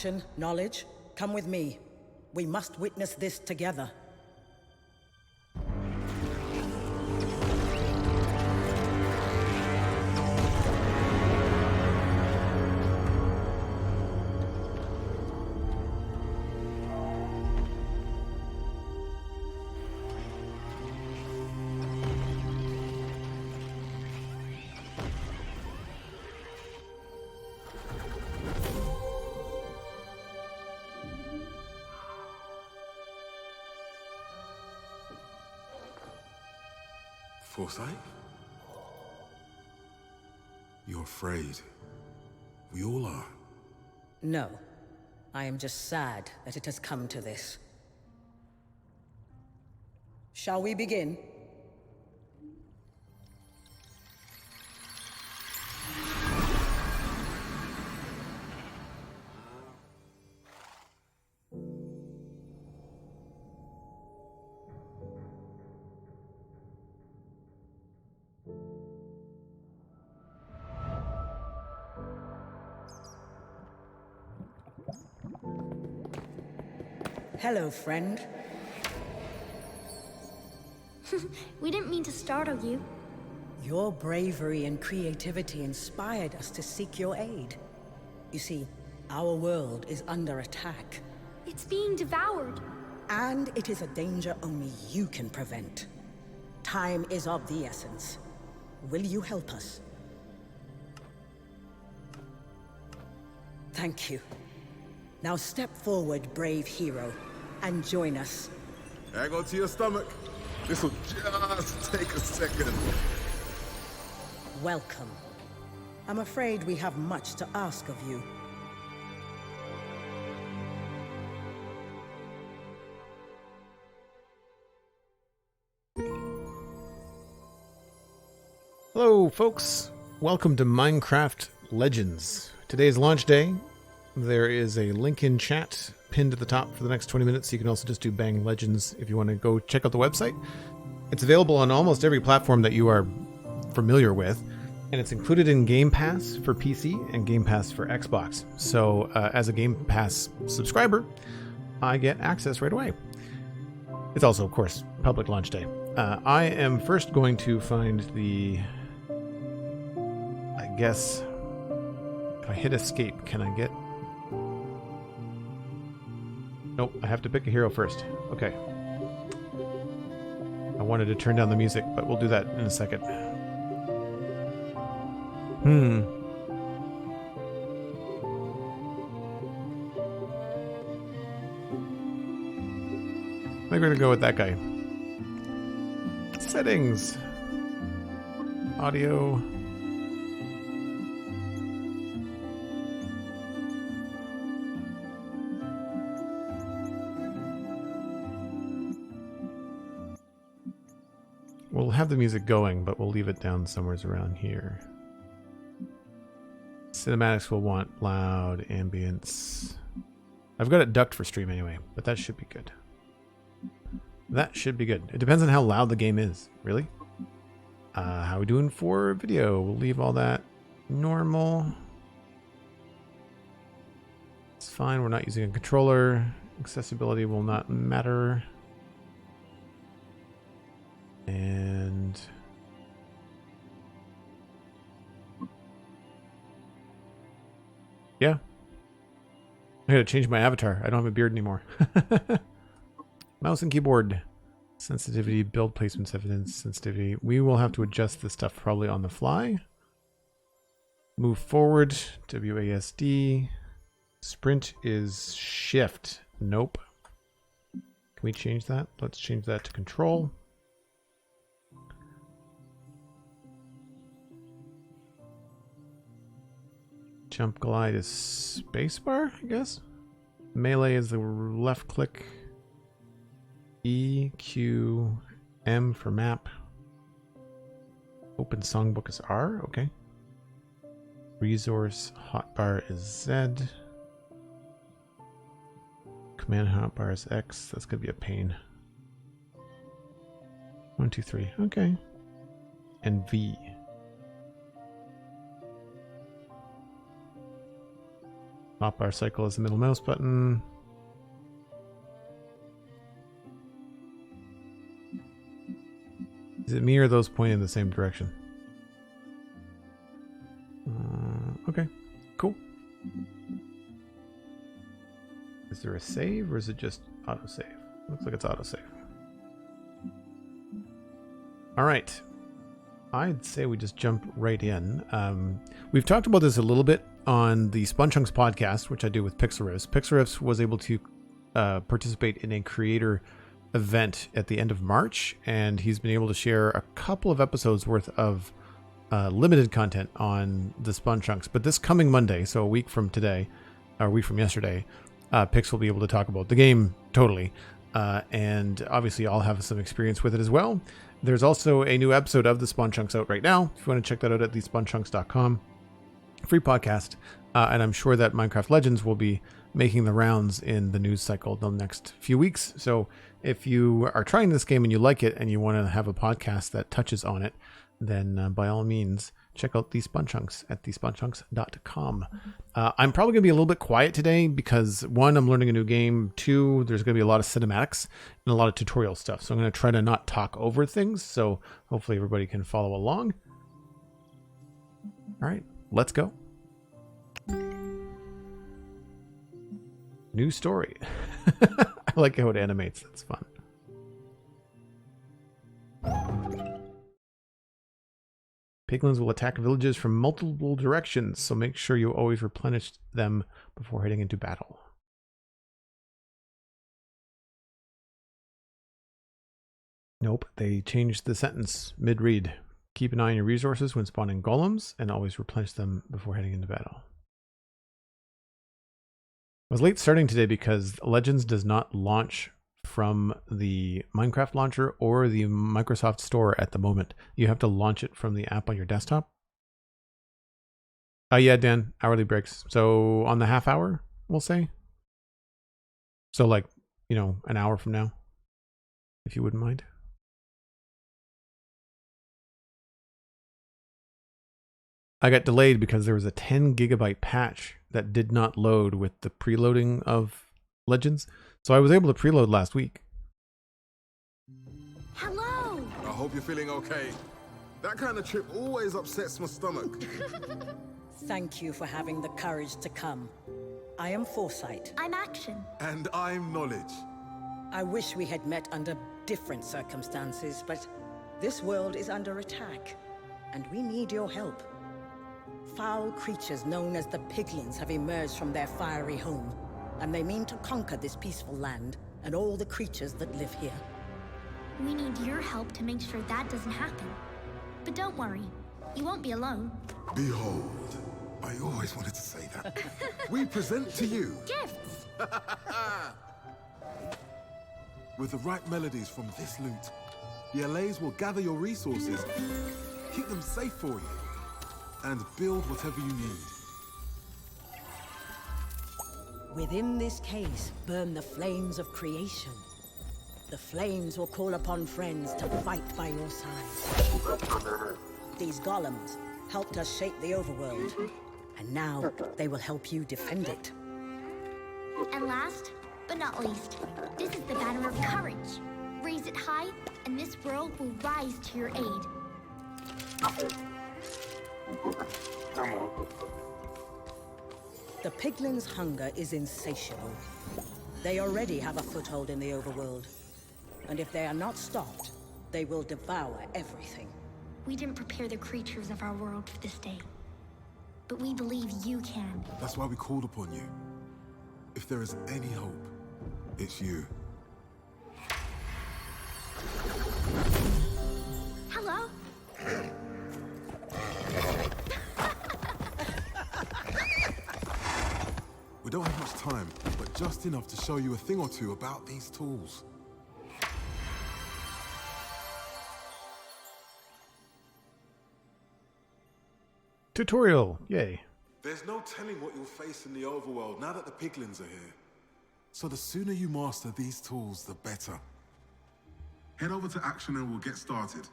Passion, knowledge, come with me. We must witness this together. Foresight? You're afraid. We all are. No. I am just sad that it has come to this. Shall we begin? Hello, friend. We didn't mean to startle you. Your bravery and creativity inspired us to seek your aid. You see, our world is under attack. It's being devoured. And it is a danger only you can prevent. Time is of the essence. Will you help us? Thank you. Now step forward, brave hero, and join us. Hang on to your stomach. This'll just take a second. Welcome. I'm afraid we have much to ask of you. Hello, folks. Welcome to Minecraft Legends. Today's launch day. There is a link in chat pinned at the top for the next 20 minutes. You can also just do Bang Legends if you want to go check out the website. It's available on almost every platform that you are familiar with, and it's included in Game Pass for PC and Game Pass for Xbox. So as a Game Pass subscriber, I get access right away. It's also, of course, public launch day. I am first going to find the... I guess... If I hit escape, can I get... Nope, I have to pick a hero first. Okay. I wanted to turn down the music, but we'll do that in a second. I'm going to go with that guy. Settings. Audio. We'll have the music going, but we'll leave it down somewhere around here. Cinematics will want loud ambience. I've got it ducked for stream anyway, but that should be good. That should be good. It depends on how loud the game is, really. How are we doing for video? We'll leave all that normal. It's fine, we're not using a controller. Accessibility will not matter. And yeah, I gotta change my avatar. I don't have a beard anymore. Mouse and keyboard sensitivity, build placement sensitivity. We will have to adjust this stuff probably on the fly. Move forward, WASD. Sprint is shift. Nope. Can we change that? Let's change that to control. Jump glide is spacebar, I guess. Melee is the left click. E, Q, M for map. Open songbook is R, okay. Resource hotbar is Z. Command hotbar is X. That's gonna be a pain. 1, 2, 3, okay. And V. Hotbar cycle is the middle mouse button. Is it me or those pointing in the same direction? Okay, cool. Is there a save or is it just autosave? Looks like it's autosave. All right. I'd say we just jump right in. We've talked about this a little bit on the SpongeChunks podcast, which I do with Pixlriffs. Pixlriffs was able to participate in a creator event at the end of March, and he's been able to share a couple of episodes worth of limited content on the SpongeChunks. But this coming Monday, so a week from today, or a week from yesterday, Pix will be able to talk about the game totally. And obviously I'll have some experience with it as well. There's also a new episode of the SpongeChunks out right now. If you want to check that out at thespongechunks.com. Free podcast. And I'm sure that Minecraft Legends will be making the rounds in the news cycle the next few weeks. So if you are trying this game and you like it and you want to have a podcast that touches on it, then by all means, check out the SpongeChunks at thespongechunks.com. I'm probably going to be a little bit quiet today because, one, I'm learning a new game. Two, there's going to be a lot of cinematics and a lot of tutorial stuff. So I'm going to try to not talk over things. So hopefully everybody can follow along. All right, let's go. New story. I like how it animates. That's fun. Piglins will attack villages from multiple directions, so make sure you always replenish them before heading into battle. Nope, they changed the sentence mid-read. Keep an eye on your resources when spawning golems, and always replenish them before heading into battle. I was late starting today because Legends does not launch from the Minecraft launcher or the Microsoft Store at the moment. You have to launch it from the app on your desktop. Yeah, Dan, hourly breaks. So on the half hour, we'll say. So like, you know, an hour from now, if you wouldn't mind. I got delayed because there was a 10 gigabyte patch that did not load with the preloading of Legends. So I was able to preload last week. Hello! I hope you're feeling okay. That kind of trip always upsets my stomach. Thank you for having the courage to come. I am Foresight. I'm Action. And I'm Knowledge. I wish we had met under different circumstances, but this world is under attack, and we need your help. Foul creatures known as the Piglins have emerged from their fiery home, and they mean to conquer this peaceful land and all the creatures that live here. We need your help to make sure that doesn't happen. But don't worry, you won't be alone. Behold, I always wanted to say that. We present to you, Gifts! with the right melodies from this loot, the LAs will gather your resources, keep them safe for you, and build whatever you need. Within this case burn the flames of creation. The flames will call upon friends to fight by your side. These golems helped us shape the overworld, and now they will help you defend it. And last, but not least, this is the banner of courage. Raise it high, and this world will rise to your aid. The Piglins' hunger is insatiable. They already have a foothold in the overworld. And if they are not stopped, they will devour everything. We didn't prepare the creatures of our world for this day. But we believe you can. That's why we called upon you. If there is any hope, it's you. Hello? We don't have much time, but just enough to show you a thing or two about these tools. Tutorial, yay. There's no telling what you'll face in the overworld now that the Piglins are here. So the sooner you master these tools, the better. Head over to Action and we'll get started.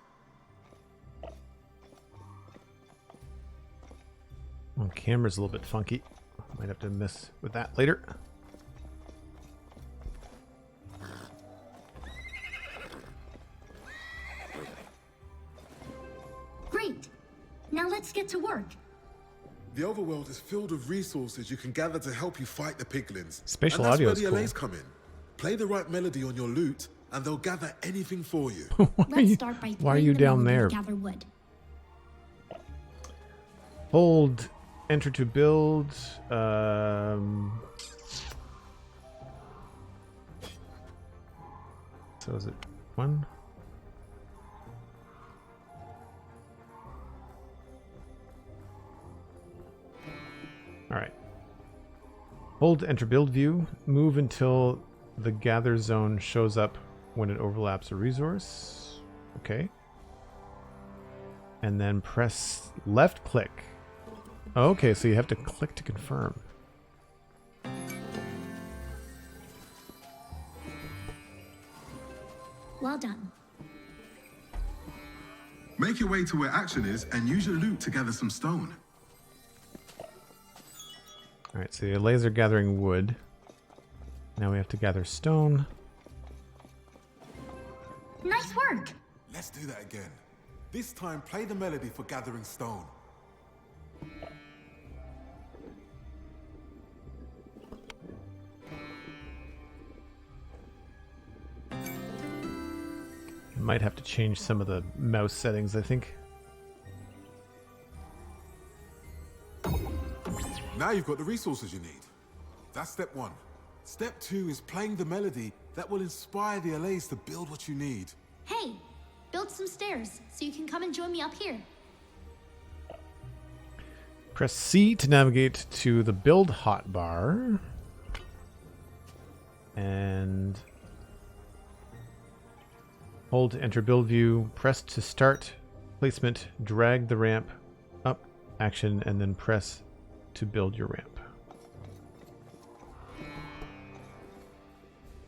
Well, camera's a little bit funky. Might have to mess with that later. Great. Now let's get to work. The overworld is filled with resources you can gather to help you fight the piglins. Spatial and that's audio where is the cool. LAs come in. Play the right melody on your lute, and they'll gather anything for you. Let's start by why are you playing the down melody there? to gather wood. Hold enter to build. So is it one? All right. Hold enter build view. Move until the gather zone shows up when it overlaps a resource. Okay. And then press left click. Okay, so you have to click to confirm. Well done. Make your way to where action is and use your lute to gather some stone. All right, so your laser gathering wood. Now we have to gather stone. Nice work. Let's do that again. This time, play the melody for gathering stone. Might have to change some of the mouse settings, I think. Now you've got the resources you need. That's step one. Step two is playing the melody that will inspire the LAs to build what you need. Hey, build some stairs so you can come and join me up here. Press C to navigate to the build hotbar. And hold to enter build view. Press to start placement. Drag the ramp up action and then press to build your ramp.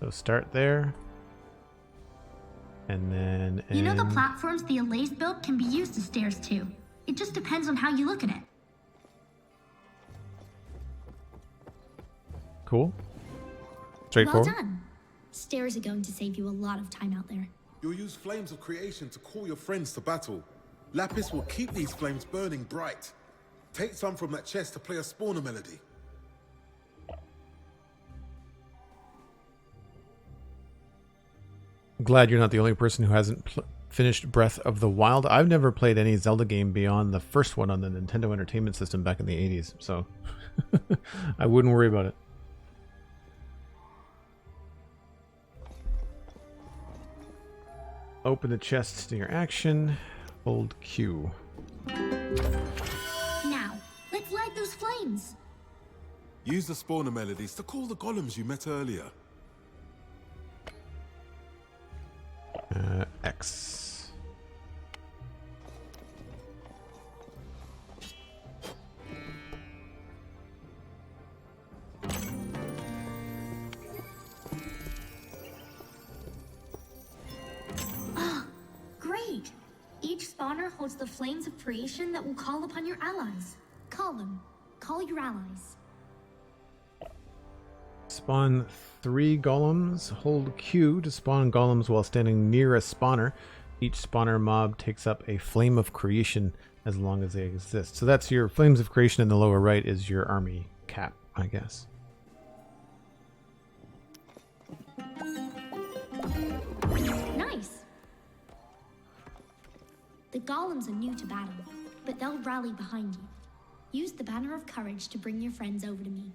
So start there. And then You know the platforms the LAs built can be used as stairs too. It just depends on how you look at it. Cool. Straightforward. Well done. Stairs are going to save you a lot of time out there. You'll use flames of creation to call your friends to battle. Lapis will keep these flames burning bright. Take some from that chest to play a spawner melody. Glad you're not the only person who hasn't finished Breath of the Wild. I've never played any Zelda game beyond the first one on the Nintendo Entertainment System back in the 80s, so I wouldn't worry about it. Open the chest to your action. Hold Q. Now, let's light those flames. Use the spawner melodies to call the golems you met earlier. X. Great! Each spawner holds the flames of creation that will call upon your allies. Call them. Call your allies. Spawn 3 golems. Hold Q to spawn golems while standing near a spawner. Each spawner mob takes up a flame of creation as long as they exist. So that's your flames of creation in the lower right is your army cap, I guess. Nice! The golems are new to battle, but they'll rally behind you. Use the Banner of Courage to bring your friends over to me.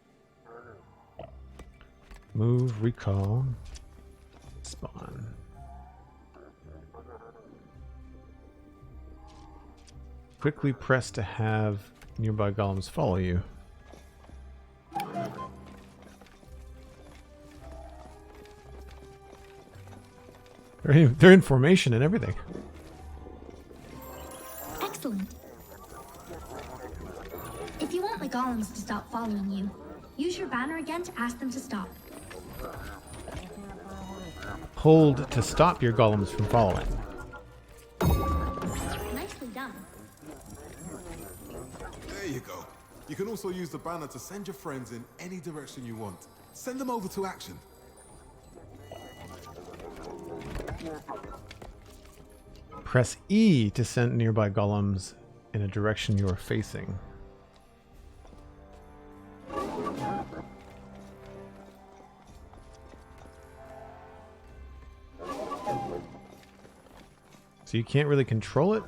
Move, recall, spawn. Quickly press to have nearby golems follow you. They're in formation and everything. Excellent. If you want the golems to stop following you, use your banner again to ask them to stop. Hold to stop your golems from following. Nicely done. There you go. You can also use the banner to send your friends in any direction you want. Send them over to action. Press E to send nearby golems in a direction you are facing. So you can't really control it?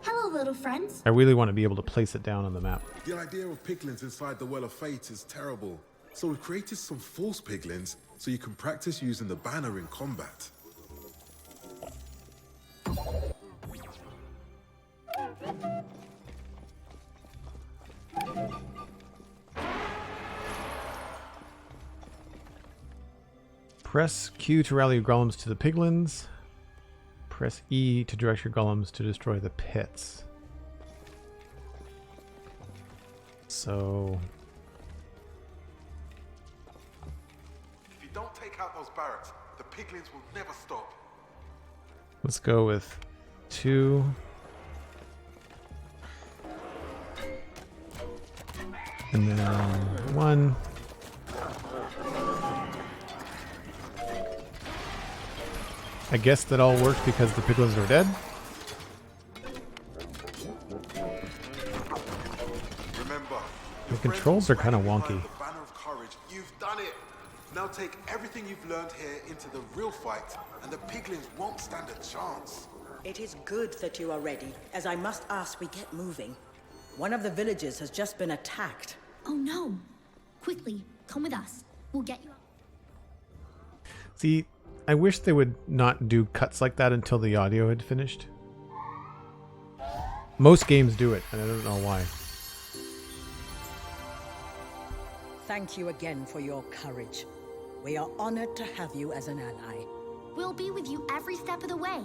Hello, little friends. I really want to be able to place it down on the map. The idea of piglins inside the Well of Fate is terrible. So we've created some false piglins so you can practice using the banner in combat. Press Q to rally your golems to the piglins. Press E to direct your golems to destroy the pits. So... If you don't take out those barracks, the piglins will never stop. let's go with 2. And then 1. I guess that all worked because the piglins are dead. Remember, The controls are kind of wonky. the banner of courage. You've done it. Now take everything you've learned here into the real fight, and the piglins won't stand a chance. It is good that you are ready, as I must ask we get moving. One of the villages has just been attacked. Oh no. Quickly, come with us. We'll get you. See, I wish they would not do cuts like that until the audio had finished. Most games do it, and I don't know why. Thank you again for your courage. We are honored to have you as an ally. We'll be with you every step of the way.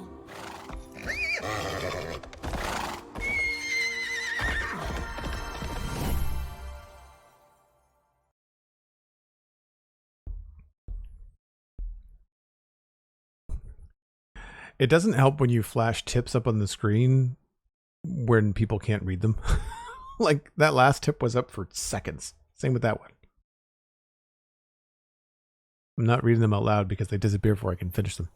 It doesn't help when you flash tips up on the screen when people can't read them. Like, that last tip was up for seconds. Same with that one. I'm not reading them out loud because they disappear before I can finish them.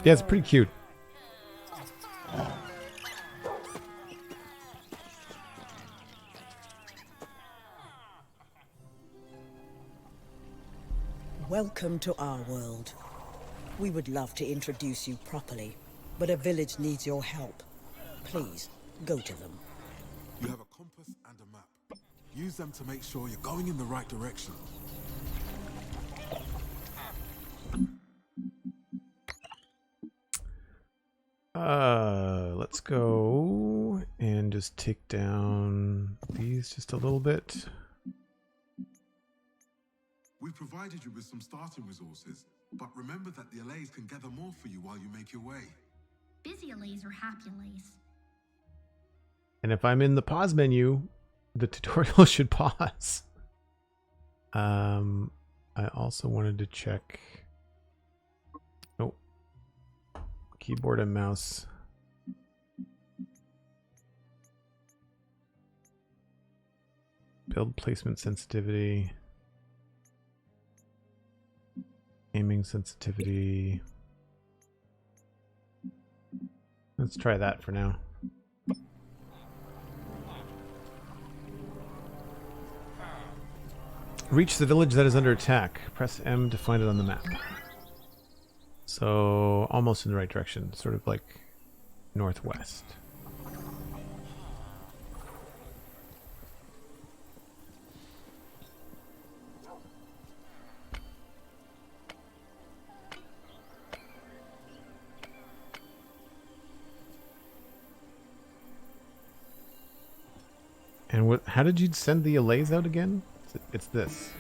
Yeah, it's pretty cute. Welcome to our world. We would love to introduce you properly, but a village needs your help. Please, go to them. You have a compass and a map. Use them to make sure you're going in the right direction. Let's go and just take down these just a little bit. We provided you with some starting resources, but remember that the allays can gather more for you while you make your way. Busy allays or happy allays? And if I'm in the pause menu, the tutorial should pause. I also wanted to check. Oh, keyboard and mouse. Build placement sensitivity. Aiming sensitivity. Let's try that for now. Reach the village that is under attack. Press M to find it on the map. So, almost in the right direction. Sort of like northwest. And what? How did you send the allays out again? It's this.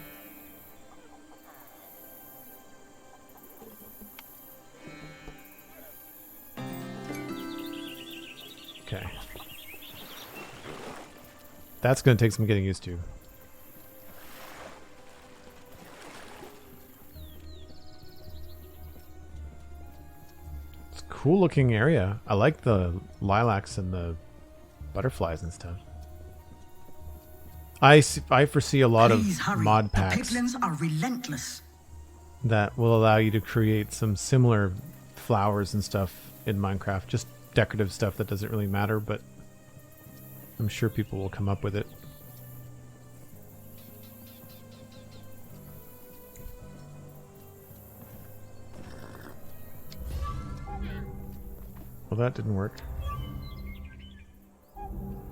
Okay. That's going to take some getting used to. It's a cool looking area. I like the lilacs and the butterflies and stuff. I foresee a lot Please of hurry. mod The packs piglins are relentless. that will allow you to create some similar flowers and stuff in Minecraft. Just decorative stuff that doesn't really matter, but I'm sure people will come up with it. Well, that didn't work.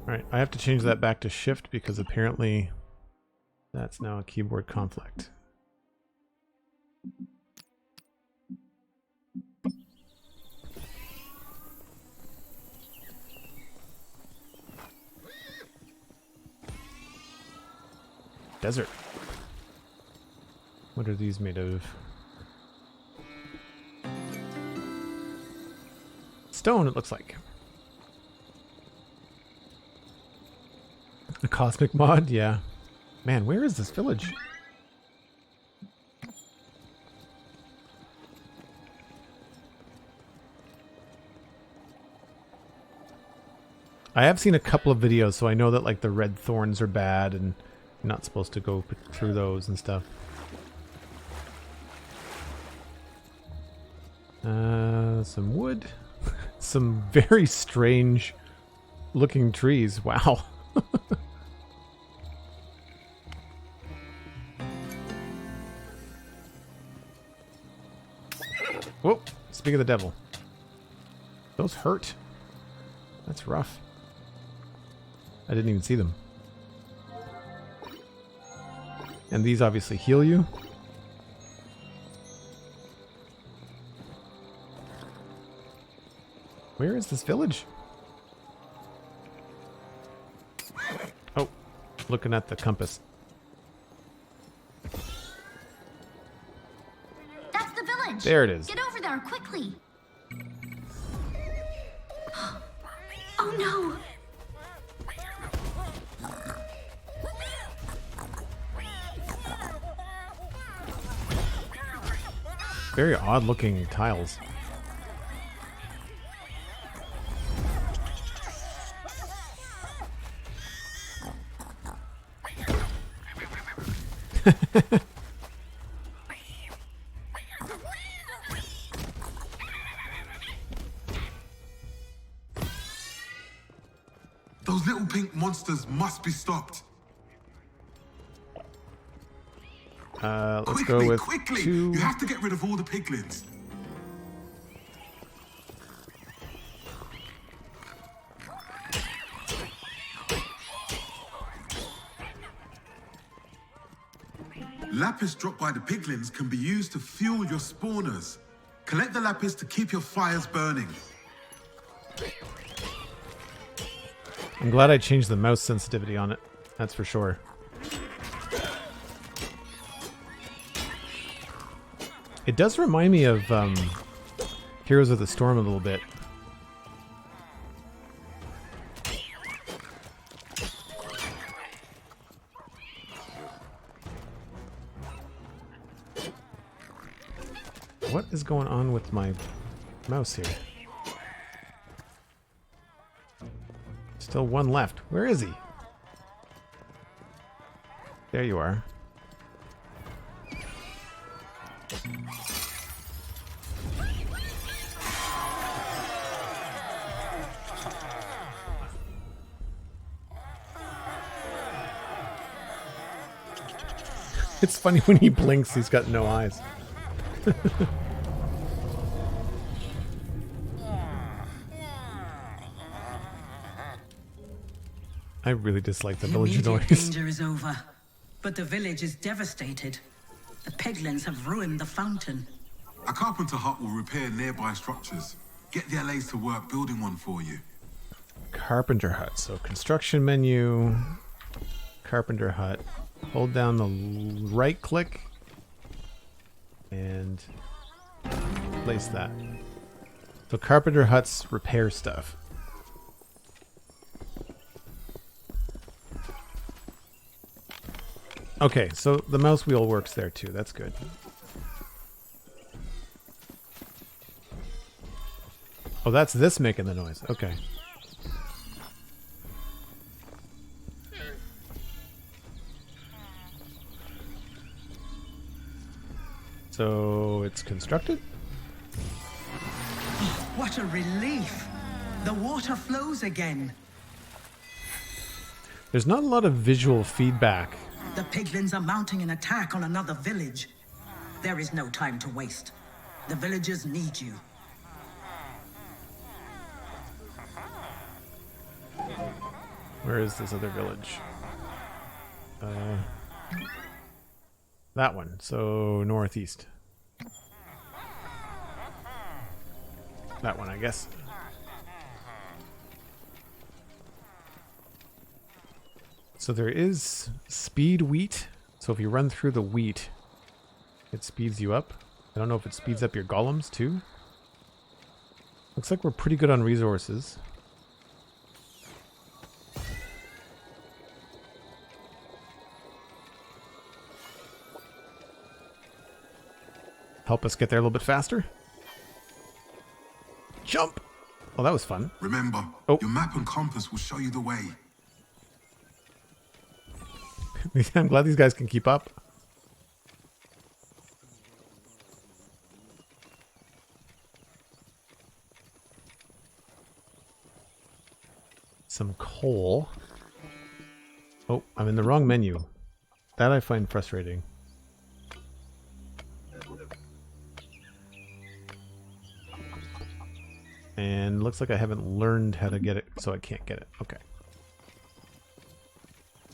Alright, I have to change that back to shift because apparently that's now a keyboard conflict. Desert. What are these made of? Stone, it looks like. A cosmic mod? Yeah. Man, where is this village? I have seen a couple of videos, so I know that like the red thorns are bad and you're not supposed to go through those and stuff. Some wood. Some very strange looking trees. Wow. Whoa, speak of the devil. Those hurt. That's rough. I didn't even see them. And these obviously heal you. Where is this village? Oh, looking at the compass. That's the village. There it is. Get over there quickly. Oh no. Very odd looking tiles. Those little pink monsters must be stopped. Let's go with quickly! two. You have to get rid of all the piglins. Lapis dropped by the piglins can be used to fuel your spawners. Collect the lapis to keep your fires burning. I'm glad I changed the mouse sensitivity on it. That's for sure. It does remind me of Heroes of the Storm a little bit. What is going on with my mouse here? Still one left. Where is he? There you are. It's funny when he blinks, he's got no eyes. I really dislike the village noise. Danger is over, but the village is devastated. The piglins have ruined the fountain. A carpenter hut will repair nearby structures. Get the LAs to work building one for you. Carpenter hut. So construction menu, carpenter hut. Hold down the right click and place that. So carpenter huts repair stuff. Okay, so the mouse wheel works there too. That's good. Oh, that's this making the noise. Okay. So it's constructed? What a relief! The water flows again. There's not a lot of visual feedback. The piglins are mounting an attack on another village. There is no time to waste. The villagers need you. Where is this other village? That one. So northeast. That one, I guess. So there is speed wheat. So if you run through the wheat, it speeds you up. I don't know if it speeds up your golems too. Looks like we're pretty good on resources. Help us get there a little bit faster. Jump! Oh, that was fun. Remember, Oh. your map and compass will show you the way. I'm glad these guys can keep up. Some coal. Oh, I'm in the wrong menu. That I find frustrating. And looks like I haven't learned how to get it, so I can't get it. Okay.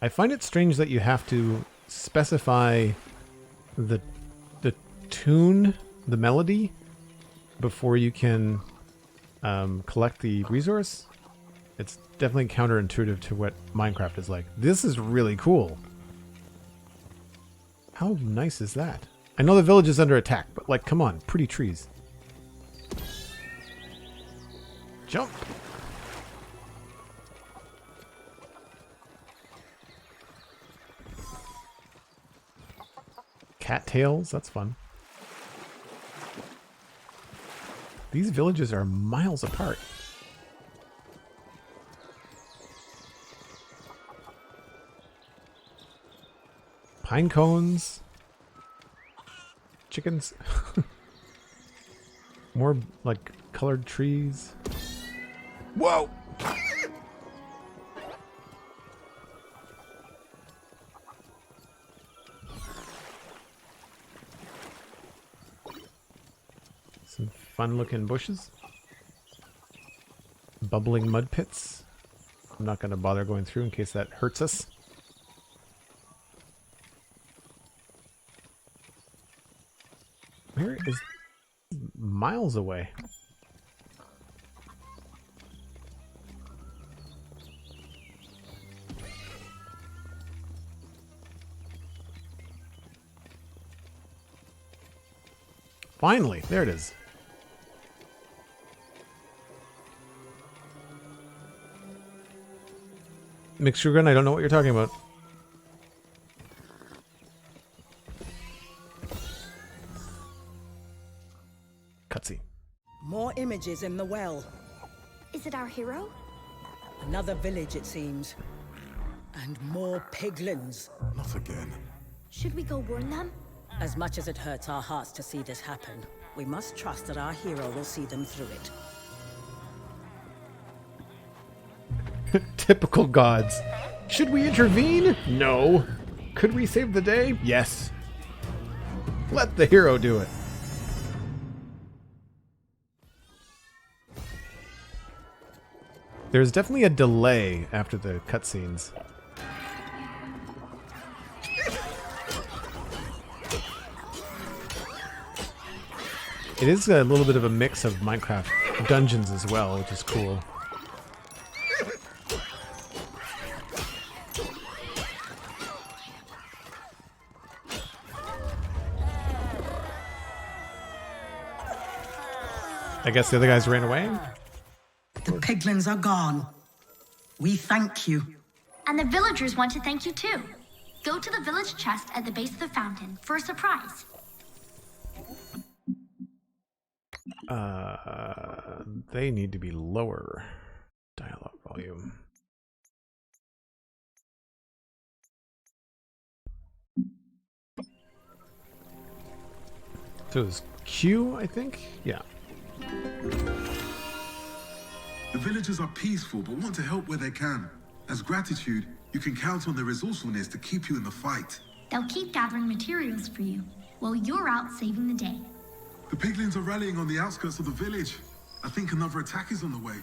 I find it strange that you have to specify the tune, the melody, before you can collect the resource. It's definitely counterintuitive to what Minecraft is like. This is really cool. How nice is that? I know the village is under attack, but like, come on, pretty trees. Jump! Cattails, that's fun. These villages are miles apart. Pine cones. Chickens. More like colored trees. Whoa! Some fun looking bushes. Bubbling mud pits. I'm not going to bother going through in case that hurts us. Where is... miles away. Finally, there it is. McScrewgunn, I don't know what you're talking about. Cutscene. More images in the well. Is it our hero? Another village, it seems. And more piglins. Not again. Should we go warn them? As much as it hurts our hearts to see this happen, we must trust that our hero will see them through it. Typical gods. Should we intervene? No. Could we save the day? Yes. Let the hero do it. There's definitely a delay after the cutscenes. It is a little bit of a mix of Minecraft dungeons as well, which is cool. I guess the other guys ran away? The piglins are gone. We thank you. And the villagers want to thank you too. Go to the village chest at the base of the fountain for a surprise. They need to be lower. Dialogue volume. So it's Q, I think? Yeah. The villagers are peaceful, but want to help where they can. As gratitude, you can count on their resourcefulness to keep you in the fight. They'll keep gathering materials for you, while you're out saving the day. The piglins are rallying on the outskirts of the village. I think another attack is on the way.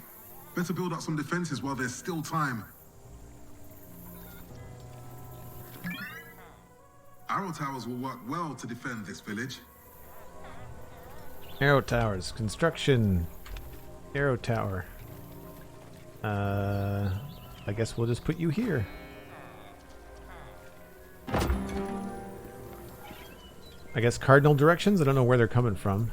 Better build up some defenses while there's still time. Arrow towers will work well to defend this village. Arrow towers. Construction. Arrow tower. I guess we'll just put you here. I guess cardinal directions? I don't know where they're coming from.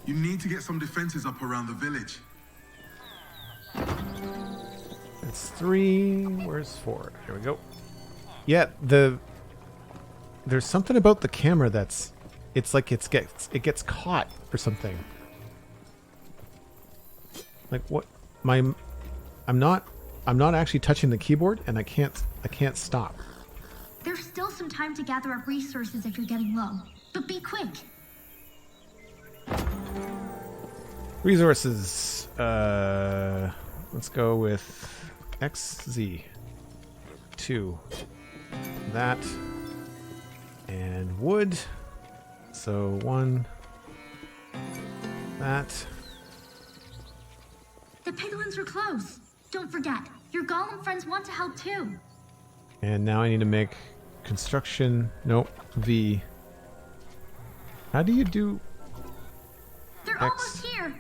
You need to get some defenses up around the village. That's 3. Where's 4? Here we go. Yeah, there's something about the camera that's... It's like it gets caught or something. Like what? I'm not actually touching the keyboard, and I can't stop. There's still some time to gather up resources if you're getting low, but be quick. Resources. Let's go with XZ. 2. That. And wood. So 1. That. The piglins are close. Don't forget, your golem friends want to help too. And now I need to make construction. Nope. V. How do you do... They're X. almost here.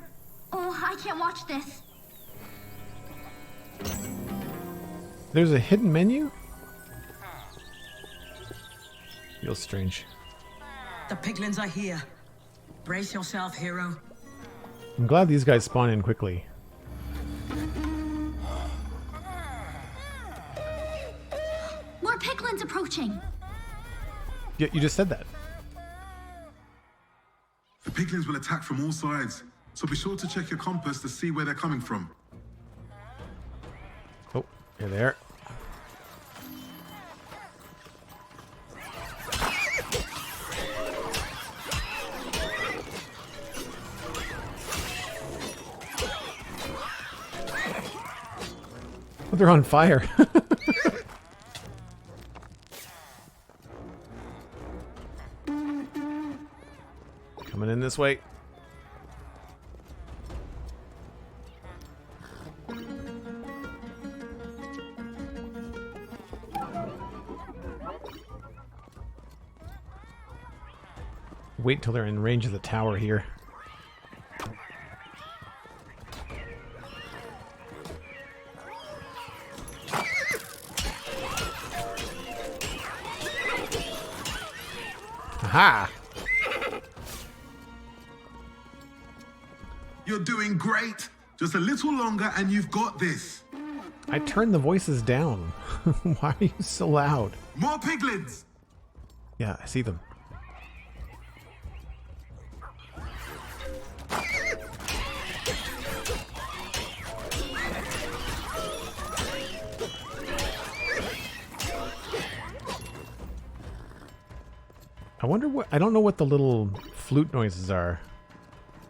Oh, I can't watch this. There's a hidden menu? Feels strange. The piglins are here. Brace yourself, hero. I'm glad these guys spawn in quickly. More piglins approaching. Yeah, you just said that. The piglins will attack from all sides, so be sure to check your compass to see where they're coming from. Oh, you're there. Oh, they're on fire. Coming in this way. Wait till they're in range of the tower here. Aha! You're doing great! Just a little longer and you've got this. I turned the voices down. Why are you so loud? More piglins! Yeah, I see them. I wonder what... I don't know what the little flute noises are.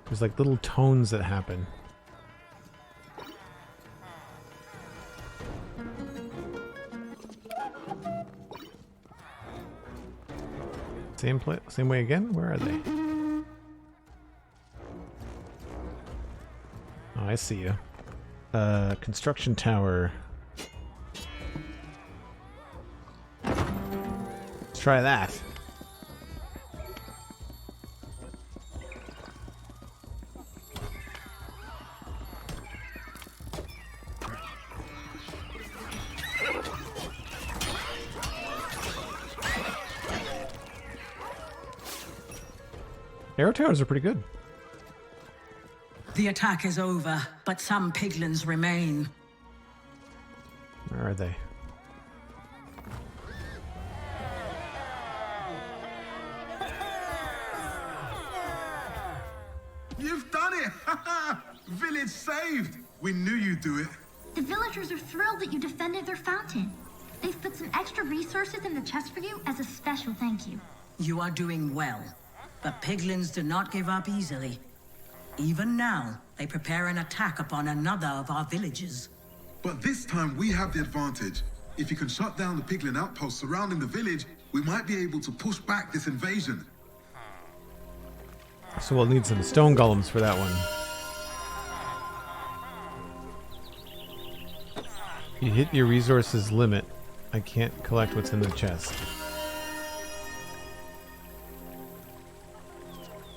There's like little tones that happen. Same way again? Where are they? Oh, I see you. Construction tower. Let's try that. Arrow towers are pretty good. The attack is over, but some piglins remain. Where are they? You've done it! Village saved! We knew you'd do it. The villagers are thrilled that you defended their fountain. They've put some extra resources in the chest for you as a special thank you. You are doing well. The piglins do not give up easily. Even now, they prepare an attack upon another of our villages. But this time we have the advantage. If you can shut down the piglin outposts surrounding the village, we might be able to push back this invasion. So we'll need some stone golems for that one. You hit your resources limit. I can't collect what's in the chest.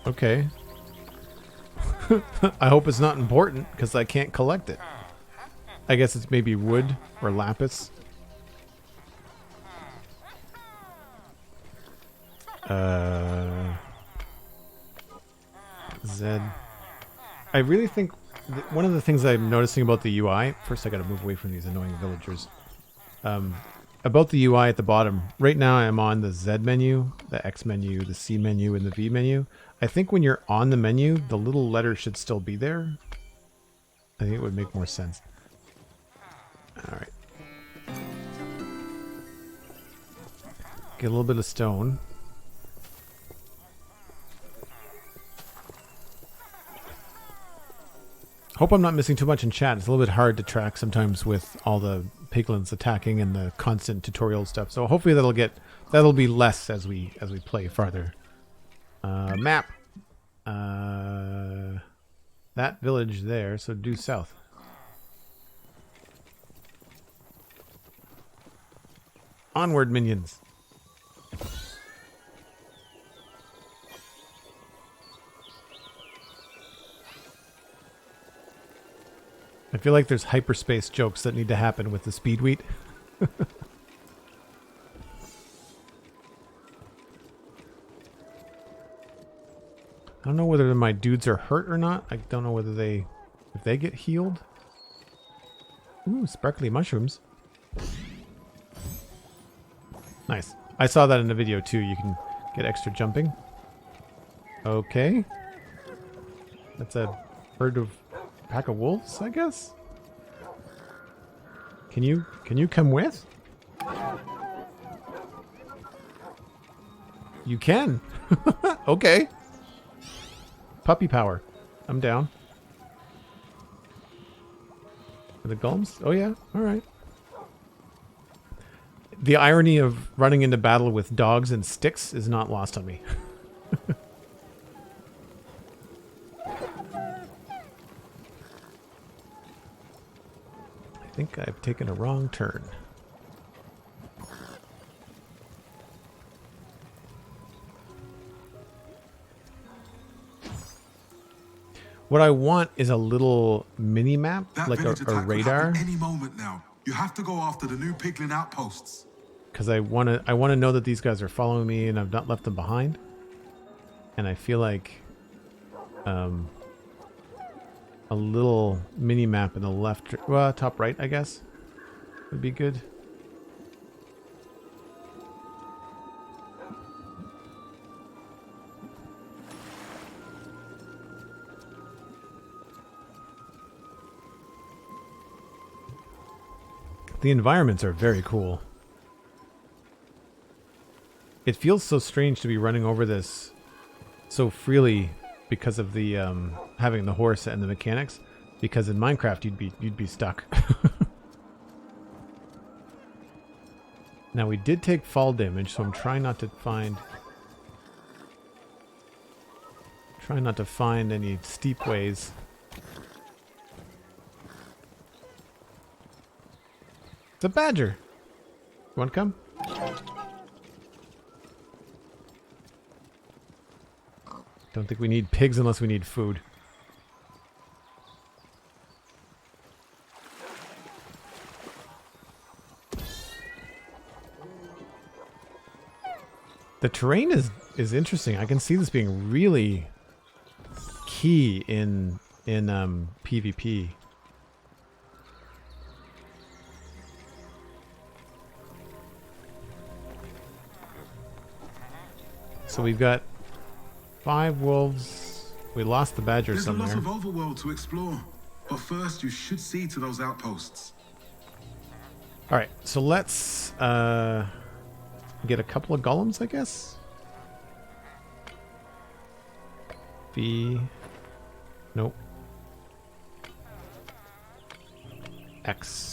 Okay. I hope it's not important, because I can't collect it. I guess it's maybe wood or lapis. Z. I really think one of the things I'm noticing about the UI... First I gotta move away from these annoying villagers. About the UI at the bottom. Right now I'm on the Z menu, the X menu, the C menu, and the V menu. I think when you're on the menu, the little letter should still be there. I think it would make more sense. Alright. Get a little bit of stone. Hope I'm not missing too much in chat. It's a little bit hard to track sometimes with all the piglins attacking and the constant tutorial stuff. So hopefully that'll be less as we play farther. Map. That village there, so due south. Onward, minions. I feel like there's hyperspace jokes that need to happen with the speed wheat. I don't know whether my dudes are hurt or not. I don't know whether if they get healed. Ooh, sparkly mushrooms. Nice. I saw that in the video too. You can get extra jumping. Okay. That's a pack of wolves, I guess. Can you come with? You can. Okay. Puppy power. I'm down. For the golems? Oh yeah. All right. The irony of running into battle with dogs and sticks is not lost on me. I think I've taken a wrong turn. What I want is a little mini map, like a radar. Any moment now. You have to go after the new piglin outposts. Because I want to know that these guys are following me and I've not left them behind. And I feel like a little mini map in the left, well, top right, I guess, would be good. The environments are very cool. It feels so strange to be running over this so freely because of the having the horse and the mechanics. Because in Minecraft you'd be stuck. Now we did take fall damage, so I'm trying not to find any steep ways. It's a badger. You want to come? Don't think we need pigs unless we need food. The terrain is interesting. I can see this being really key in PvP. so we've got 5 wolves. We lost the badger There's somewhere. a lot of overworld to explore, but first you should see to those outposts. All right, so let's get a couple of golems, I guess. Nope. X.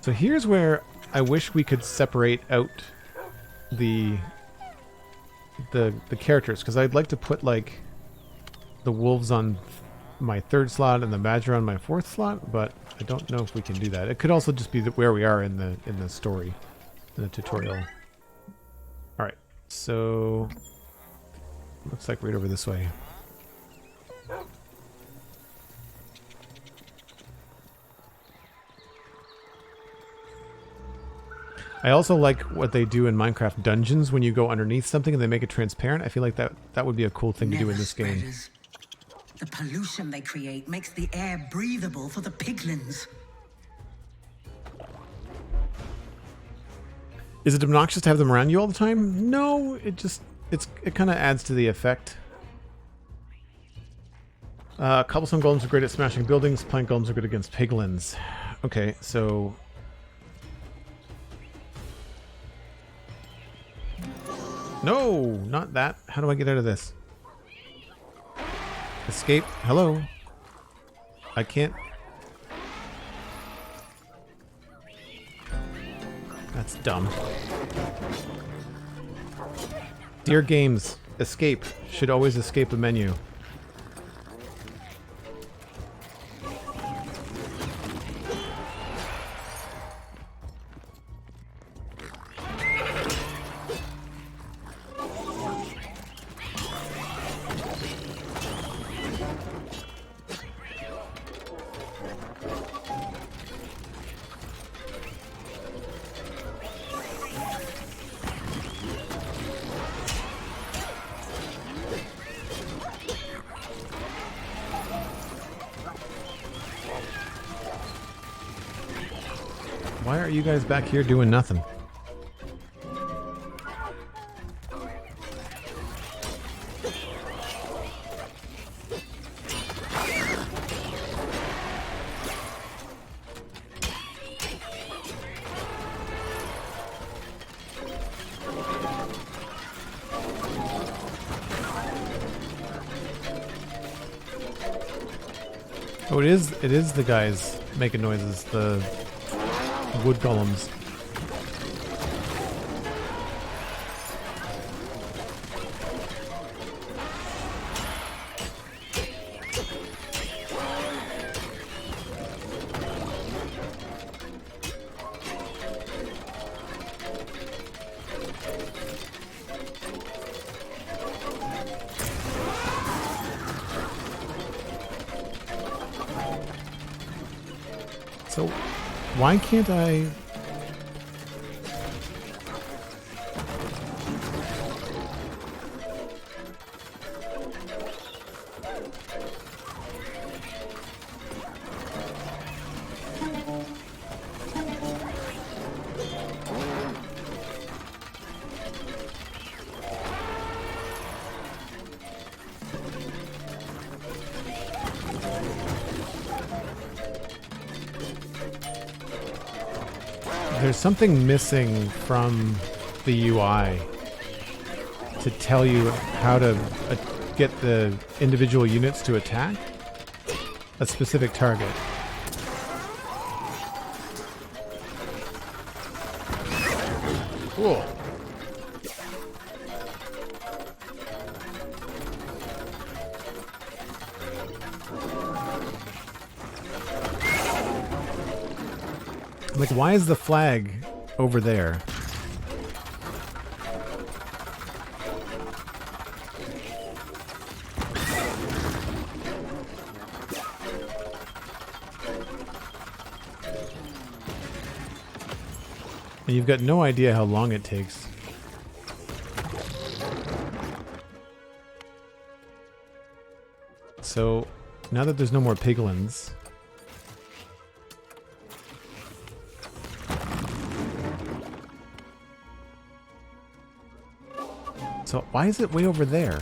So here's where I wish we could separate out the characters, because I'd like to put like the wolves on my 3rd slot and the badger on my 4th slot, but I don't know if we can do that. It could also just be where we are in the story, in the tutorial. All right, so looks like right over this way. I also like what they do in Minecraft Dungeons when you go underneath something and they make it transparent. I feel like that would be a cool thing to do in this game. The pollution they create makes the air breathable for the piglins. Is it obnoxious to have them around you all the time? No, it kind of adds to the effect. Cobblestone golems are great at smashing buildings. Plank golems are good against piglins. Okay, so no, not that. How do I get out of this? Escape. Hello. I can't. That's dumb. Dear games, escape. Should always escape a menu. Why are you guys back here doing nothing? Oh, it is the guys making noises, the wood golems. So, why can't I... There's something missing from the UI to tell you how to get the individual units to attack a specific target. Cool. Like, why is the flag over there? And you've got no idea how long it takes. So now that there's no more piglins, so why is it way over there?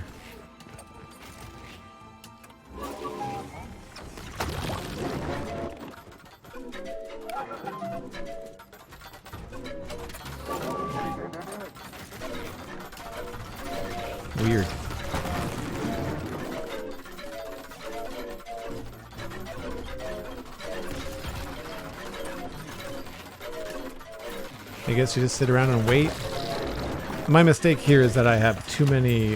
Weird. I guess you just sit around and wait. My mistake here is that I have too many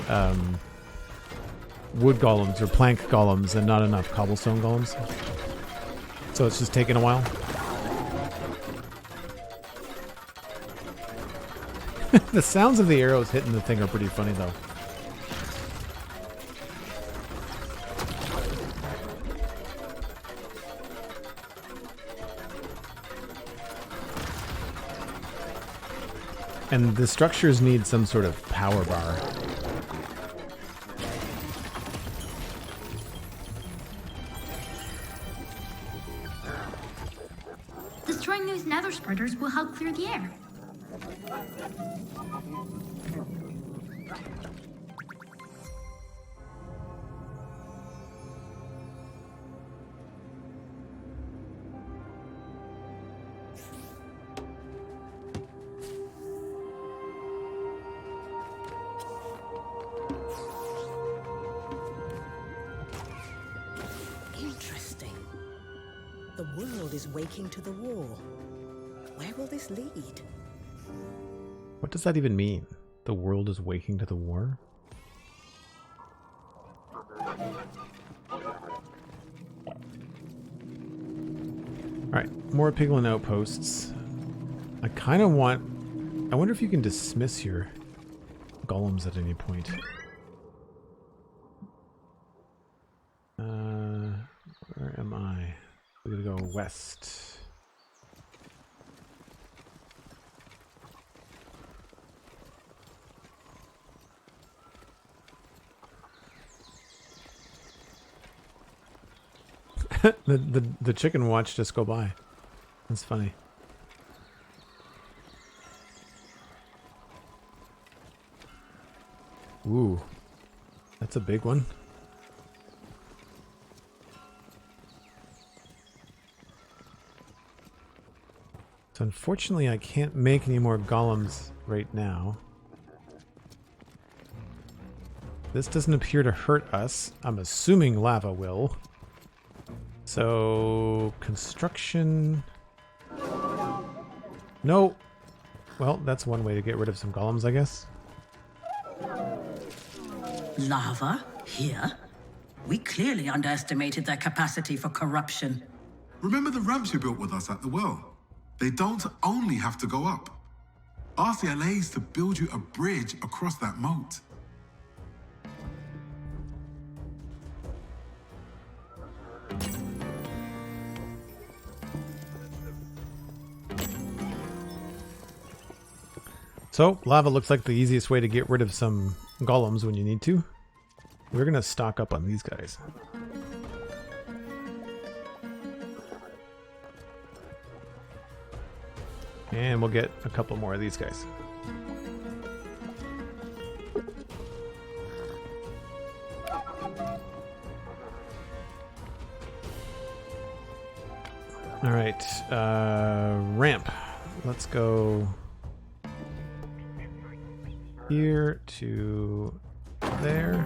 wood golems or plank golems and not enough cobblestone golems. So it's just taking a while. The sounds of the arrows hitting the thing are pretty funny though. And the structures need some sort of power bar. Destroying those nether spreaders will help clear the air. Interesting. The world is waking to the war. Where will this lead? What does that even mean? The world is waking to the war? Alright, more piglin outposts. I kind of want... I wonder if you can dismiss your golems at any point. Where am I? We're gonna go west. the chicken watched us go by. That's funny. Ooh, that's a big one. So unfortunately I can't make any more golems right now. This doesn't appear to hurt us. I'm assuming lava will. So construction... No! Well, that's one way to get rid of some golems, I guess. Lava? Here? We clearly underestimated their capacity for corruption. Remember the ramps you built with us at the well? They don't only have to go up. Ask the LAs to build you a bridge across that moat. So, lava looks like the easiest way to get rid of some golems when you need to. We're gonna stock up on these guys. And we'll get a couple more of these guys. All right, ramp. Let's go here to there.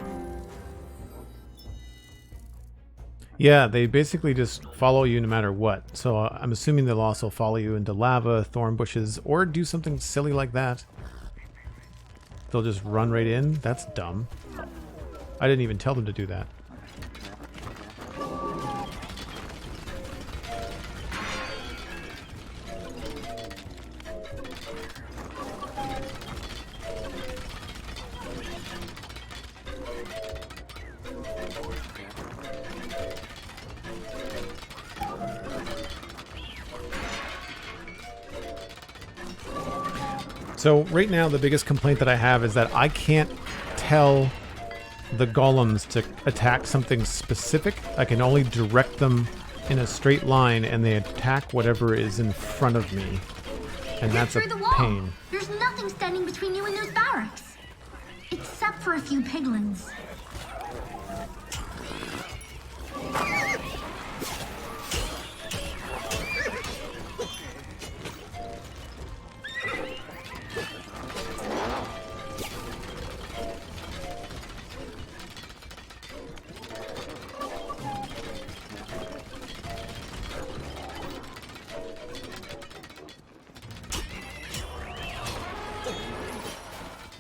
Yeah, they basically just follow you no matter what. So I'm assuming they'll also follow you into lava, thorn bushes, or do something silly like that. They'll just run right in. That's dumb. I didn't even tell them to do that. So right now the biggest complaint that I have is that I can't tell the golems to attack something specific. I can only direct them in a straight line, and they attack whatever is in front of me. And that's a through the wall. pain. There's nothing standing between you and those barracks. Except for a few piglins.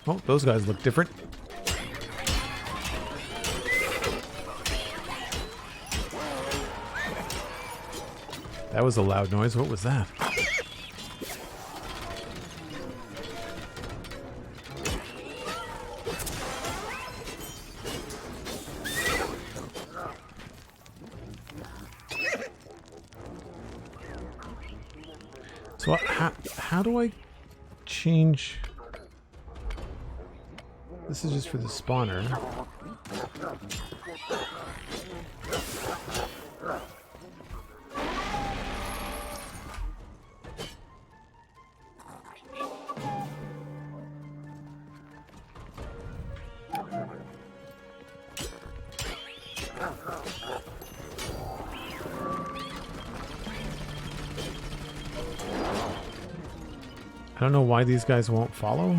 Oh, those guys look different. That was a loud noise. What was that? So how do I change? This is just for the spawner. I don't know why these guys won't follow.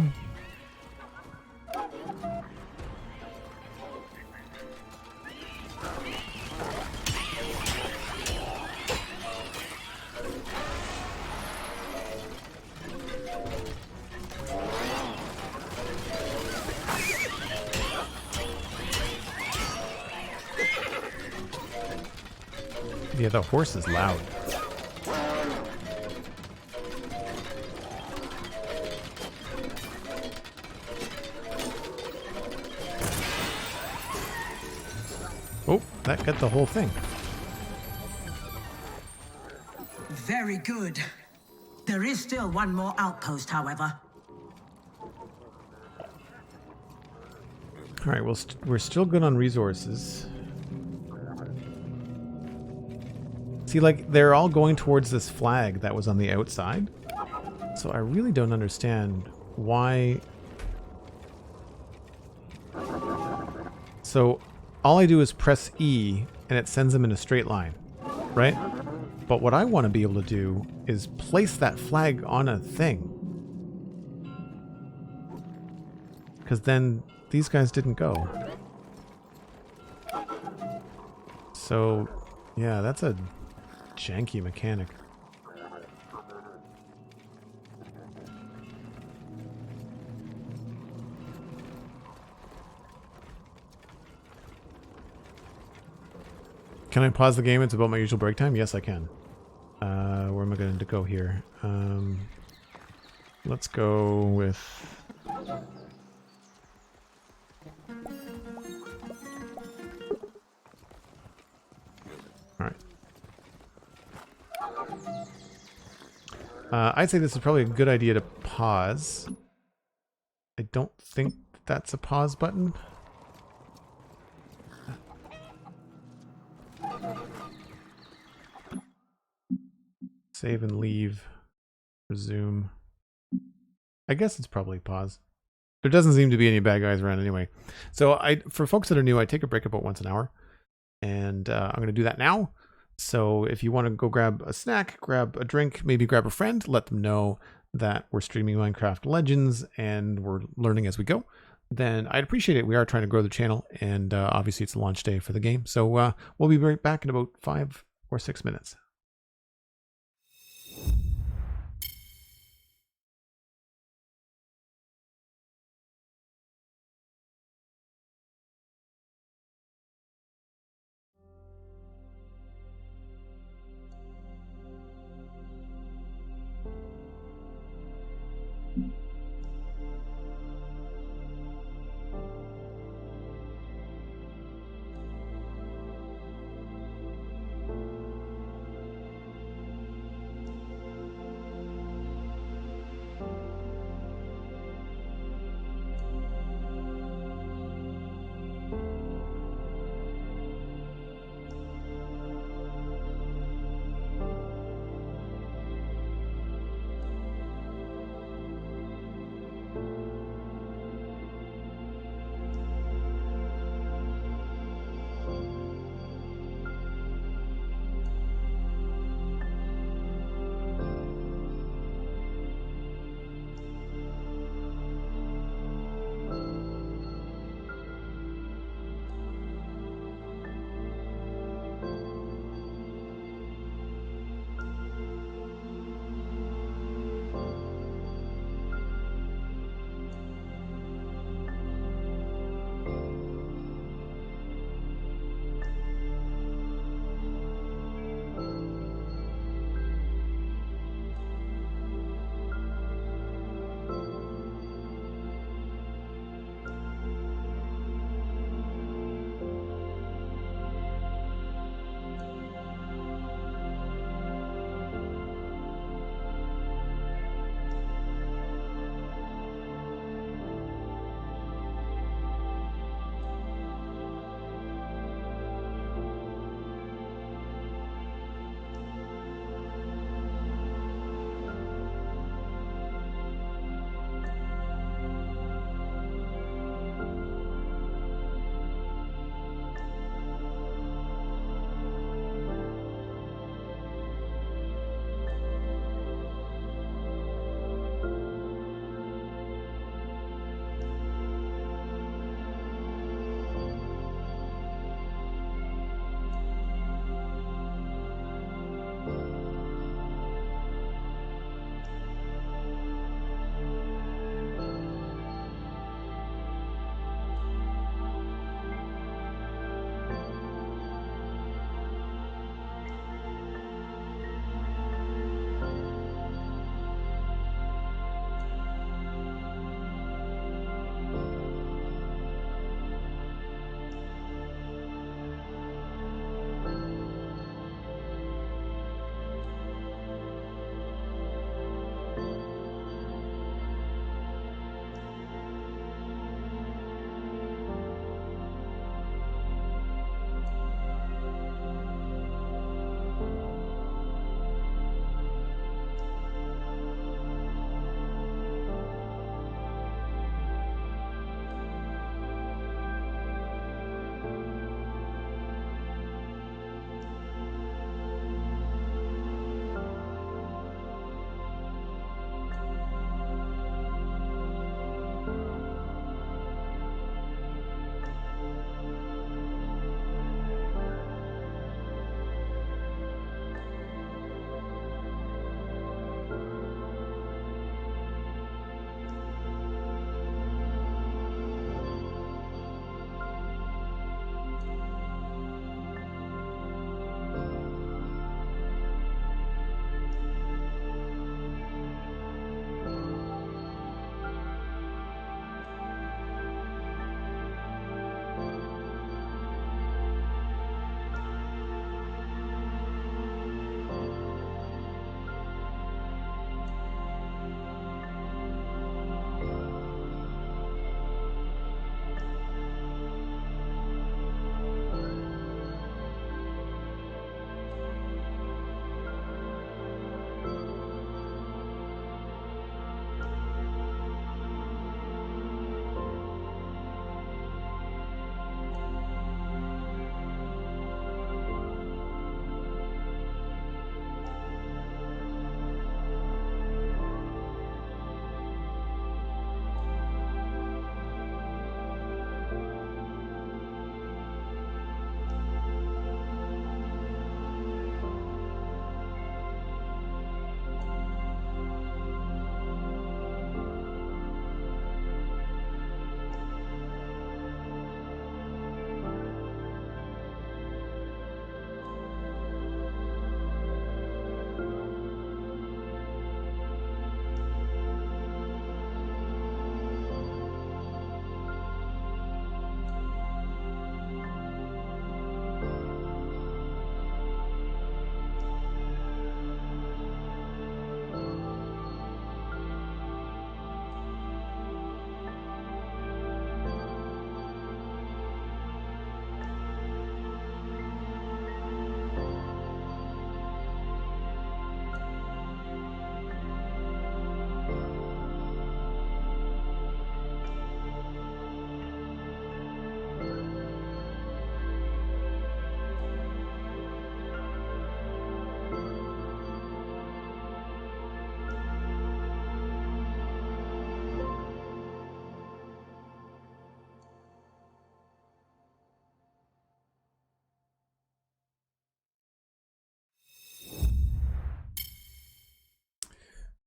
Yeah, the horse is loud. Oh, that got the whole thing. Very good. There is still one more outpost, however. All right, well, we're still good on resources. See, like, they're all going towards this flag that was on the outside. So I really don't understand why. So all I do is press E, and it sends them in a straight line, right? But what I want to be able to do is place that flag on a thing. Because then these guys didn't go. So, yeah, that's a janky mechanic. Can I pause the game? It's about my usual break time? Yes, I can. Where am I going to go here? Let's go with... Alright. I'd say this is probably a good idea to pause. I don't think that's a pause button. Save and leave. Resume. I guess it's probably pause. There doesn't seem to be any bad guys around anyway. So for folks that are new, I take a break about once an hour. And I'm going to do that now. So if you want to go grab a snack, grab a drink, maybe grab a friend, let them know that we're streaming Minecraft Legends and we're learning as we go, then I'd appreciate it. We are trying to grow the channel, and obviously it's a launch day for the game. So we'll be right back in about 5 or 6 minutes.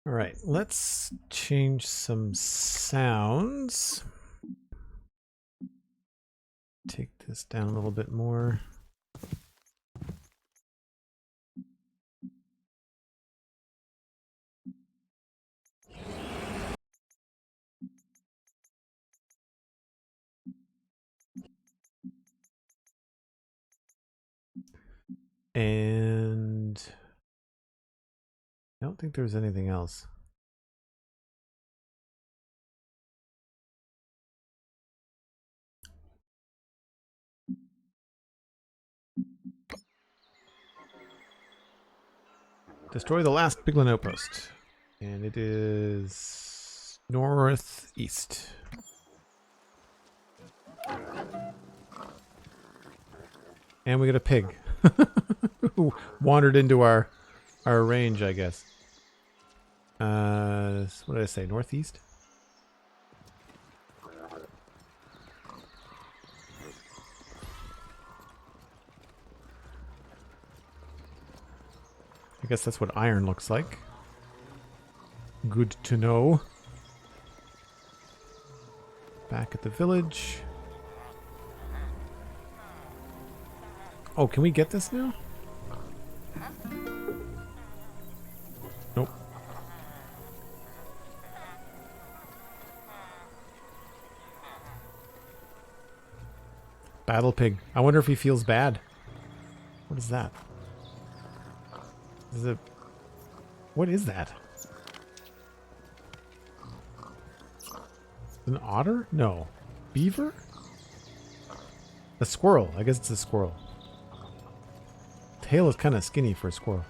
All right, let's change some sounds. Take this down a little bit more. And I don't think there's anything else. Destroy the last piglin outpost. And it is northeast. And we got a pig. Who wandered into our range, I guess. What did I say? Northeast? I guess that's what iron looks like. Good to know. Back at the village. Oh, can we get this now? Nope. Battle pig. I wonder if he feels bad. What is that? Is it... What is that? An otter? No. Beaver? A squirrel. I guess it's a squirrel. Tail is kind of skinny for a squirrel.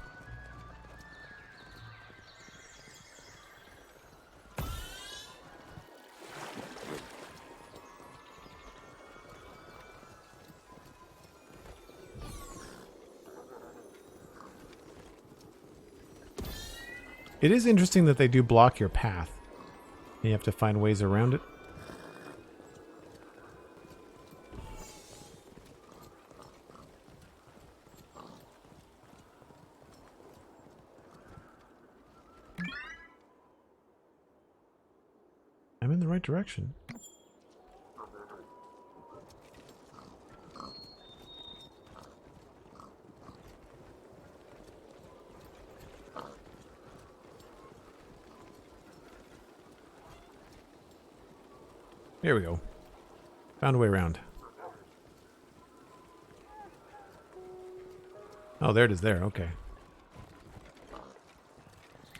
It is interesting that they do block your path. You have to find ways around it. I'm in the right direction. Here we go. Found a way around. Oh, there it is there. Okay.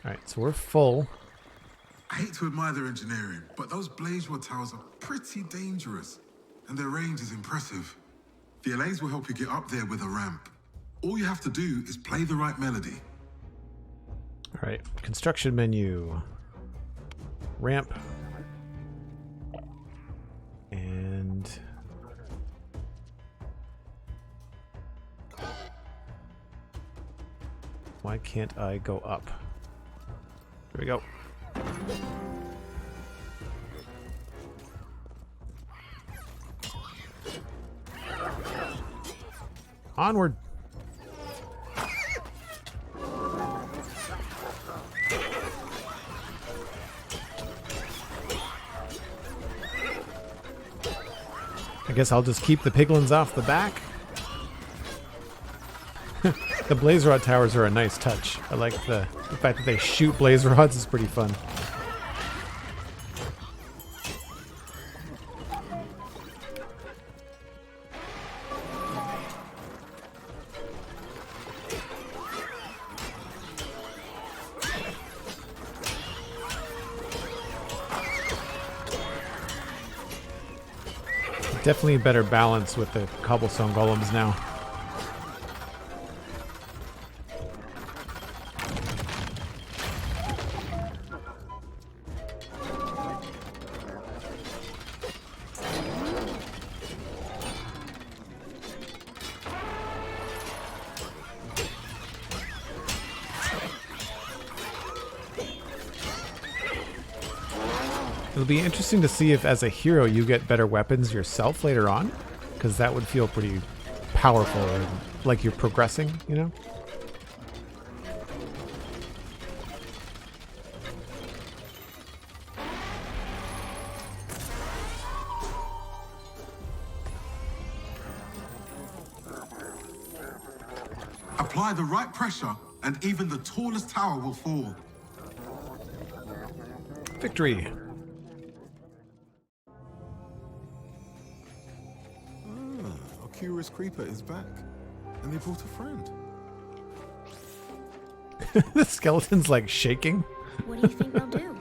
Alright, so we're full. I hate to admire their engineering, but those blaze rod towers are pretty dangerous, and their range is impressive. The LAs will help you get up there with a ramp. All you have to do is play the right melody. Alright, construction menu. Ramp. And... why can't I go up? Here we go. Onward. I guess I'll just keep the piglins off the back. The blaze rod towers are a nice touch. I like the fact that they shoot blaze rods is pretty fun. Definitely a better balance with the cobblestone golems now. It'll be interesting to see if as a hero you get better weapons yourself later on, because that would feel pretty powerful and like you're progressing, you know? Apply the right pressure, and even the tallest tower will fall. Victory! Our curious creeper is back, and they brought a friend. The skeleton's like shaking. What do you think they'll do?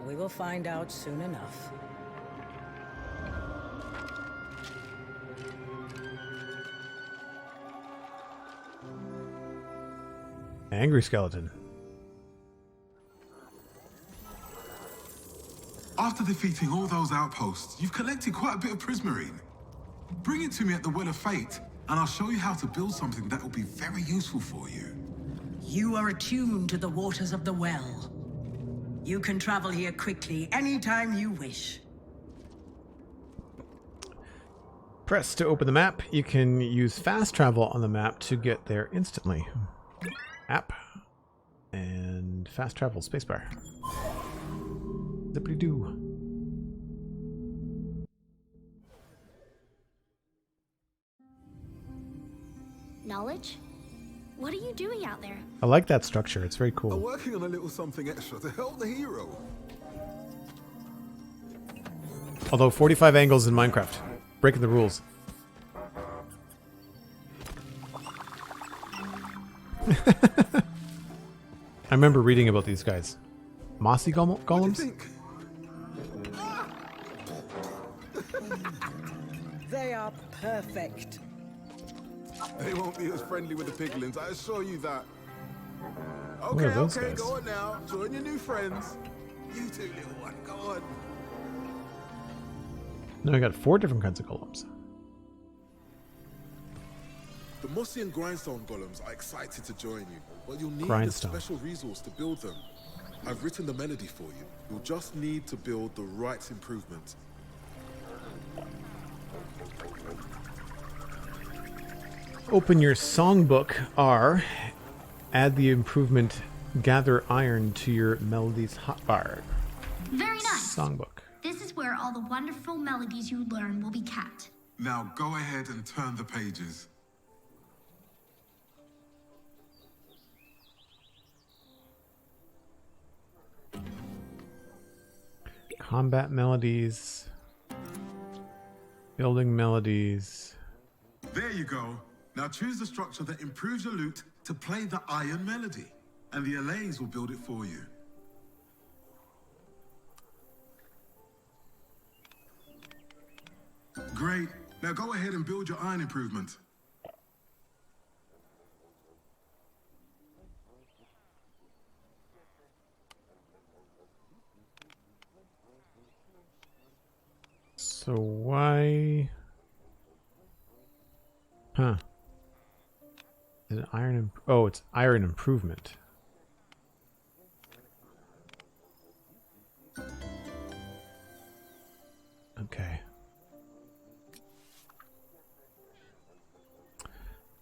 We will find out soon enough. Angry skeleton. After defeating all those outposts, you've collected quite a bit of prismarine. Bring it to me at the Well of Fate, and I'll show you how to build something that will be very useful for you. You are attuned to the waters of the well. You can travel here quickly anytime you wish. Press to open the map. You can use fast travel on the map to get there instantly. App. And fast travel, spacebar. Zippity doo. Knowledge? What are you doing out there? I like that structure. It's very I'm cool. working on a little something extra to help the hero. Although 45 angles in Minecraft. Breaking the rules. I remember reading about these guys. Mossy What do you golems? think? They are perfect. They won't be as friendly with the piglins, I assure you that. are Okay, those okay, guys? go on now. Join your new friends. You two, little one, go on. No, I got 4 different kinds of golems. The Mossy and Grindstone golems are excited to join you, but you'll need a Grindstone. special resource to build them. I've written the melody for you. You'll just need to build the right improvement. Open your songbook R. Add the improvement Gather Iron to your melody's hotbar. Very nice. Songbook. This is where all the wonderful melodies you learn will be kept. Now go ahead and turn the pages. Combat melodies. Building melodies. There you go. Now choose the structure that improves your loot to play the iron melody, and the allays will build it for you. Great. Now go ahead and build your iron improvement. So why? Huh. Is it iron? Oh, it's iron improvement. Okay.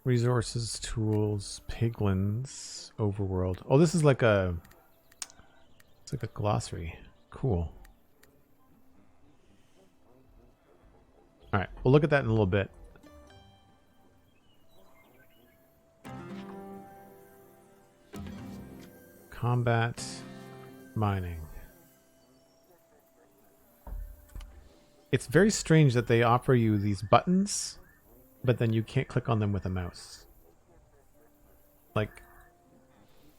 Resources, tools, piglins, overworld. Oh, this is like a. It's like a glossary. Cool. All right, we'll look at that in a little bit. Combat, mining. It's very strange that they offer you these buttons, but then you can't click on them with a mouse. Like,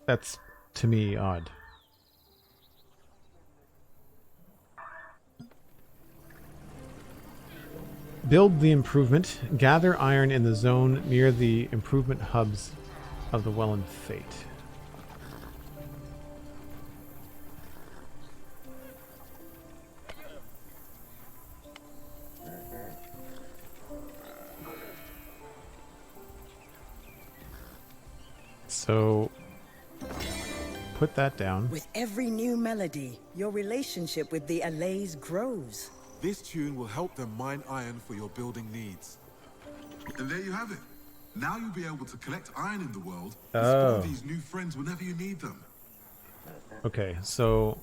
that's, to me, odd. Build the improvement. Gather iron in the zone near the improvement hubs of the Well and Fate. So, put that down. With every new melody, your relationship with the allays grows. This tune will help them mine iron for your building needs. And there you have it. Now you'll be able to collect iron in the world and Oh. spawn these new friends whenever you need them. Okay, so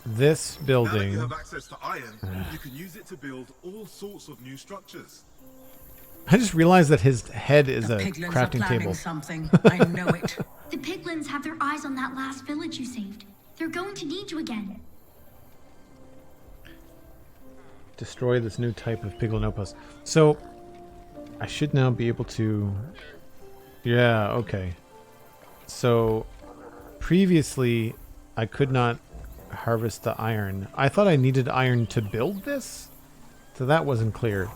this Now that building. you have access to iron, you can use it to build all sorts of new structures. I just realized that his head is a Piglins are crafting planning table. something. I know it. The piglins have their eyes on that last village you saved. They're going to need you again. Destroy this new type of piglin outpost. So, I should now be able to... Yeah, okay. So, previously, I could not harvest the iron. I thought I needed iron to build this? So that wasn't clear.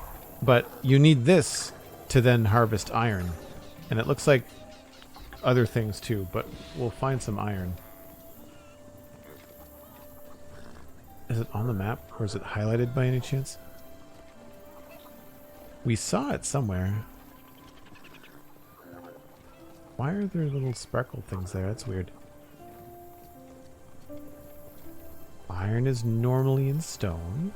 But you need this to then harvest iron. And it looks like other things too, but we'll find some iron. Is it on the map, or is it highlighted by any chance? We saw it somewhere. Why are there little sparkle things there? That's weird. Iron is normally in stone.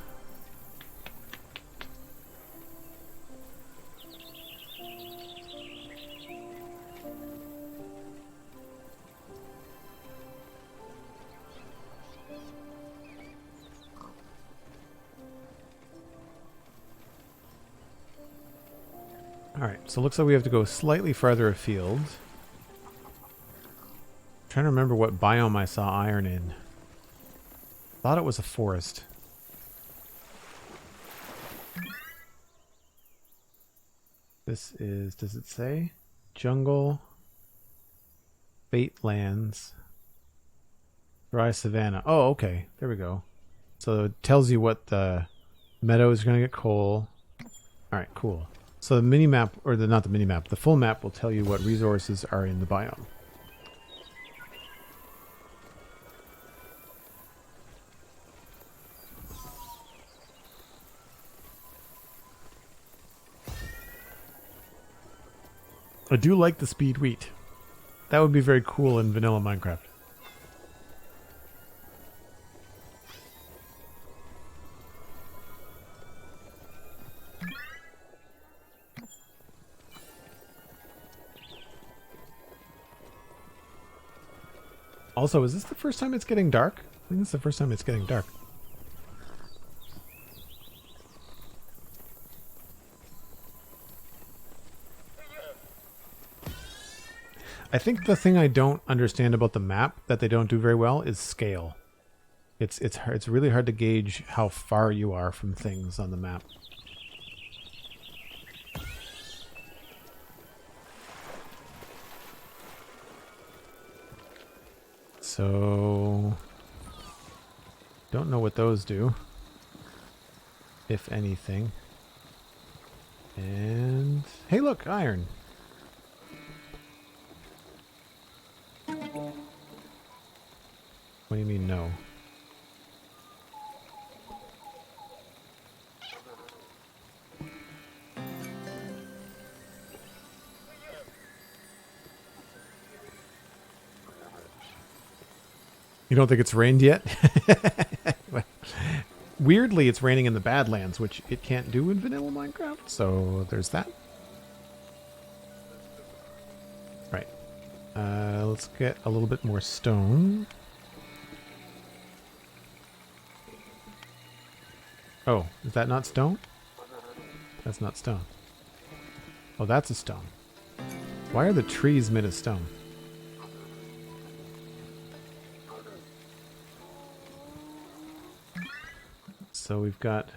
Alright, so it looks like we have to go slightly farther afield. I'm trying to remember what biome I saw iron in. Thought it was a forest. This is, does it say? Jungle, Fate Lands, Dry Savanna. Oh, okay. There we go. So it tells you what the meadow is going to get coal. Alright, cool. So the mini-map, or not the mini-map, the full map will tell you what resources are in the biome. I do like the speed wheat. That would be very cool in vanilla Minecraft. Also, is this the first time it's getting dark? I think it's the first time it's getting dark. I think the thing I don't understand about the map that they don't do very well is scale. It's really hard to gauge how far you are from things on the map. So, don't know what those do, if anything. And, hey look, iron. What do you mean no? You don't think it's rained yet? Weirdly, it's raining in the Badlands, which it can't do in vanilla Minecraft, so there's that. Right. Let's get a little bit more stone. Oh, is that not stone? That's not stone. Oh, that's a stone. Why are the trees made of stone? So we've got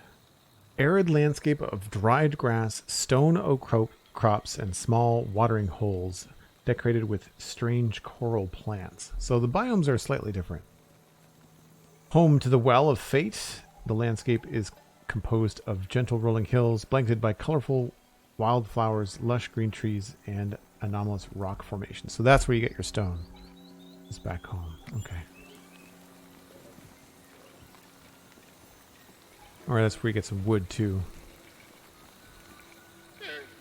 arid landscape of dried grass, stone oak crops, and small watering holes decorated with strange coral plants. So the biomes are slightly different. Home to the Well of Fate, the landscape is composed of gentle rolling hills, blanketed by colorful wildflowers, lush green trees, and anomalous rock formations. So that's where you get your stone. It's back home. Okay. Or that's where you get some wood too.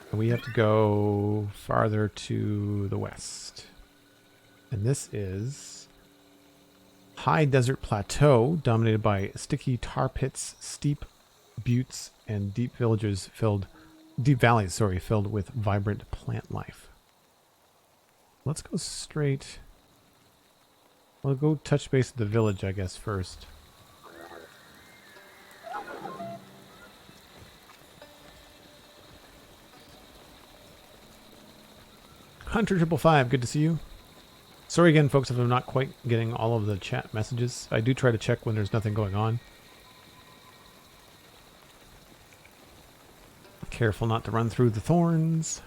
And we have to go farther to the west. And this is high desert plateau dominated by sticky tar pits, steep buttes, and deep valleys filled with vibrant plant life. Let's go straight. We'll go touch base at the village, I guess, first. Hunter555, good to see you. Sorry again, folks, if I'm not quite getting all of the chat messages. I do try to check when there's nothing going on. Careful not to run through the thorns.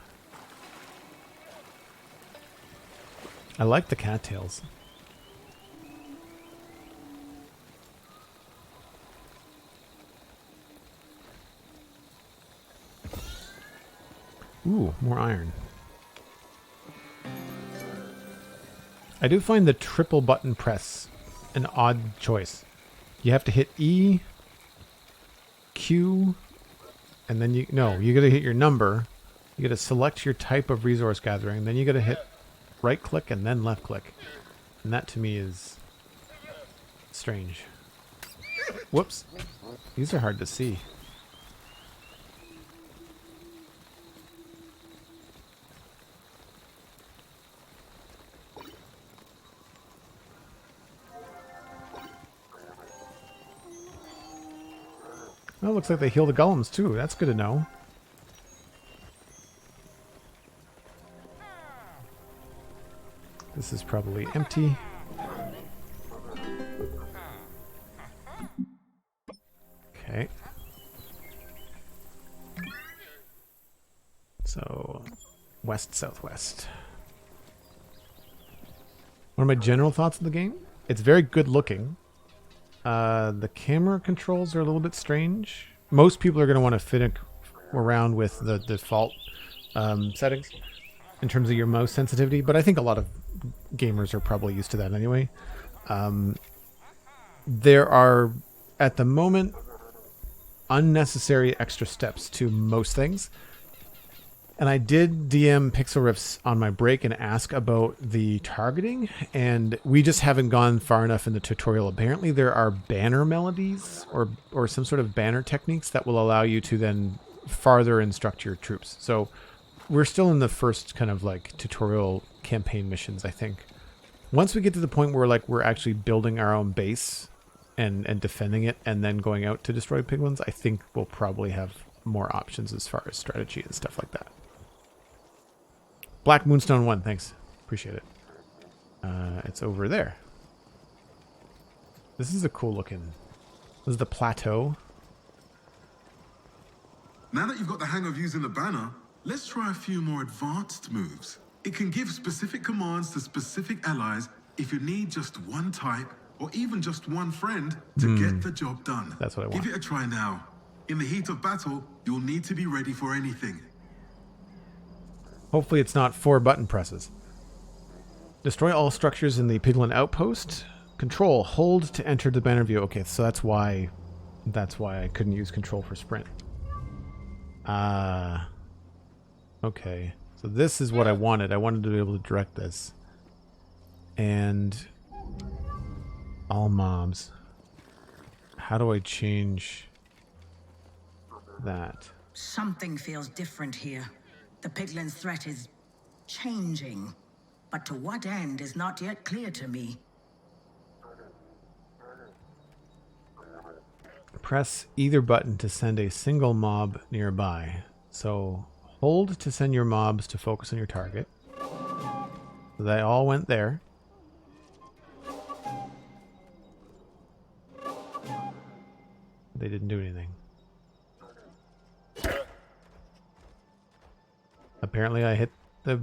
I like the cattails. Ooh, more iron. I do find the triple button press an odd choice. You have to hit E, Q, and then you gotta hit your number. You gotta select your type of resource gathering, then you gotta hit right click and then left click. And that to me is strange. Whoops. These are hard to see. Well, looks like they heal the golems too. That's good to know. This is probably empty. Okay. So, west, southwest. What are my general thoughts of the game? It's very good looking. The camera controls are a little bit strange. Most people are going to want to fiddle around with the default settings in terms of your mouse sensitivity, but I think a lot of gamers are probably used to that anyway. There are, at the moment, unnecessary extra steps to most things. And I did DM Pixlriffs on my break and ask about the targeting, and we just haven't gone far enough in the tutorial. Apparently there are banner melodies or some sort of banner techniques that will allow you to then farther instruct your troops. So we're still in the first kind of like tutorial campaign missions, I think. Once we get to the point where like we're actually building our own base and defending it and then going out to destroy piglins, I think we'll probably have more options as far as strategy and stuff like that. Black Moonstone 1, thanks. Appreciate it. It's over there. This is a cool looking... This is the plateau. Now that you've got the hang of using the banner, let's try a few more advanced moves. It can give specific commands to specific allies if you need just one type or even just one friend to get the job done. That's what I want. Give it a try now. In the heat of battle, you'll need to be ready for anything. Hopefully it's not 4 button presses. Destroy all structures in the piglin outpost. Control, hold to enter the banner view. Okay, so that's why I couldn't use control for sprint. Okay. So this is what I wanted. I wanted to be able to direct this. And all mobs. How do I change that? Something feels different here. The piglin's threat is changing, but to what end is not yet clear to me. Press either button to send a single mob nearby. So hold to send your mobs to focus on your target. So they all went there. They didn't do anything. Apparently I hit the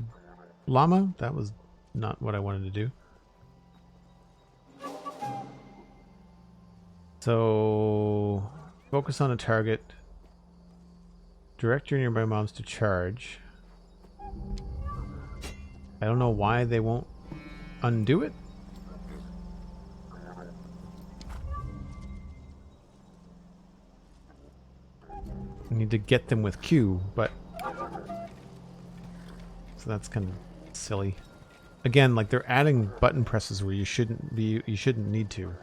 llama. That was not what I wanted to do. So focus on a target. Direct your nearby mobs to charge. I don't know why they won't undo it. I need to get them with Q, but so that's kind of silly. Again, like they're adding button presses where you shouldn't need to.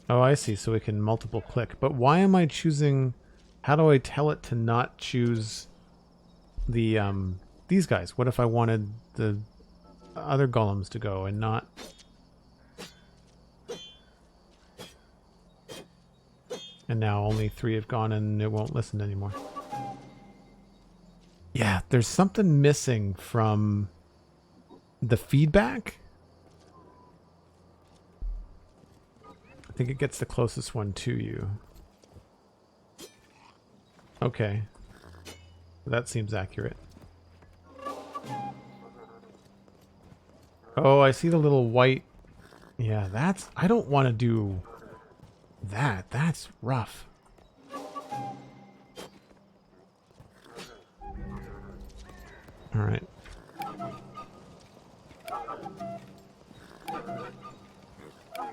Oh, I see. So we can multiple click. But why am I choosing... How do I tell it to not choose the these guys? What if I wanted the other golems to go and not And now only 3 have gone and it won't listen anymore. Yeah, there's something missing from the feedback. I think it gets the closest one to you. Okay. That seems accurate. Oh, I see the little white. Yeah, that's... I don't want to do that. That's rough. All right.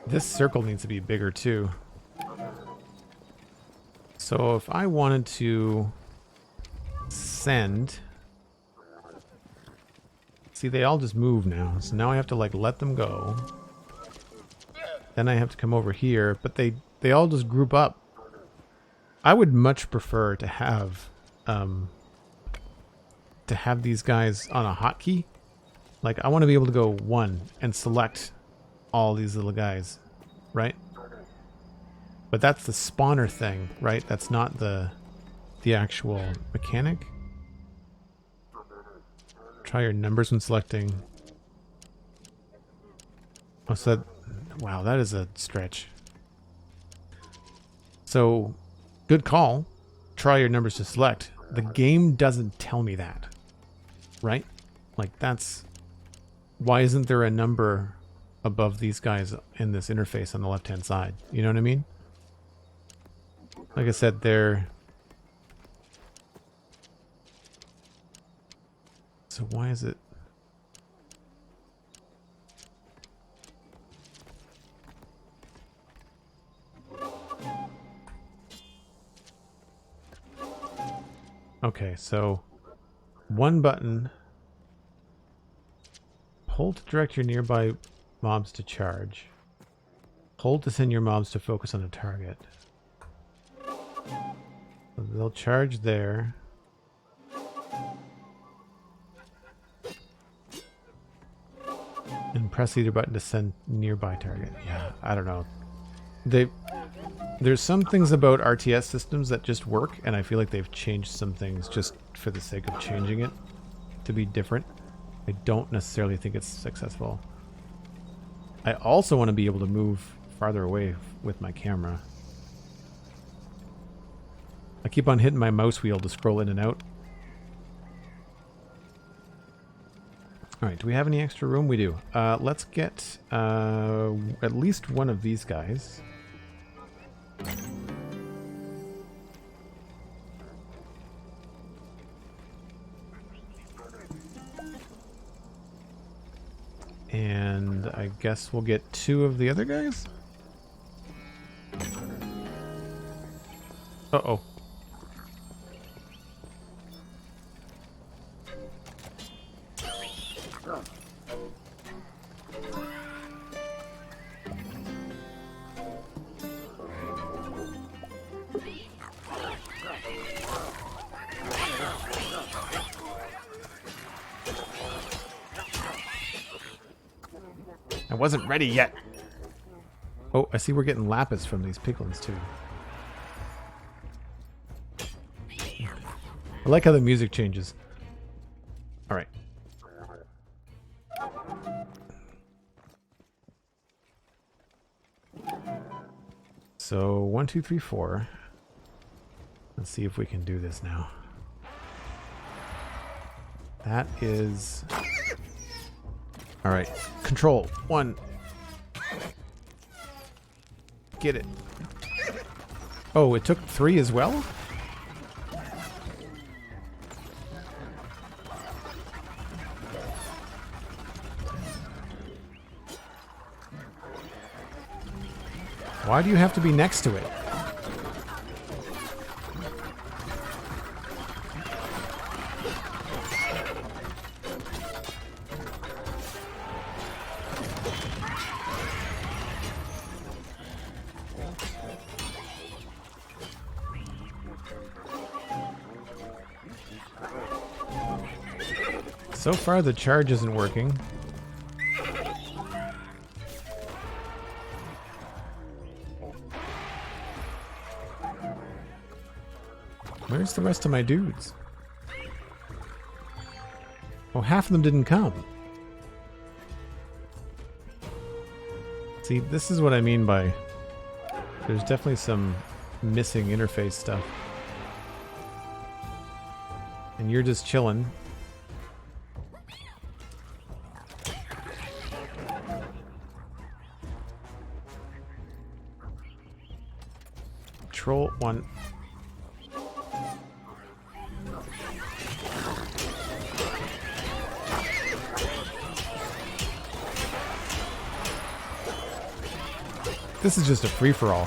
This circle needs to be bigger too. So if I wanted to send... See, they all just move now. So now I have to like let them go. Then I have to come over here, but they all just group up. I would much prefer to have these guys on a hotkey. Like I want to be able to go 1 and select all these little guys, right? But that's the spawner thing, right? That's not the actual mechanic. Try your numbers when selecting. Oh, so that, wow, that is a stretch. So, good call. Try your numbers to select. The game doesn't tell me that, right? Like that's... Why isn't there a number above these guys in this interface on the left-hand side? You know what I mean? Like I said, they're... So why is it... Okay, so 1 button. Hold to direct your nearby mobs to charge. Hold to send your mobs to focus on a target. So they'll charge there. And press either button to send nearby target. Yeah, I don't know. There's some things about RTS systems that just work, and I feel like they've changed some things just for the sake of changing it to be different. I don't necessarily think it's successful. I also want to be able to move farther away with my camera. I keep on hitting my mouse wheel to scroll in and out. Alright, do we have any extra room? We do. Let's get at least one of these guys. And I guess we'll get 2 of the other guys? Uh-oh. I wasn't ready yet. Oh, I see we're getting lapis from these piglins too. I like how the music changes. All right. So 1, 2, 3, 4. Let's see if we can do this now. That is... All right. Control. 1. Get it. Oh, it took 3 as well? Why do you have to be next to it? So far, the charge isn't working. Where's the rest of my dudes? Oh, half of them didn't come. See, this is what I mean by there's definitely some missing interface stuff. And you're just chilling. Troll one. This is just a free-for-all.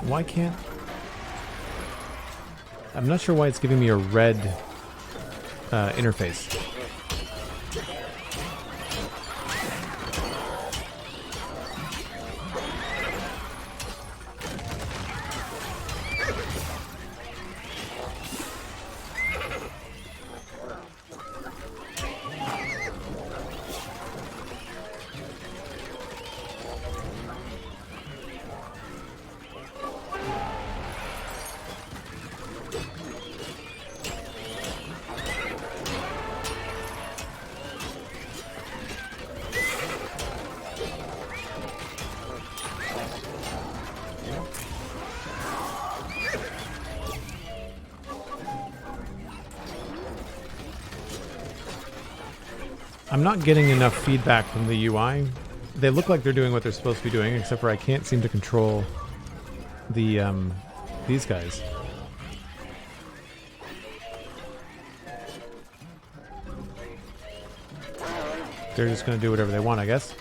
Why can't... I'm not sure why it's giving me a red interface. I'm not getting enough feedback from the UI. They look like they're doing what they're supposed to be doing, except for I can't seem to control the these guys. They're just going to do whatever they want, I guess.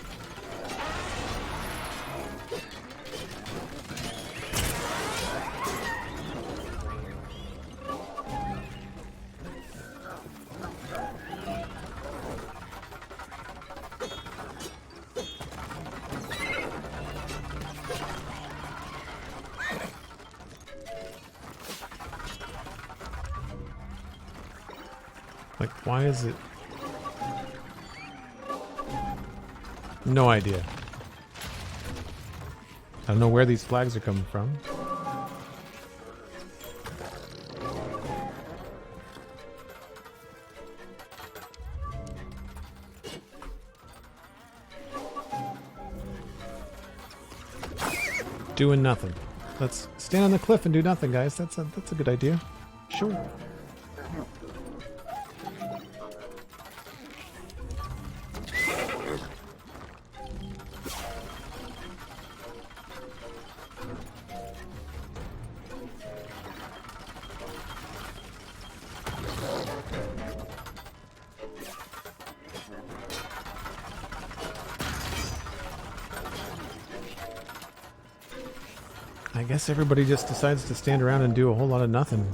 Like, why is it... No idea. I don't know where these flags are coming from. Doing nothing. Let's stand on the cliff and do nothing, guys. That's a good idea. Sure. I guess everybody just decides to stand around and do a whole lot of nothing.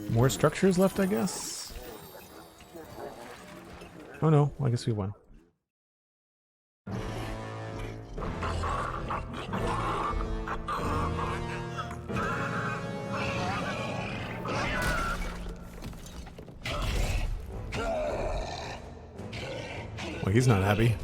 More structures left, I guess? Oh no, I guess we won. Well, he's not happy.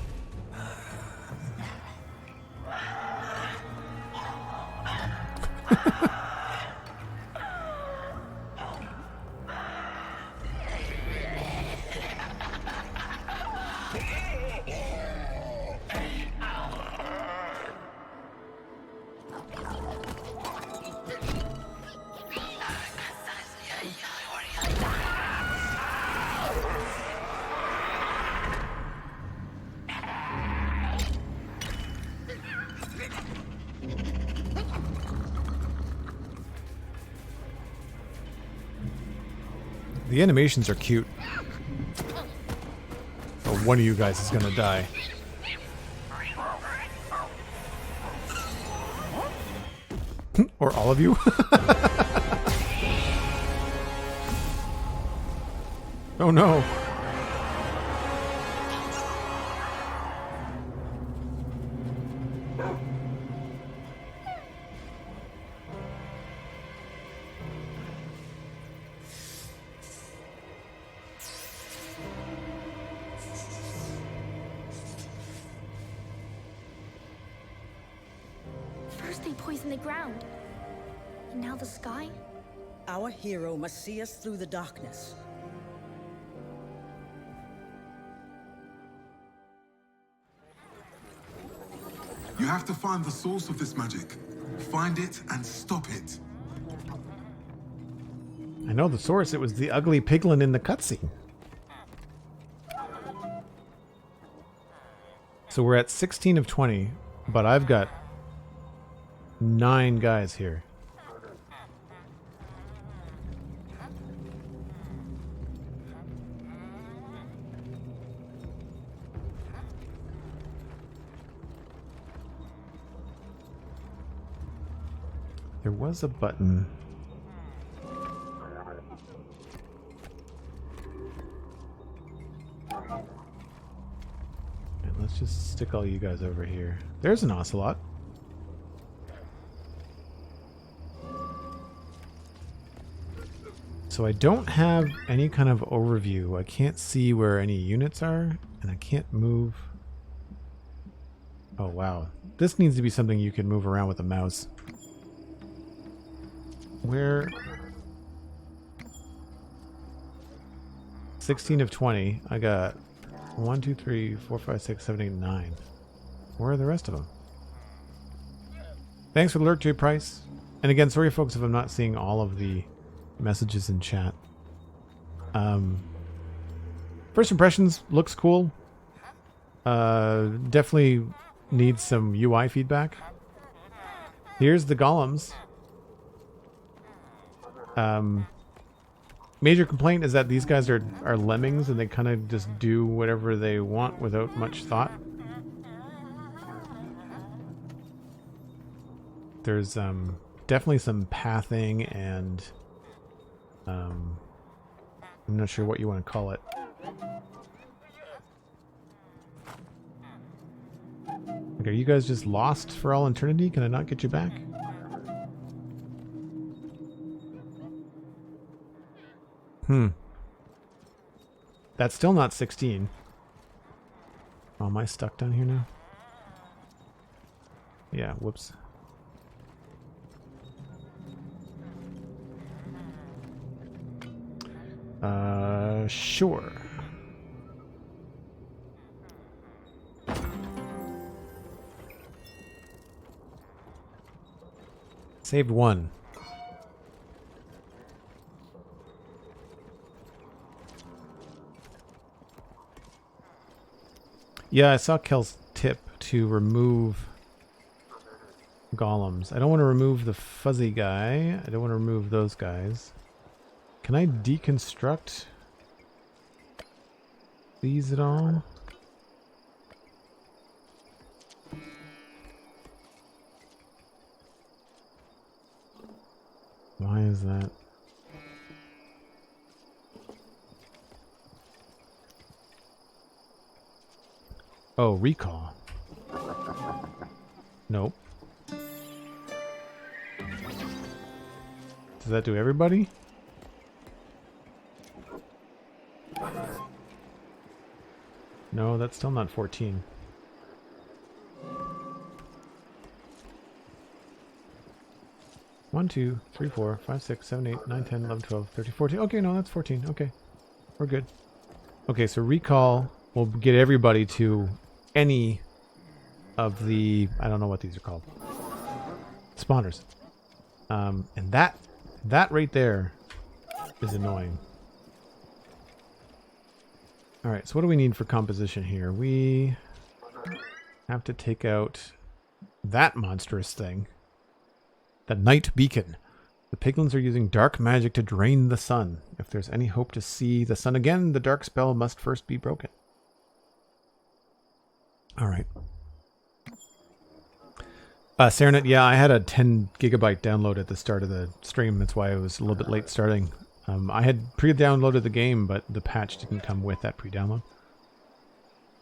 The animations are cute. Oh, one of you guys is gonna die. Or all of you? Oh no. First they poisoned the ground, and now the sky? Our hero must see us through the darkness. You have to find the source of this magic. Find it and stop it. I know the source. It was the ugly piglin in the cutscene. So we're at 16 of 20, but I've got 9 guys here. There was a button. And let's just stick all you guys over here. There's an ocelot. So I don't have any kind of overview. I can't see where any units are, and I can't move. Oh wow. This needs to be something you can move around with a mouse. Where? 16 of 20. I got 1, 2, 3, 4, 5, 6, 7, 8, 9. Where are the rest of them? Thanks for the alert, J Price. And again, sorry folks if I'm not seeing all of the messages in chat. First impressions, looks cool. Definitely needs some UI feedback. Here's the golems. Major complaint is that these guys are lemmings and they kind of just do whatever they want without much thought. There's definitely some pathing and I'm not sure what you want to call it. Like, are you guys just lost for all eternity? Can I not get you back? That's still not 16. Oh, am I stuck down here now? Yeah, whoops. Sure. Saved 1. Yeah, I saw Kel's tip to remove golems. I don't want to remove the fuzzy guy. I don't want to remove those guys. Can I deconstruct these at all? Why is that? Oh, recall. Nope. Does that do everybody? No, that's still not 14. One, 2, 3, 4, 5, 6, 7, 8, 9, 10, 11, 12, 13, 14. Okay, no, that's 14. Okay. We're good. Okay, so recall will get everybody to any of the, I don't know what these are called, spawners. And that right there is annoying. Alright, so what do we need for composition here? We have to take out that monstrous thing. The night beacon. The piglins are using dark magic to drain the sun. If there's any hope to see the sun again, the dark spell must first be broken. Alright. Serenet, yeah, I had a 10 gigabyte download at the start of the stream. That's why I was a little bit late starting. I had pre-downloaded the game, but the patch didn't come with that pre-download.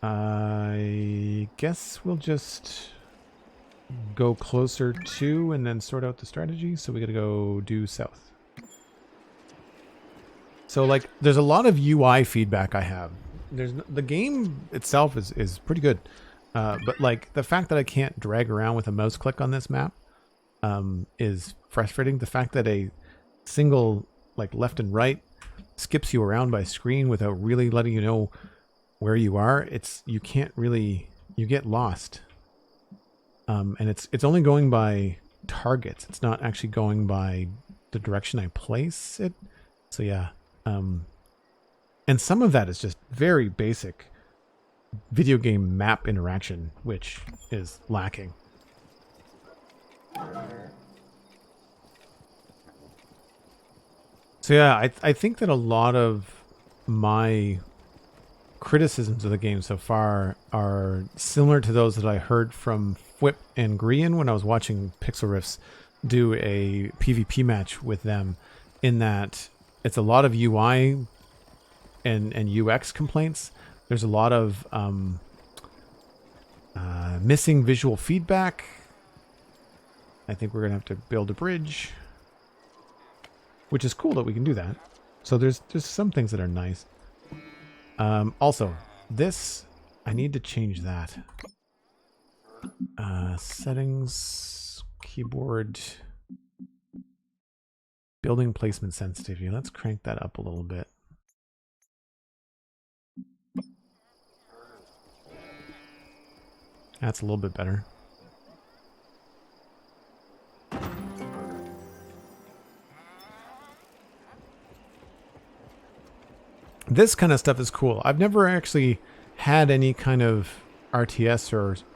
I guess we'll just go closer to and then sort out the strategy. So we got to go due south. So like there's a lot of UI feedback I have. The game itself is pretty good. But like the fact that I can't drag around with a mouse click on this map is frustrating. The fact that a single like left and right skips you around by screen without really letting you know where you are, you can't really, you get lost. And it's only going by targets. It's not actually going by the direction I place it. So yeah. And some of that is just very basic video game map interaction, which is lacking. So yeah, I think that a lot of my criticisms of the game so far are similar to those that I heard from Whip and Grian when I was watching Pixlriffs do a PvP match with them, in that it's a lot of UI and UX complaints. There's a lot of missing visual feedback. I think we're going to have to build a bridge, which is cool that we can do that. So there's some things that are nice. Also, this, I need to change that. Settings, keyboard, building placement sensitivity. Let's crank that up a little bit. That's a little bit better. This kind of stuff is cool. I've never actually had any kind of RTS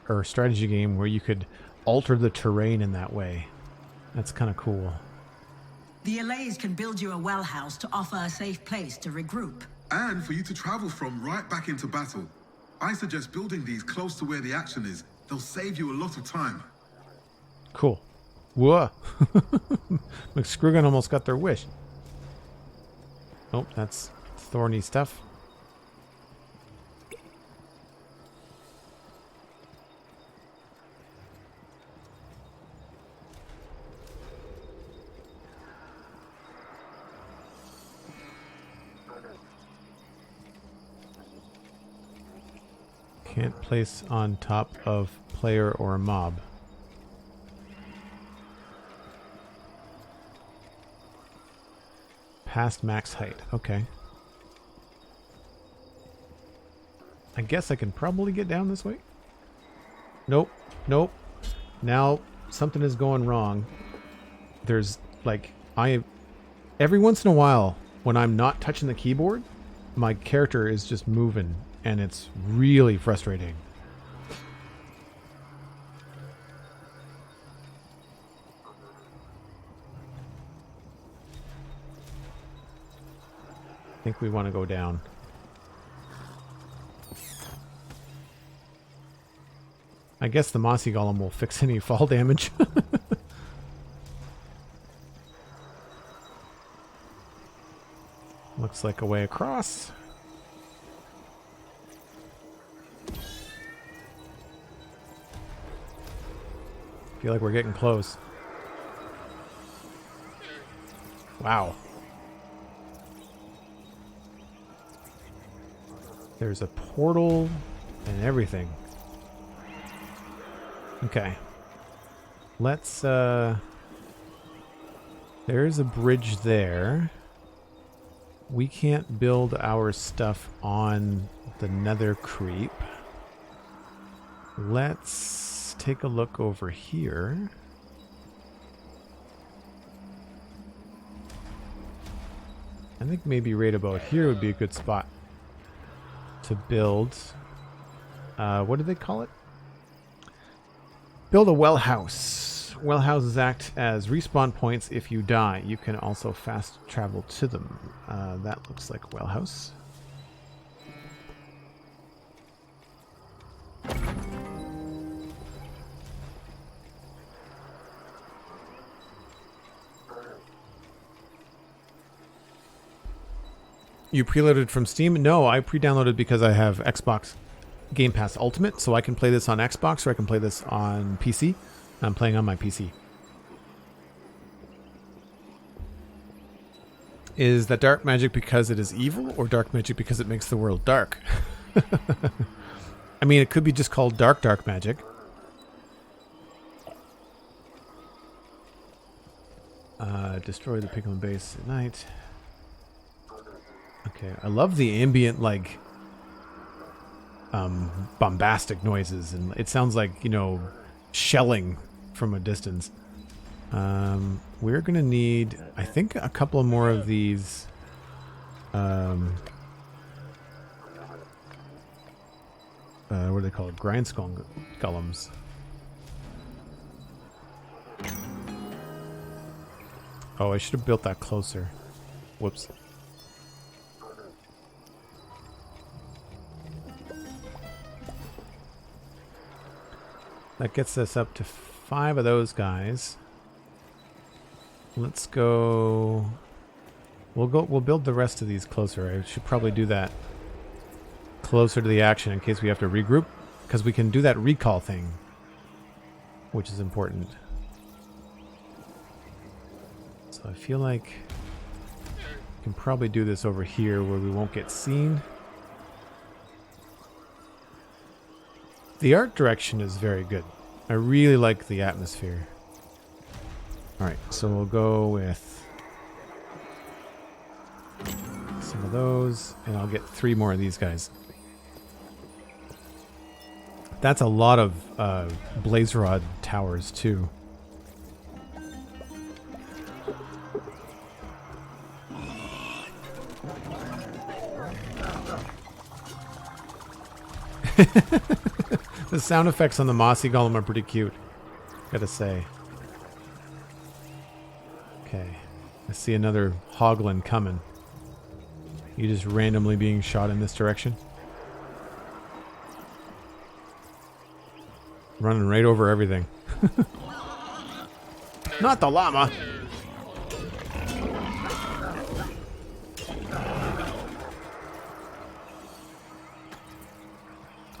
or strategy game where you could alter the terrain in that way. That's kind of cool. The allays can build you a well house to offer a safe place to regroup. And for you to travel from right back into battle. I suggest building these close to where the action is. They'll save you a lot of time. Cool. Whoa. McScrewgunn almost got their wish. Oh, that's thorny stuff. Can't place on top of player or mob. Past max height. Okay. I guess I can probably get down this way. Nope. Nope. Now something is going wrong. There's like, every once in a while when I'm not touching the keyboard, my character is just moving. And it's really frustrating. I think we want to go down. I guess the Mossy Golem will fix any fall damage. Looks like a way across. Feel like we're getting close. Wow. There's a portal and everything. Okay. Let's, there's a bridge there. We can't build our stuff on the nether creep. Let's take a look over here. I think maybe right about here would be a good spot to build. What do they call it? Build a well house. Well houses act as respawn points if you die. You can also fast travel to them. That looks like a well house. You preloaded from Steam? No, I pre-downloaded because I have Xbox Game Pass Ultimate, so I can play this on Xbox or I can play this on PC. I'm playing on my PC. Is that dark magic because it is evil, or dark magic because it makes the world dark? I mean, it could be just called dark magic. Destroy the piglin base at night. Okay, I love the ambient, like, bombastic noises, and it sounds like, you know, shelling from a distance. We're gonna need, I think, a couple more of these. What are they called? Grindstone golems. Oh, I should have built that closer. Whoops. That gets us up to 5 of those guys. Let's go. We'll build the rest of these closer. I should probably do that closer to the action in case we have to regroup, because we can do that recall thing, which is important. So I feel like we can probably do this over here where we won't get seen. The art direction is very good. I really like the atmosphere. Alright, so we'll go with some of those, and I'll get 3 more of these guys. That's a lot of blaze rod towers too. The sound effects on the mossy golem are pretty cute, gotta say. Okay, I see another hoglin coming. You just randomly being shot in this direction. Running right over everything. Not the llama!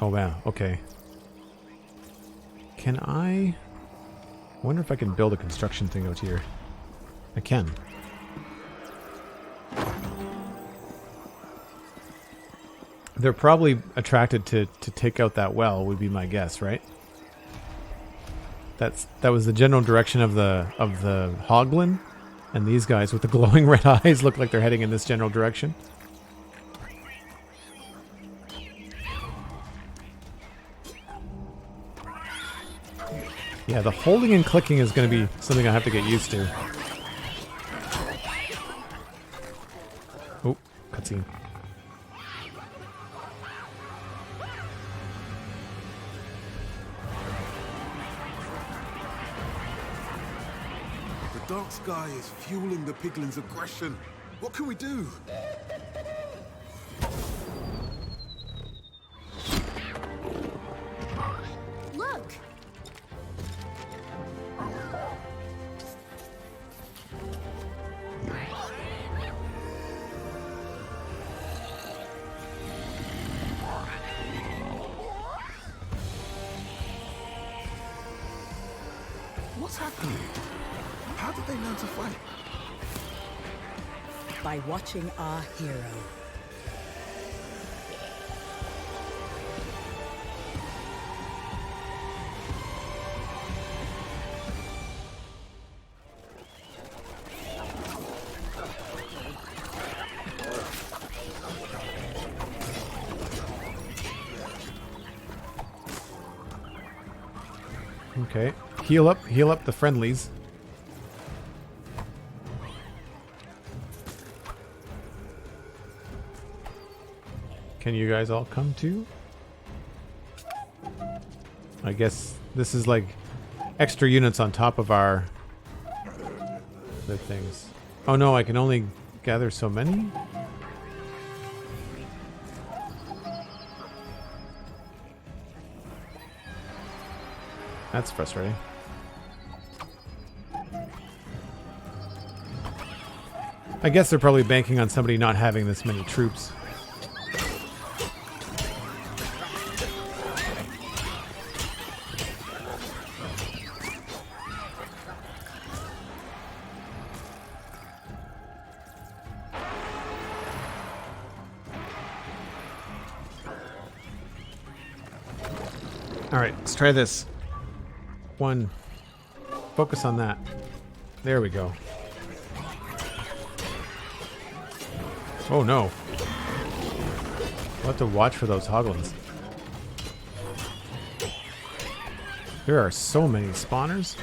Oh wow, okay. Can I wonder if I can build a construction thing out here? I can. They're probably attracted to take out that well, would be my guess, right? That was the general direction of the hoglin, and these guys with the glowing red eyes look like they're heading in this general direction. Yeah, the holding and clicking is going to be something I have to get used to. Oh, cutscene. The dark sky is fueling the piglin's aggression. What can we do? Look! What's happening? How did they learn to fight? By watching our hero. Okay. Heal up the friendlies. Can you guys all come too? I guess this is like extra units on top of our the things. Oh no, I can only gather so many? That's frustrating. I guess they're probably banking on somebody not having this many troops. Alright, let's try this. One. Focus on that. There we go. Oh no. We'll have to watch for those hoglins. There are so many spawners.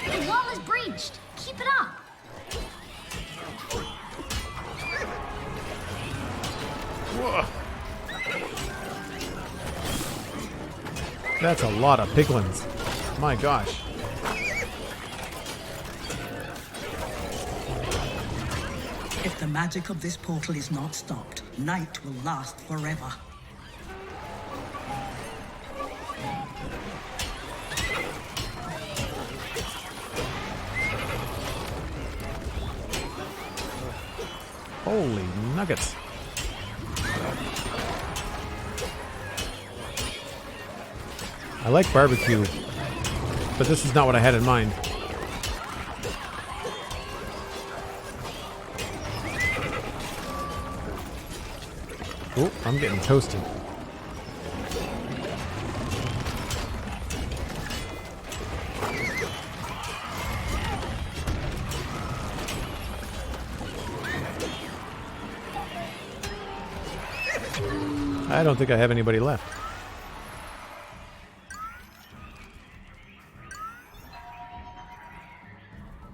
The wall is breached. Keep it up. Whoa. That's a lot of piglins. My gosh. If the magic of this portal is not stopped, night will last forever. Holy nuggets. I like barbecue, but this is not what I had in mind. Oh, I'm getting toasted. I don't think I have anybody left.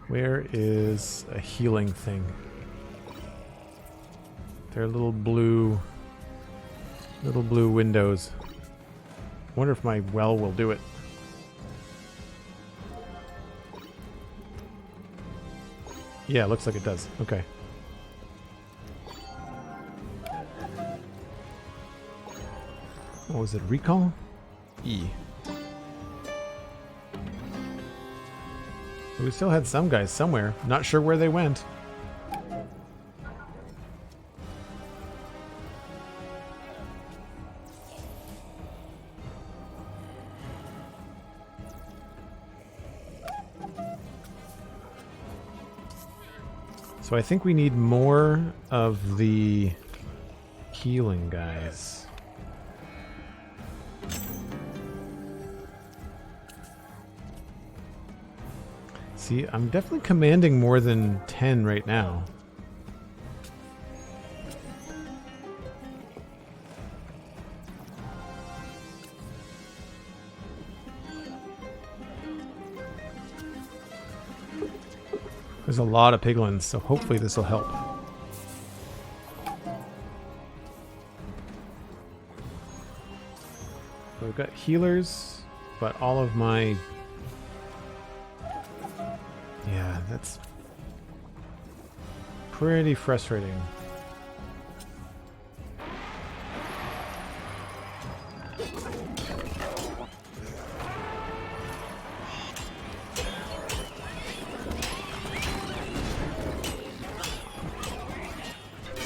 Where is a healing thing? They're little blue windows. I wonder if my well will do it. Yeah, it looks like it does. Okay. What was it? Recall? E. We still had some guys somewhere. Not sure where they went. So I think we need more of the healing guys. See, I'm definitely commanding more than 10 right now. There's a lot of piglins, so hopefully this will help. So we've got healers, but all of my... Yeah, that's pretty frustrating.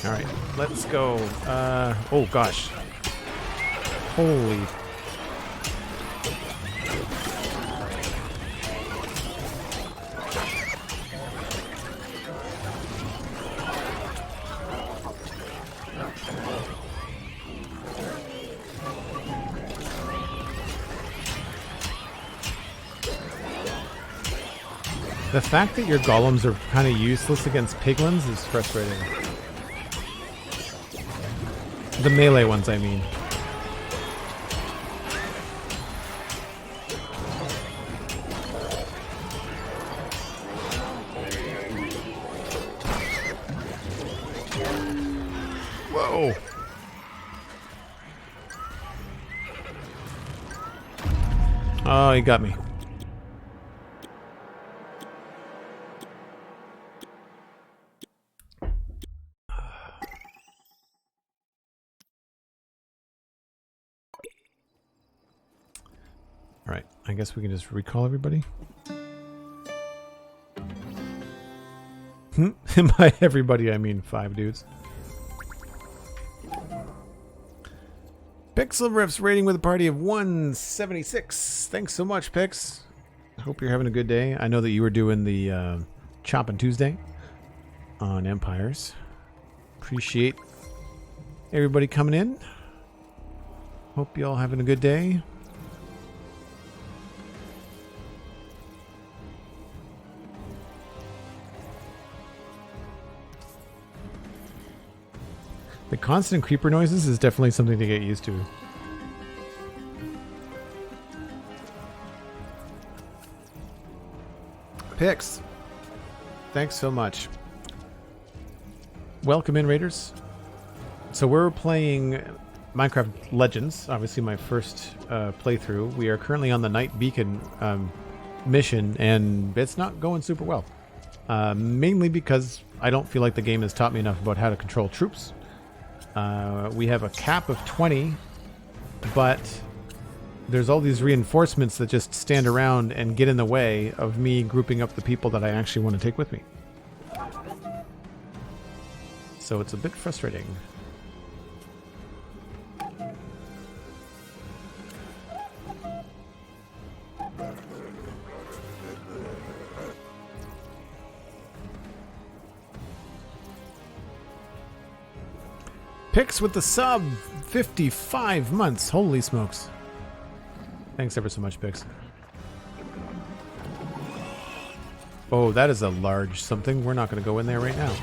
All right, let's go. Oh gosh. Holy. The fact that your golems are kind of useless against piglins is frustrating. The melee ones, I mean. Whoa! Oh, he got me. Alright, I guess we can just recall everybody. By everybody, I mean 5 dudes. Pixlriffs rating with a party of 176. Thanks so much, Pix. I hope you're having a good day. I know that you were doing the Choppin' Tuesday on Empires. Appreciate everybody coming in. Hope you all having a good day. The constant creeper noises is definitely something to get used to. Pix, thanks so much. Welcome in, Raiders. So we're playing Minecraft Legends, obviously my first playthrough. We are currently on the Night Beacon mission, and it's not going super well. Mainly because I don't feel like the game has taught me enough about how to control troops. We have a cap of 20, but there's all these reinforcements that just stand around and get in the way of me grouping up the people that I actually want to take with me. So it's a bit frustrating. Pix with the sub, 55 months. Holy smokes. Thanks ever so much, Pix. Oh, that is a large something. We're not going to go in there right now.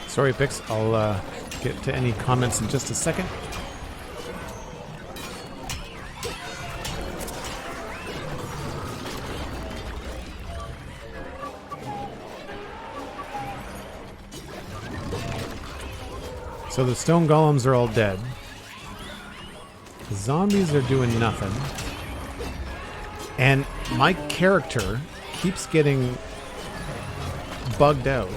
Sorry, Pix. I'll get to any comments in just a second. So the stone golems are all dead. The zombies are doing nothing. And my character keeps getting bugged out.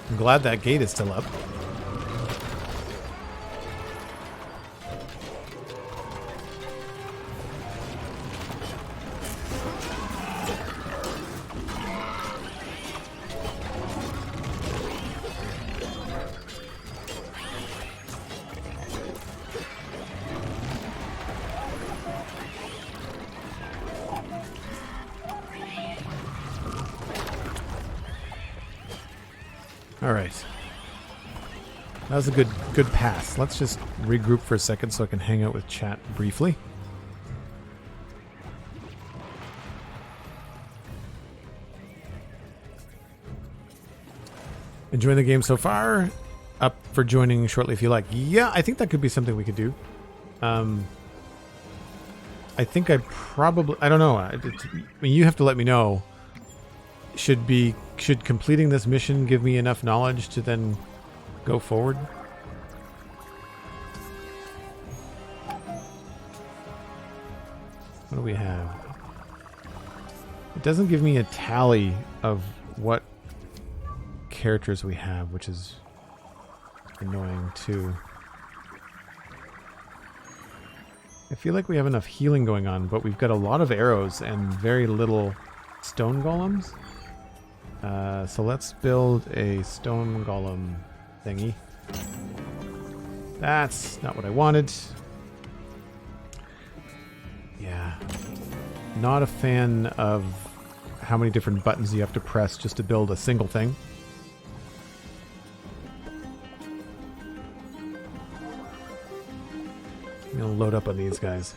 I'm glad that gate is still up. All right. That was a good pass. Let's just regroup for a second so I can hang out with chat briefly. Enjoying the game so far? Up for joining shortly if you like. Yeah, I think that could be something we could do. I think I don't know. I mean, you have to let me know. Should completing this mission give me enough knowledge to then go forward? What do we have? It doesn't give me a tally of what characters we have, which is annoying too. I feel like we have enough healing going on, but we've got a lot of arrows and very little stone golems. So let's build a stone golem thingy. That's not what I wanted. Yeah. Not a fan of how many different buttons you have to press just to build a single thing. I'm gonna load up on these guys.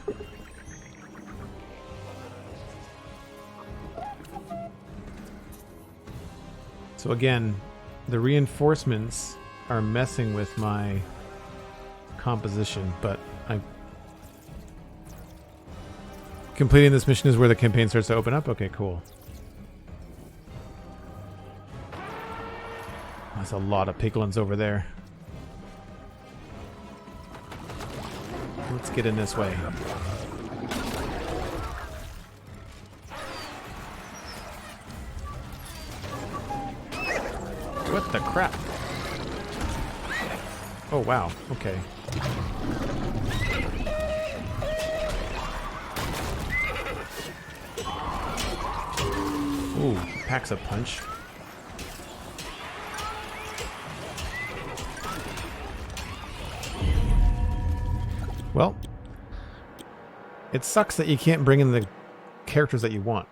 So again, the reinforcements are messing with my composition, but completing this mission is where the campaign starts to open up? Okay, cool. That's a lot of piglins over there. Let's get in this way. What the crap? Oh, wow. Okay. Ooh, packs a punch. Well, it sucks that you can't bring in the characters that you want.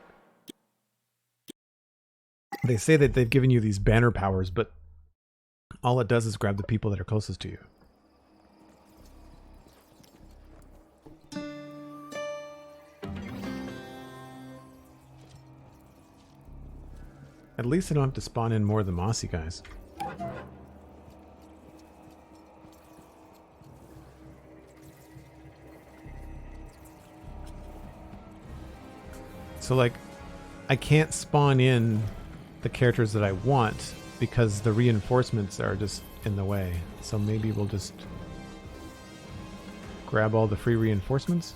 They say that they've given you these banner powers, but all it does is grab the people that are closest to you. At least I don't have to spawn in more of the mossy guys. So, like, I can't spawn in the characters that I want because the reinforcements are just in the way. So maybe we'll just grab all the free reinforcements.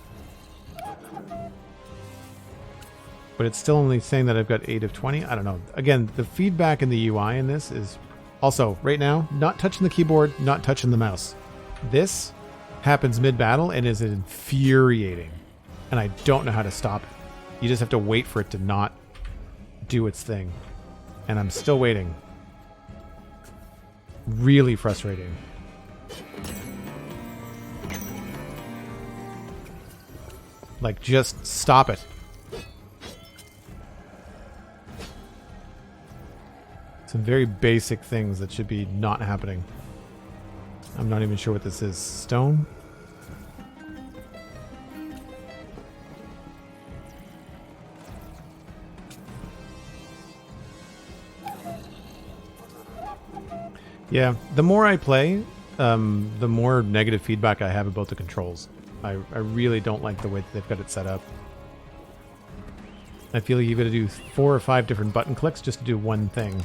But it's still only saying that I've got 8 of 20. I don't know. Again, the feedback in the UI in this is also, right now, not touching the keyboard, not touching the mouse. This happens mid-battle and is infuriating. And I don't know how to stop it. You just have to wait for it to not do its thing. And I'm still waiting. Really frustrating. Like, just stop it. Some very basic things that should be not happening. I'm not even sure what this is. Stone? Yeah, the more I play, the more negative feedback I have about the controls. I really don't like the way that they've got it set up. I feel like you've got to do 4 or 5 different button clicks just to do one thing.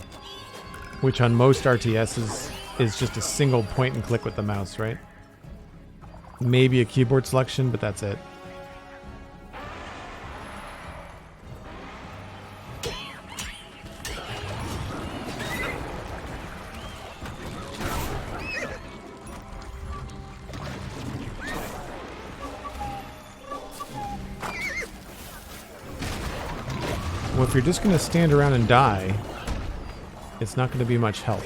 Which on most RTSs is just a single point and click with the mouse, right? Maybe a keyboard selection, but that's it. Well, if you're just going to stand around and die, it's not going to be much help.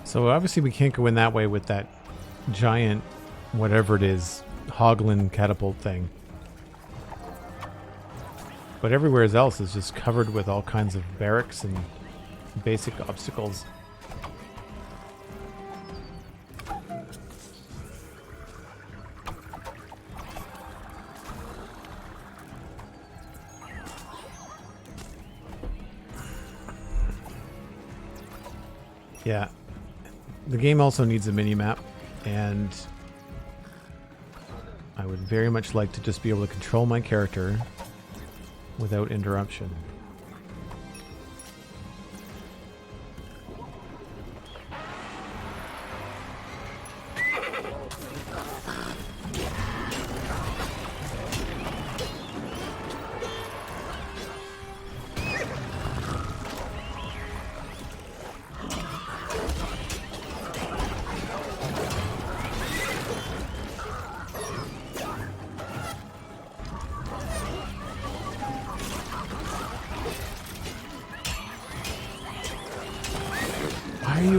So obviously we can't go in that way with that giant, whatever it is, Hoglin catapult thing. But everywhere else is just covered with all kinds of barracks and basic obstacles. Yeah. The game also needs a mini-map, and I would very much like to just be able to control my character without interruption.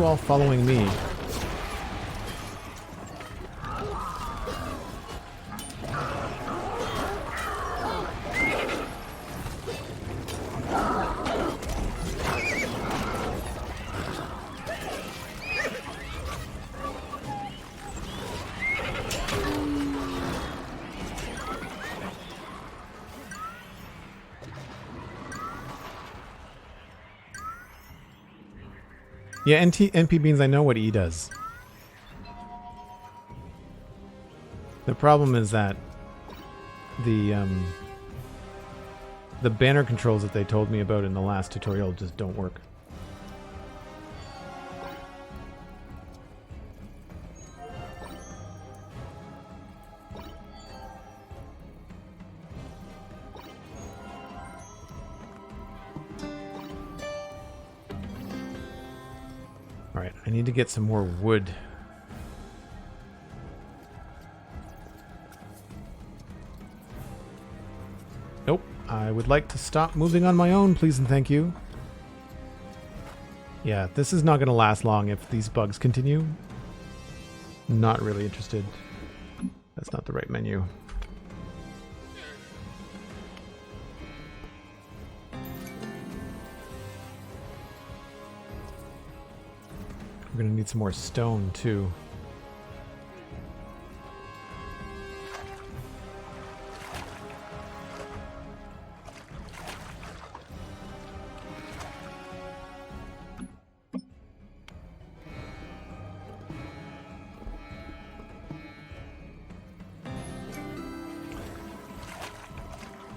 you all following me? Yeah, NP Beans, I know what E does. The problem is that the banner controls that they told me about in the last tutorial just don't work. Alright, I need to get some more wood. Nope, I would like to stop moving on my own, please and thank you. Yeah, this is not going to last long if these bugs continue. Not really interested. That's not the right menu. We're going to need some more stone, too.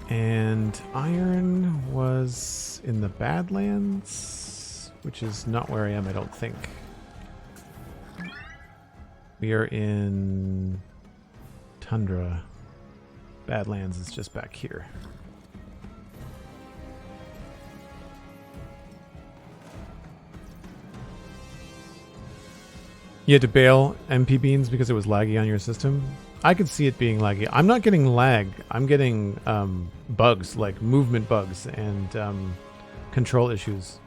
And iron was in the Badlands, which is not where I am, I don't think. We are in Tundra. Badlands is just back here. You had to bail MP Beans because it was laggy on your system? I could see it being laggy. I'm not getting lag. I'm getting bugs, like movement bugs and control issues.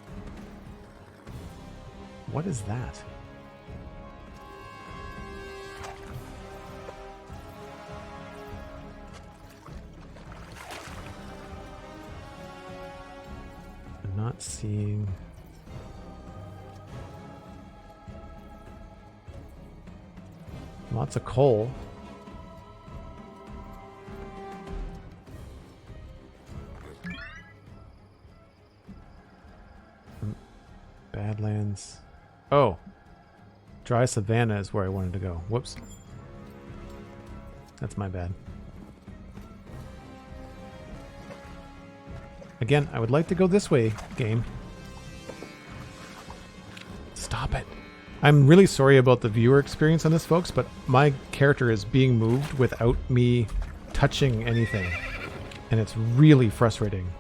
What is that? I'm not seeing... Lots of coal. Badlands. Oh. Dry Savannah is where I wanted to go. Whoops. That's my bad. Again, I would like to go this way, game. Stop it. I'm really sorry about the viewer experience on this, folks, but my character is being moved without me touching anything. And it's really frustrating.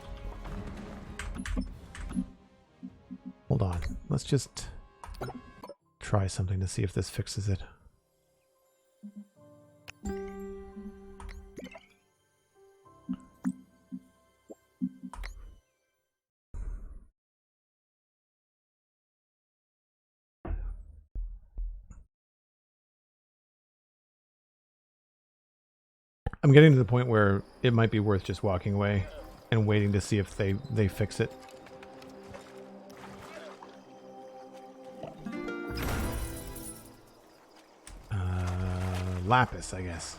Hold on. Let's just try something to see if this fixes it. I'm getting to the point where it might be worth just walking away and waiting to see if they fix it. Lapis, I guess.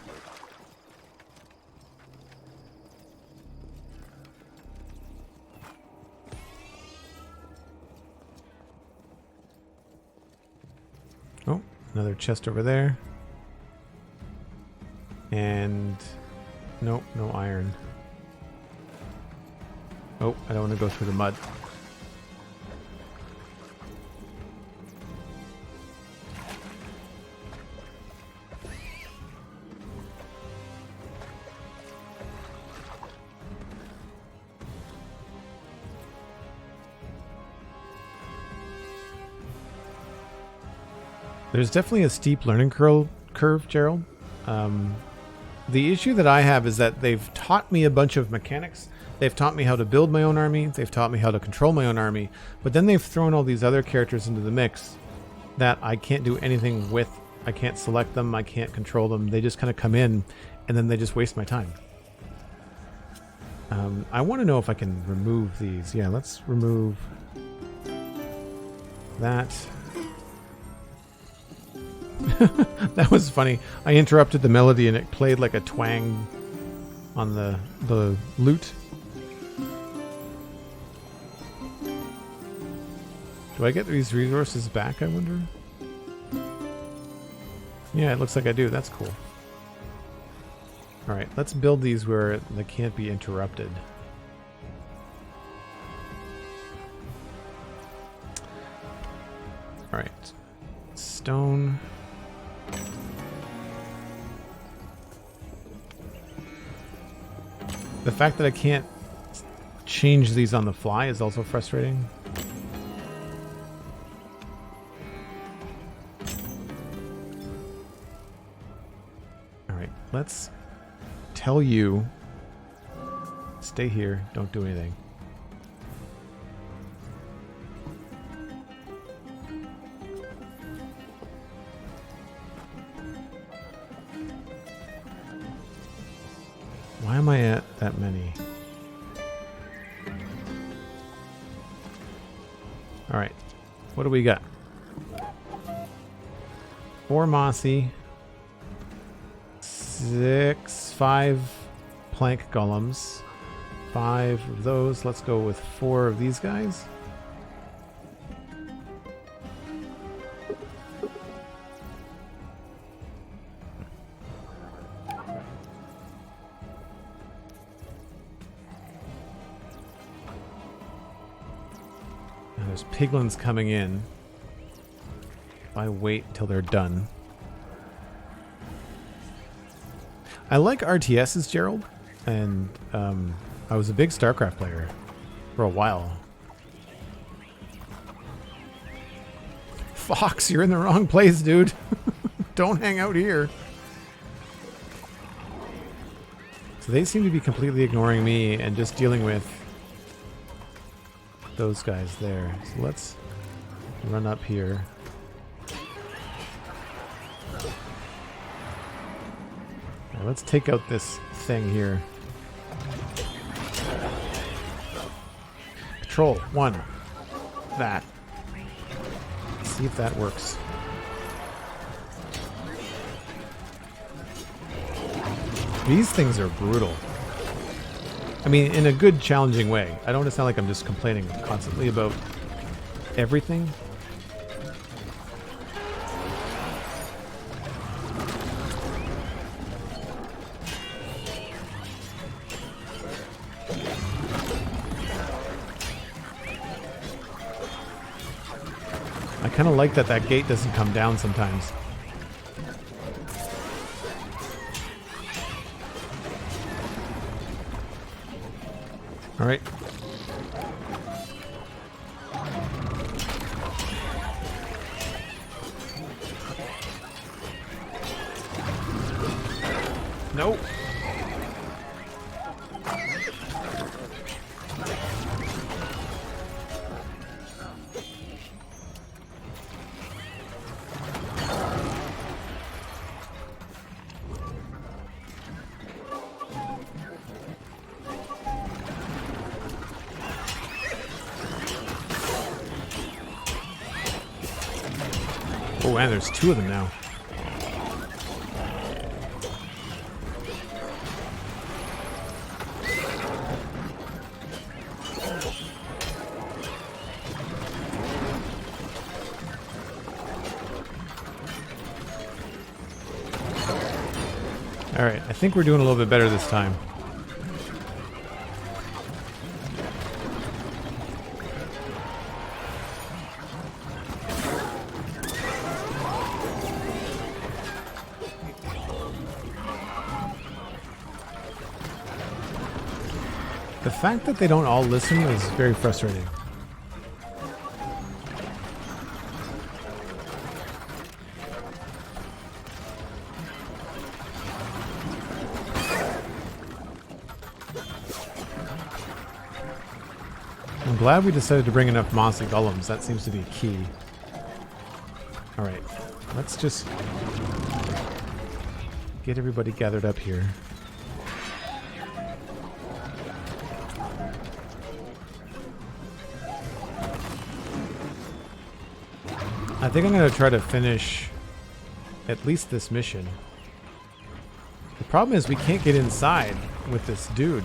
Oh, another chest over there. And nope, no iron. Oh, I don't want to go through the mud. There's definitely a steep learning curve, Gerald. The issue that I have is that they've taught me a bunch of mechanics. They've taught me how to build my own army. They've taught me how to control my own army. But then they've thrown all these other characters into the mix. that I can't do anything with. I can't select them. I can't control them. They just kind of come in, and then they just waste my time. I want to know if I can remove these. Yeah, let's remove that. That was funny. I interrupted the melody and it played like a twang on the lute. Do I get these resources back, I wonder? Yeah, it looks like I do. That's cool. Alright, let's build these where they can't be interrupted. Alright. Stone. The fact that I can't change these on the fly is also frustrating. Alright, let's tell you, stay here, don't do anything. Why am I at that many? Alright, what do we got? 4 mossy. 5 plank golems. 5 of those. Let's go with 4 of these guys. Now there's piglins coming in. If I wait till they're done. I like RTSs, Gerald, and I was a big StarCraft player for a while. Fox, you're in the wrong place, dude. Don't hang out here. So they seem to be completely ignoring me and just dealing with those guys there. So let's run up here. Let's take out this thing here. Patrol 1. That. Let's see if that works. These things are brutal. I mean, in a good, challenging way. I don't want to sound like I'm just complaining constantly about everything. I kind of like that gate doesn't come down sometimes. All right. Nope. Oh, and there's 2 of them now. All right, I think we're doing a little bit better this time. The fact that they don't all listen is very frustrating. I'm glad we decided to bring enough mossy golems. That seems to be key. Alright, let's just get everybody gathered up here. I think I'm going to try to finish at least this mission. The problem is we can't get inside with this dude.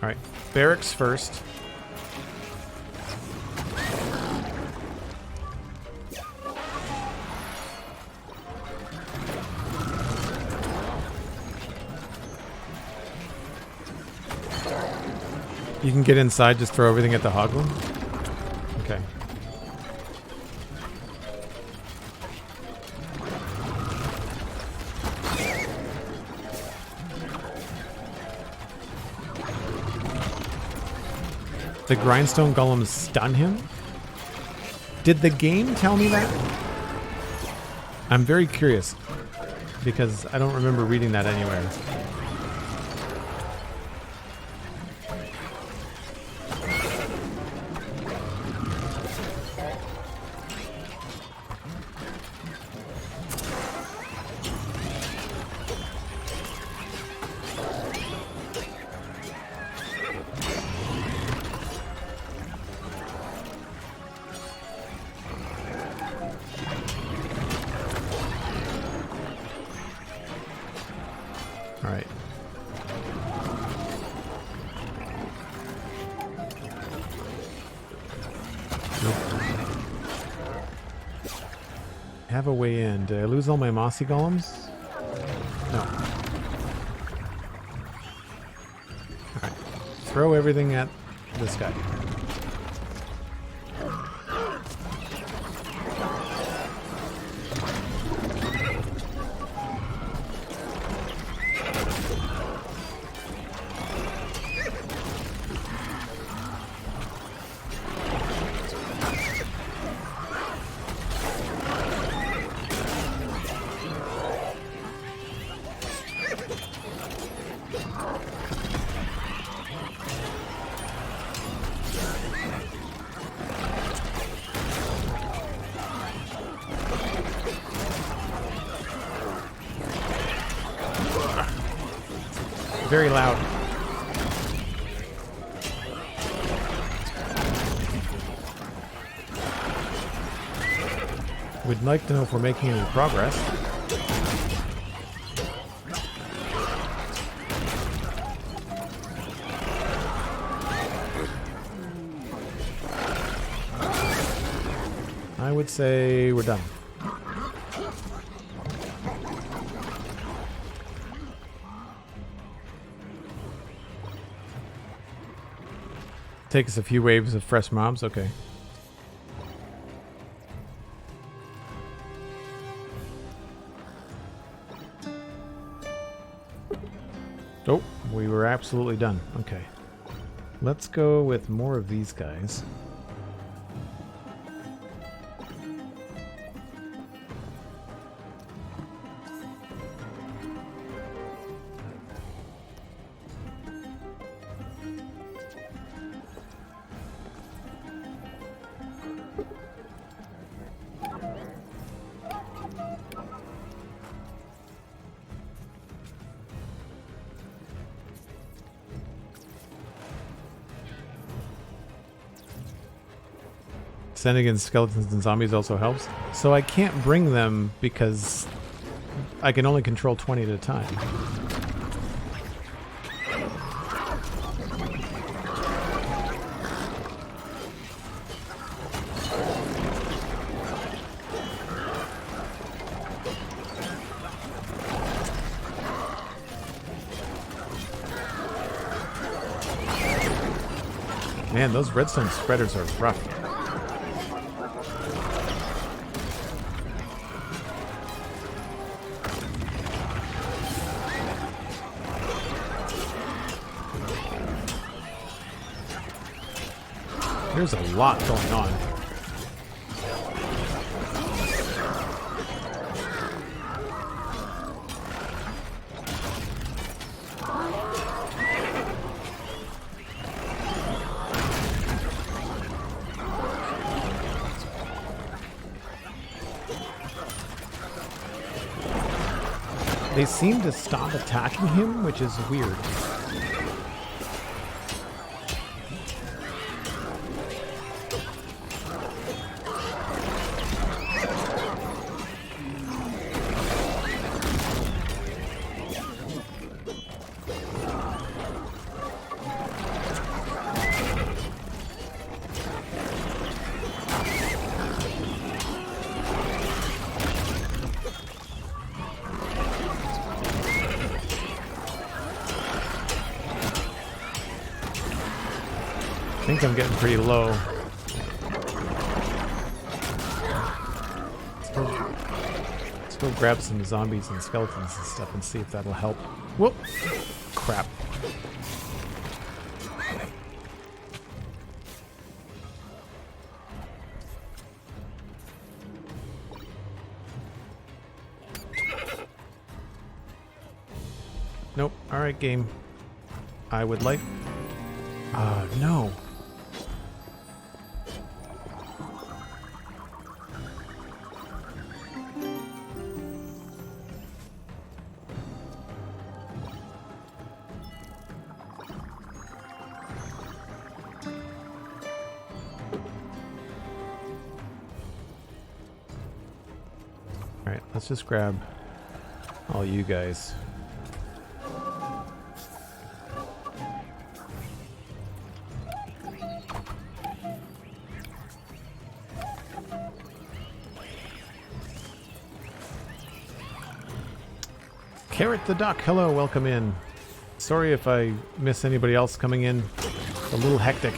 Alright, barracks first. You can get inside, just throw everything at the Hoglin? Okay. The grindstone golems stun him? Did the game tell me that? I'm very curious, because I don't remember reading that anywhere. Alright. Have a way in. Did I lose all my mossy golems? No. Alright. Throw everything at this guy. Very loud. We'd like to know if we're making any progress. I would say we're done. Take us a few waves of fresh mobs, okay. Oh, we were absolutely done. Okay. Let's go with more of these guys. Sending in skeletons and zombies also helps. So I can't bring them because I can only control 20 at a time. Man, those redstone spreaders are rough. There's a lot going on. They seem to stop attacking him, which is weird. I think I'm getting pretty low. Let's go grab some zombies and skeletons and stuff and see if that'll help. Whoop! Crap. Nope. Alright, game. I would like... no. Alright, let's just grab all you guys. Carrot the Duck, hello, welcome in. Sorry if I miss anybody else coming in. It's a little hectic.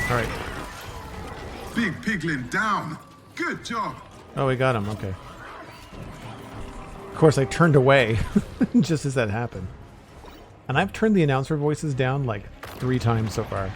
All right. Big piglin down. Good job. Oh, we got him. Okay. Of course, I turned away just as that happened. And I've turned the announcer voices down like 3 times so far.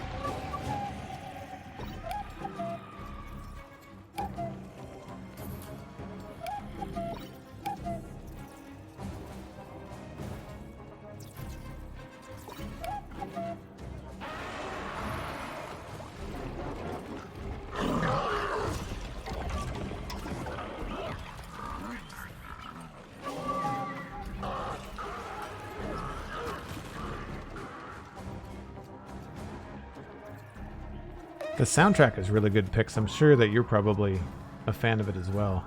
The soundtrack is really good, Pix. I'm sure that you're probably a fan of it as well.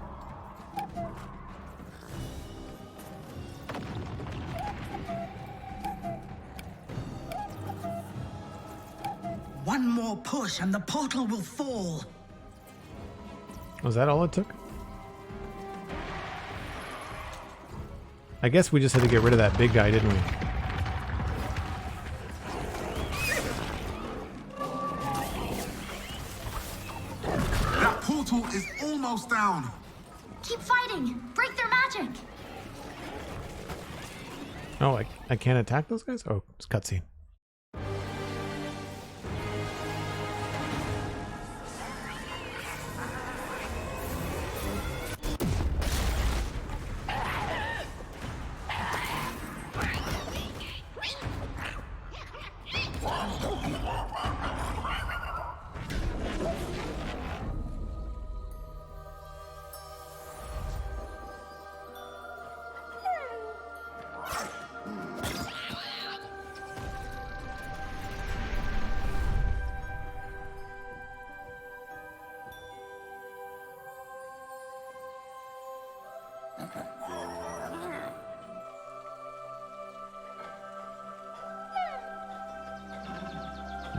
One more push and the portal will fall. Was that all it took? I guess we just had to get rid of that big guy, didn't we? Portal is almost down. Keep fighting! Break their magic! Oh, I can't attack those guys? Oh, it's cutscene.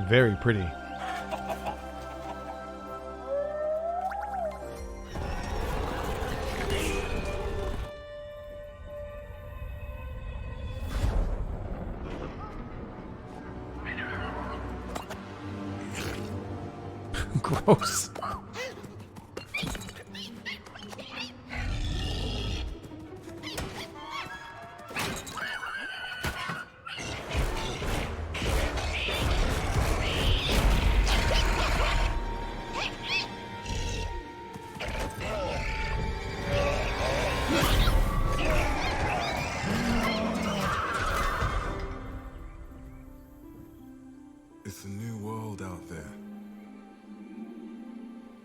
Very pretty. Gross. It's a new world out there.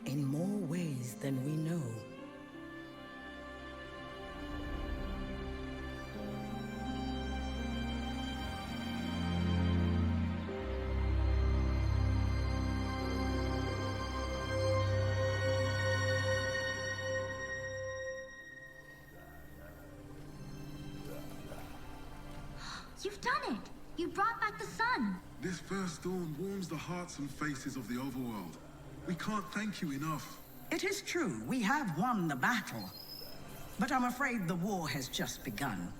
In more ways than we know. You've done it! You brought back the sun! This first dawn warms the hearts and faces of the overworld. We can't thank you enough. It is true, we have won the battle. But I'm afraid the war has just begun.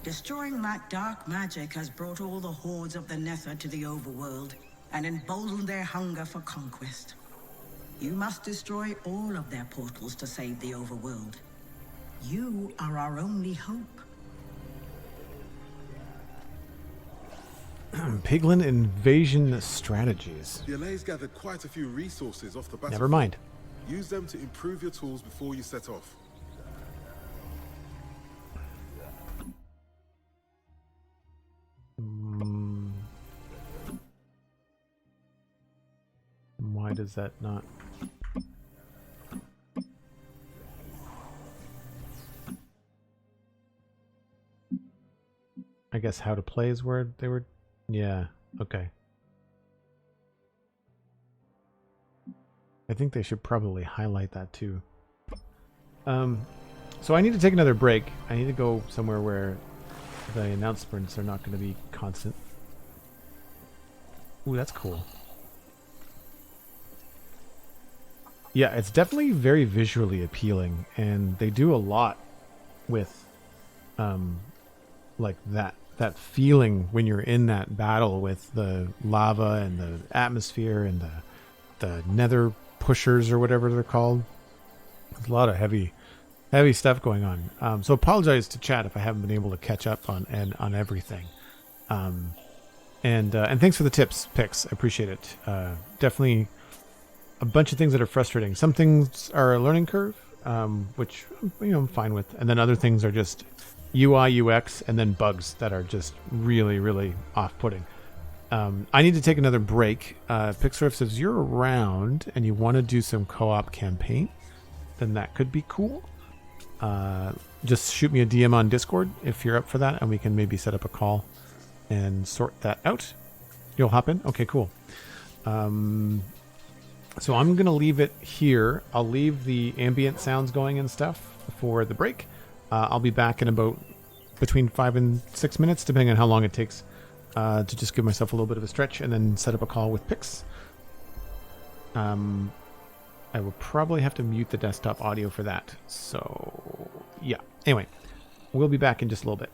Destroying that dark magic has brought all the hordes of the Nether to the overworld and emboldened their hunger for conquest. You must destroy all of their portals to save the overworld. You are our only hope. Piglin invasion strategies. The LA's gathered quite a few resources off the battlefield. Never mind. Use them to improve your tools before you set off. Why does that not? I guess how to play is where they were. Yeah, okay. I think they should probably highlight that too. So I need to take another break. I need to go somewhere where the announcements are not going to be constant. Ooh, that's cool. Yeah, it's definitely very visually appealing, and they do a lot with like that feeling when you're in that battle with the lava and the atmosphere and the nether pushers or whatever they're called. There's a lot of heavy stuff going on. So apologize to chat if I haven't been able to catch up on everything. And thanks for the tips, Pix. I appreciate it. Definitely a bunch of things that are frustrating. Some things are a learning curve, which I'm fine with, and then other things are just UI, UX, and then bugs that are just really, really off-putting. I need to take another break. Pixlriffs, if you're around and you want to do some co-op campaign, then that could be cool. Just shoot me a DM on Discord if you're up for that, and we can maybe set up a call and sort that out. You'll hop in? Okay, cool. So I'm going to leave it here. I'll leave the ambient sounds going and stuff for the break. I'll be back in about between 5 and 6 minutes, depending on how long it takes to just give myself a little bit of a stretch and then set up a call with Pix. I will probably have to mute the desktop audio for that. So, yeah. Anyway, we'll be back in just a little bit.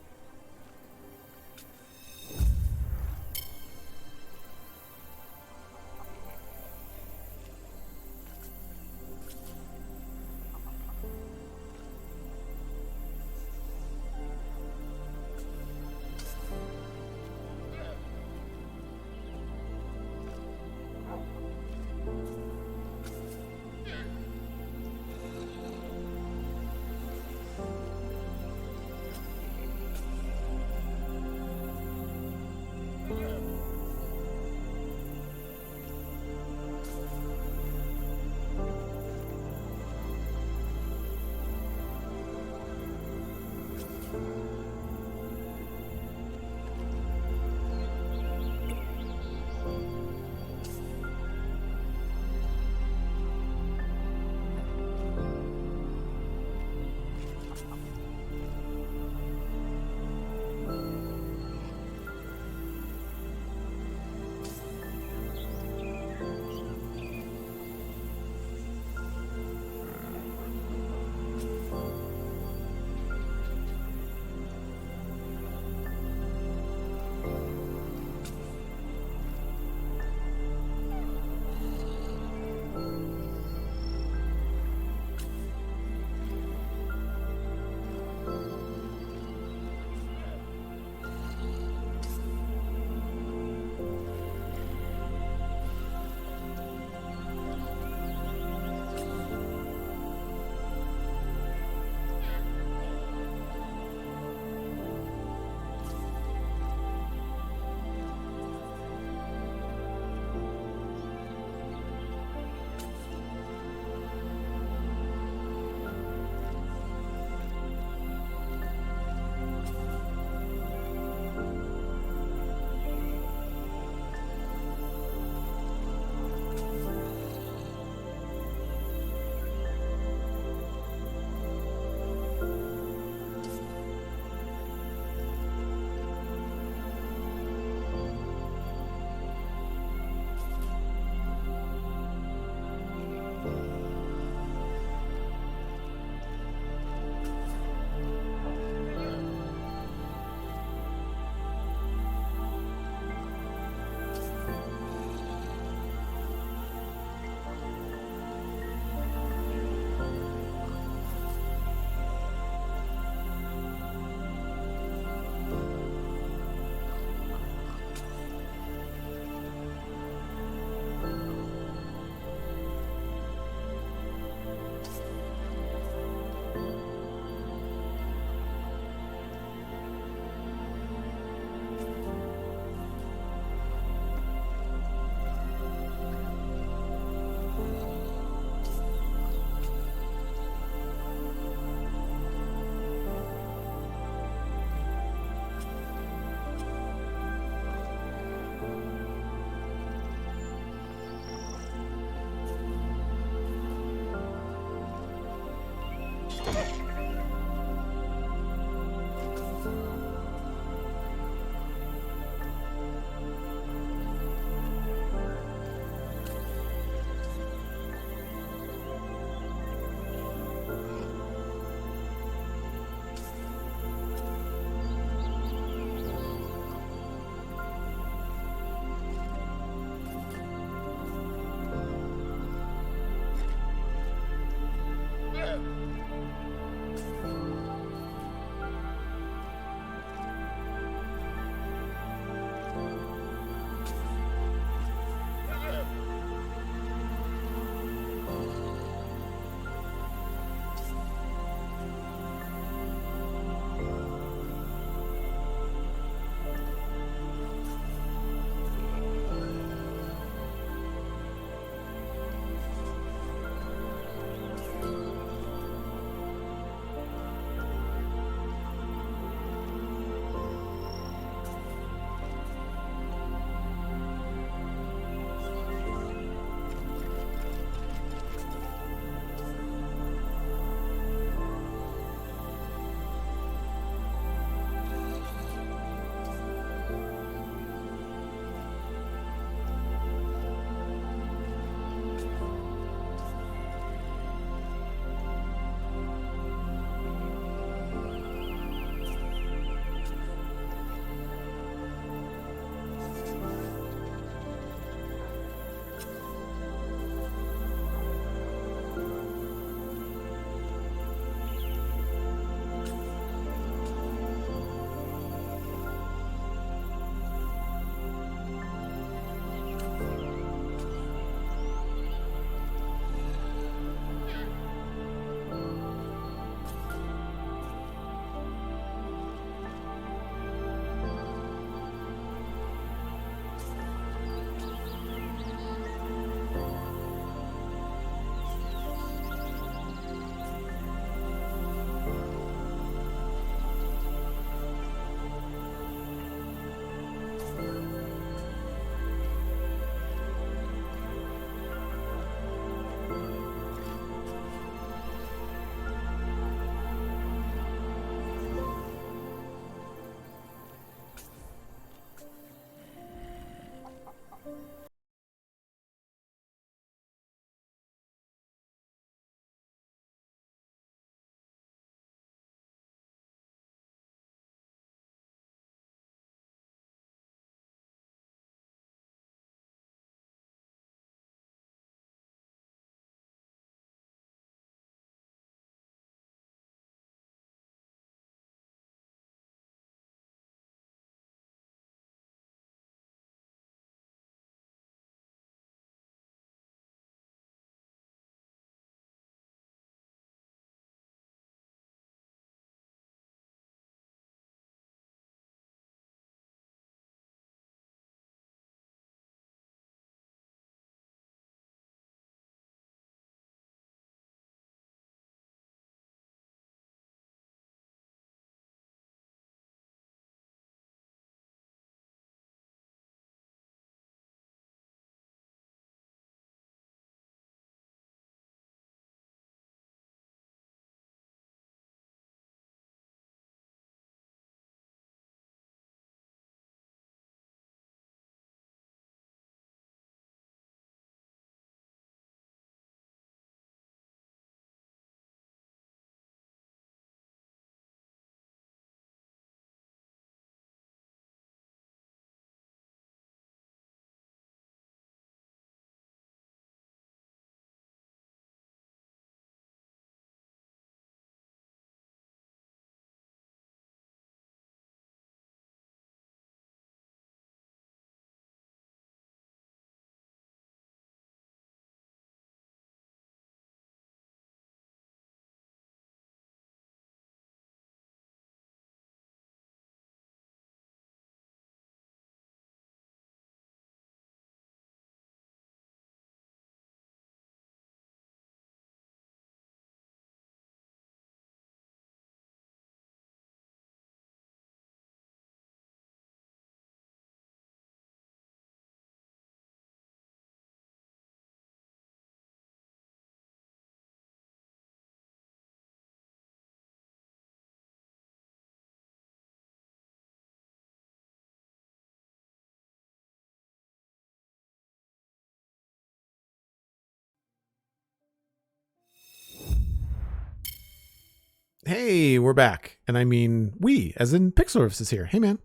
Hey, we're back. And I mean we, as in Pixlriffs is here. Hey, man.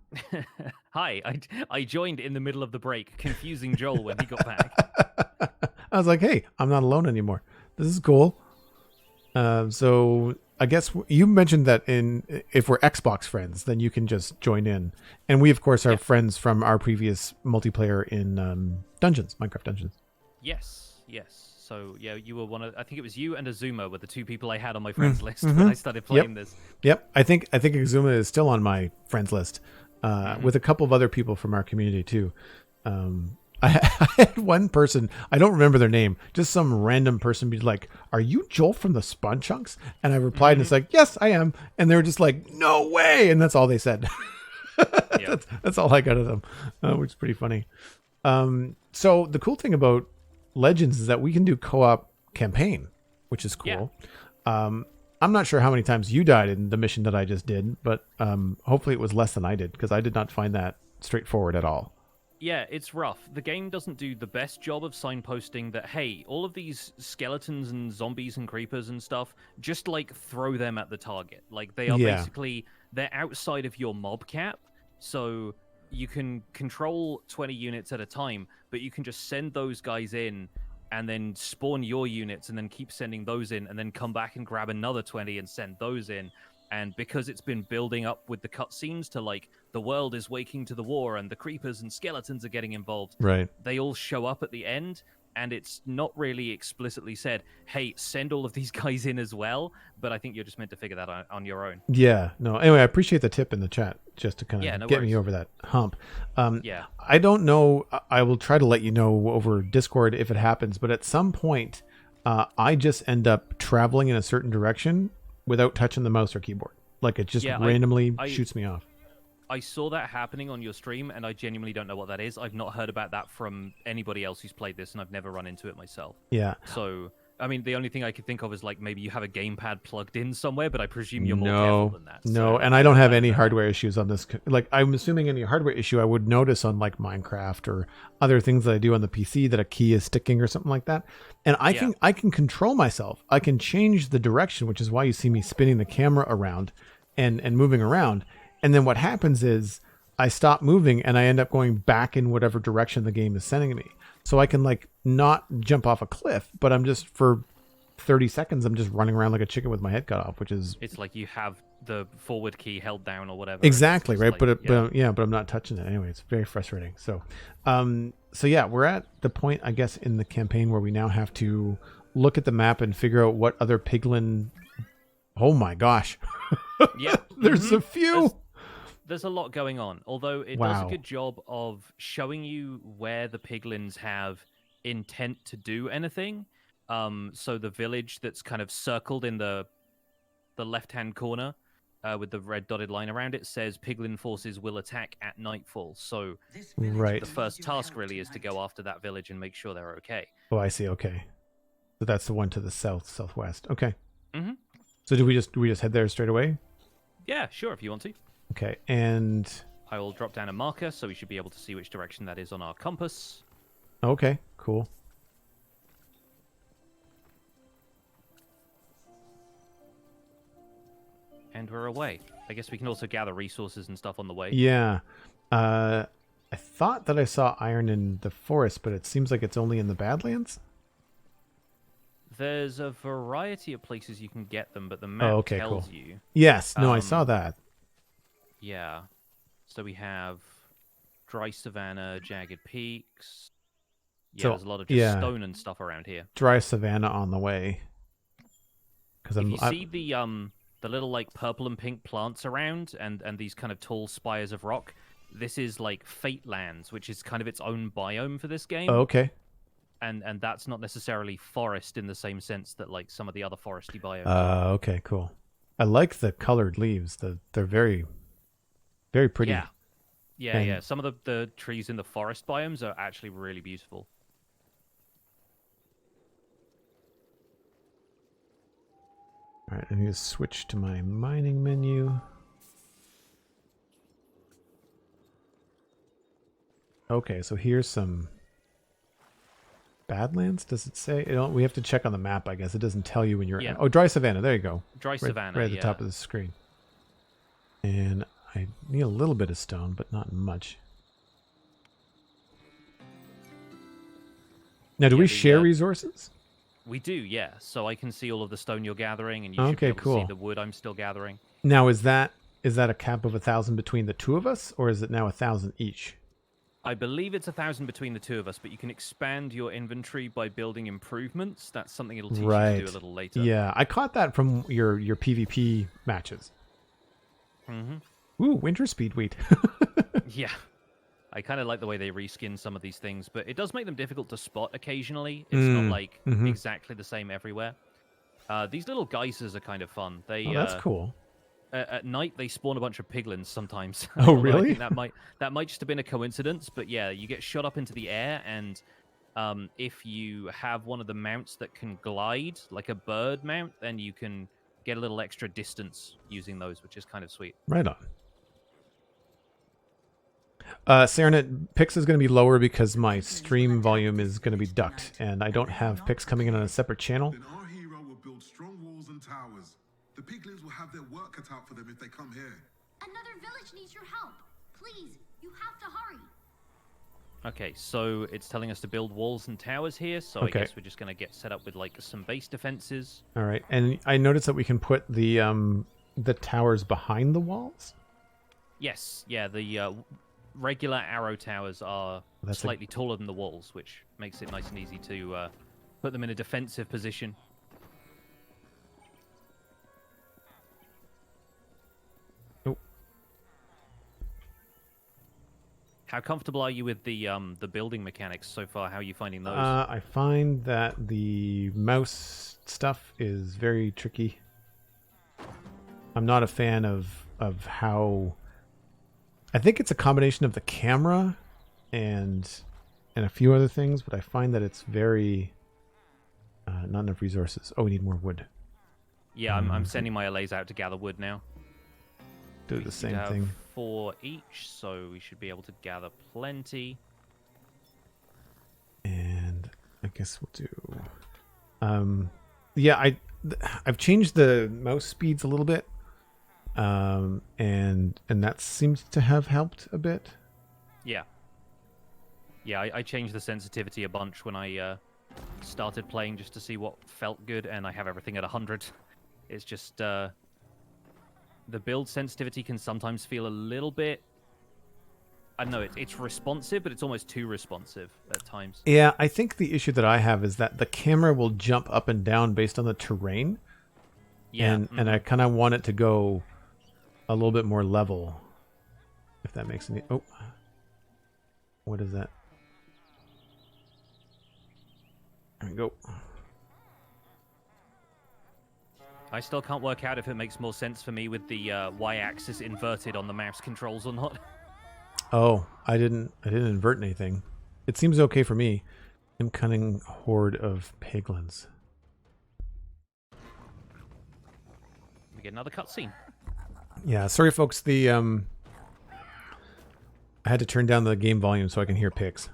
Hi, I joined in the middle of the break, confusing Joel when he got back. I was like, hey, I'm not alone anymore. This is cool. So I guess you mentioned that if we're Xbox friends, then you can just join in. And we, of course, are friends from our previous multiplayer in Minecraft Dungeons. Yes. So, yeah, you were I think it was you and Azuma were the two people I had on my friends list when I started playing this. Yep. I think Azuma is still on my friends list with a couple of other people from our community, too. I had one person, I don't remember their name, just some random person be like, are you Joel from the Spawn Chunks? And I replied, and it's like, yes, I am. And they were just like, no way. And that's all they said. That's all I got of them, which is pretty funny. So the cool thing about Legends is that we can do co-op campaign, which is cool. Yeah. I'm not sure how many times you died in the mission that I just did, but hopefully it was less than I did, because I did not find that straightforward at all. Yeah, it's rough. The game doesn't do the best job of signposting that, hey, all of these skeletons and zombies and creepers and stuff, just, like, throw them at the target. Like, they are basically, they're outside of your mob cap, so you can control 20 units at a time, but you can just send those guys in and then spawn your units and then keep sending those in and then come back and grab another 20 and send those in. And because it's been building up with the cutscenes to, like, the world is waking to the war and the creepers and skeletons are getting involved, right? They all show up at the end, and it's not really explicitly said, hey, send all of these guys in as well, but I think you're just meant to figure that out on your own. Yeah, no. Anyway, I appreciate the tip in the chat just to kind of get me over that hump. I don't know. I will try to let you know over Discord if it happens, but at some point, I just end up traveling in a certain direction without touching the mouse or keyboard. Like it just randomly shoots me off. I saw that happening on your stream, and I genuinely don't know what that is. I've not heard about that from anybody else who's played this, and I've never run into it myself. Yeah. So, I mean, the only thing I could think of is, like, maybe you have a gamepad plugged in somewhere, but I presume you're more careful than that. No, and I don't have any hardware issues on this. Like, I'm assuming any hardware issue I would notice on, like, Minecraft or other things that I do on the PC that a key is sticking or something like that. And I can control myself. I can change the direction, which is why you see me spinning the camera around and moving around. And then what happens is I stop moving and I end up going back in whatever direction the game is sending me. So I can, like, not jump off a cliff, but I'm just, for 30 seconds, I'm just running around like a chicken with my head cut off, which is... It's like you have the forward key held down or whatever. Exactly, right? Like, but I'm not touching it. Anyway, it's very frustrating. So, we're at the point, I guess, in the campaign where we now have to look at the map and figure out what other piglin... Oh my gosh. Yeah. There's a few... There's a lot going on, although it does a good job of showing you where the piglins have intent to do anything. So the village that's kind of circled in the left-hand corner with the red dotted line around it says piglin forces will attack at nightfall. So the first task really is to go after that village and make sure they're okay. Oh, I see. Okay. So that's the one to the southwest. Okay. Mm-hmm. So do we just head there straight away? Yeah, sure, if you want to. Okay, and... I will drop down a marker, so we should be able to see which direction that is on our compass. Okay, cool. And we're away. I guess we can also gather resources and stuff on the way. Yeah. I thought that I saw iron in the forest, but it seems like it's only in the Badlands? There's a variety of places you can get them, but the map tells you. Yes, no, I saw that. Yeah. So we have dry savanna, jagged peaks. Yeah, there's a lot of just stone and stuff around here. Dry savanna on the way. If you see the little, like, purple and pink plants around and these kind of tall spires of rock, this is, like, Fate Lands, which is kind of its own biome for this game. Oh, okay. And that's not necessarily forest in the same sense that, like, some of the other foresty biomes okay, cool. I like the colored leaves. They're very, very pretty. Yeah. Some of the trees in the forest biomes are actually really beautiful. All right, I'm going to switch to my mining menu. Okay, so here's some Badlands? Does it say? We have to check on the map, I guess. It doesn't tell you when you're... Yeah. Oh, dry savanna. There you go. Dry savanna, right at the top of the screen. And I need a little bit of stone, but not much. Now, do we share resources? We do, yeah. So I can see all of the stone you're gathering, and you should be able to see the wood I'm still gathering. Now, is that a cap of 1,000 between the two of us, or is it now 1,000 each? I believe it's 1,000 between the two of us, but you can expand your inventory by building improvements. That's something it'll teach you to do a little later. Yeah, I caught that from your PvP matches. Mm-hmm. Ooh, winter speed wheat. Yeah. I kind of like the way they reskin some of these things, but it does make them difficult to spot occasionally. It's not like exactly the same everywhere. These little geysers are kind of fun. That's cool. At night, they spawn a bunch of piglins sometimes. Oh, really? I think that might just have been a coincidence, but yeah, you get shot up into the air, and if you have one of the mounts that can glide, like a bird mount, then you can get a little extra distance using those, which is kind of sweet. Right on. Serenet, Pix is going to be lower because my stream volume is going to be ducked, and I don't have Pix coming in on a separate channel. Then our hero will build strong walls and towers. The piglins will have their work cut out for them if they come here. Another village needs your help. Please, you have to hurry. Okay, so it's telling us to build walls and towers here, so I guess we're just going to get set up with like some base defenses. All right, and I noticed that we can put the towers behind the walls? Yes, yeah, the regular arrow towers are slightly taller than the walls, which makes it nice and easy to put them in a defensive position. Oh. How comfortable are you with the building mechanics so far? How are you finding those? I find that the mouse stuff is very tricky. I'm not a fan of how... I think it's a combination of the camera and a few other things, but I find that it's very not enough resources. Oh, we need more wood. Yeah, I'm sending my allays out to gather wood now. Do the same thing. 4 each, so we should be able to gather plenty. And I guess we'll do. Yeah, I've changed the mouse speeds a little bit. And that seems to have helped a bit. Yeah. Yeah, I changed the sensitivity a bunch when I started playing just to see what felt good, and I have everything at 100. It's just the build sensitivity can sometimes feel a little bit... I don't know, it's responsive, but it's almost too responsive at times. Yeah, I think the issue that I have is that the camera will jump up and down based on the terrain. Yeah. And I kind of want it to go a little bit more level, if that makes any... Oh. What is that? There we go. I still can't work out if it makes more sense for me with the y-axis inverted on the mouse controls or not. Oh, I didn't invert anything. It seems okay for me. I'm cunning horde of piglins. We get another cutscene. Yeah, sorry folks, I had to turn down the game volume so I can hear Pix.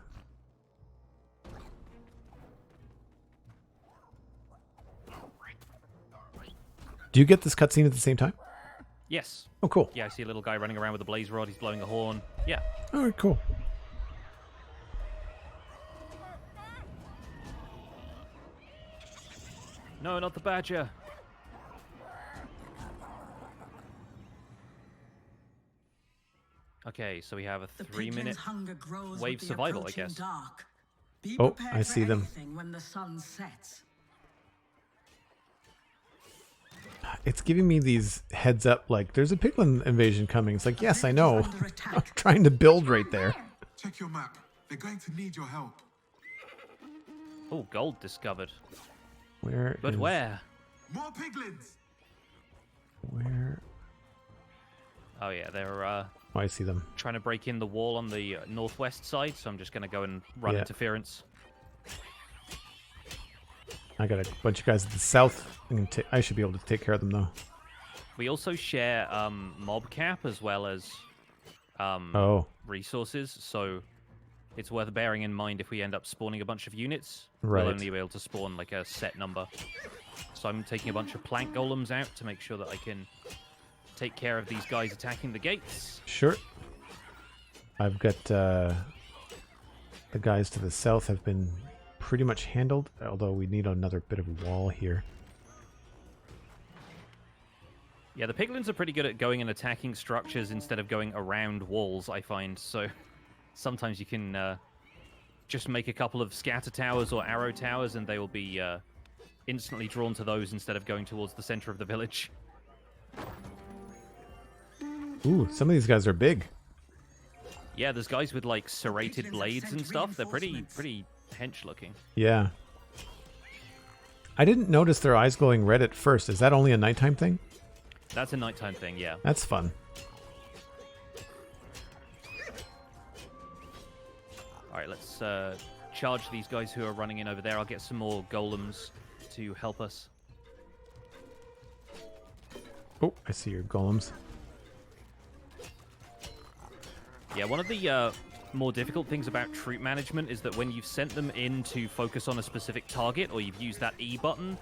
Do you get this cutscene at the same time? Yes. Oh, cool. Yeah, I see a little guy running around with a blaze rod. He's blowing a horn. Yeah. All right, cool. No, not the badger. Okay, so we have a 3-minute wave survival, I guess. Oh, I see them. When the sun sets. It's giving me these heads up like there's a piglin invasion coming. It's like, yes, I know. I'm trying to build right there. Check your map. They're going to need your help. Oh, gold discovered. Where? But where? More piglins! Where? Oh yeah, they're Oh, I see them. trying to break in the wall on the northwest side, so I'm just going to go and run interference. I got a bunch of guys at the south. I should be able to take care of them, though. We also share mob cap as well as resources, so it's worth bearing in mind if we end up spawning a bunch of units, Right. we'll only be able to spawn like a set number. So I'm taking a bunch of plank golems out to make sure that I can take care of these guys attacking the gates. Sure. I've got the guys to the south have been pretty much handled, although we need another bit of a wall here. Yeah, the piglins are pretty good at going and attacking structures instead of going around walls, I find. So sometimes you can just make a couple of scatter towers or arrow towers, and they will be instantly drawn to those instead of going towards the center of the village. Ooh, some of these guys are big. Yeah, there's guys with like serrated blades and stuff. They're pretty hench looking. Yeah. I didn't notice their eyes glowing red at first. Is that only a nighttime thing? That's a nighttime thing, yeah. That's fun. All right, let's charge these guys who are running in over there. I'll get some more golems to help us. Oh, I see your golems. Yeah, one of the more difficult things about troop management is that when you've sent them in to focus on a specific target, or you've used that E button,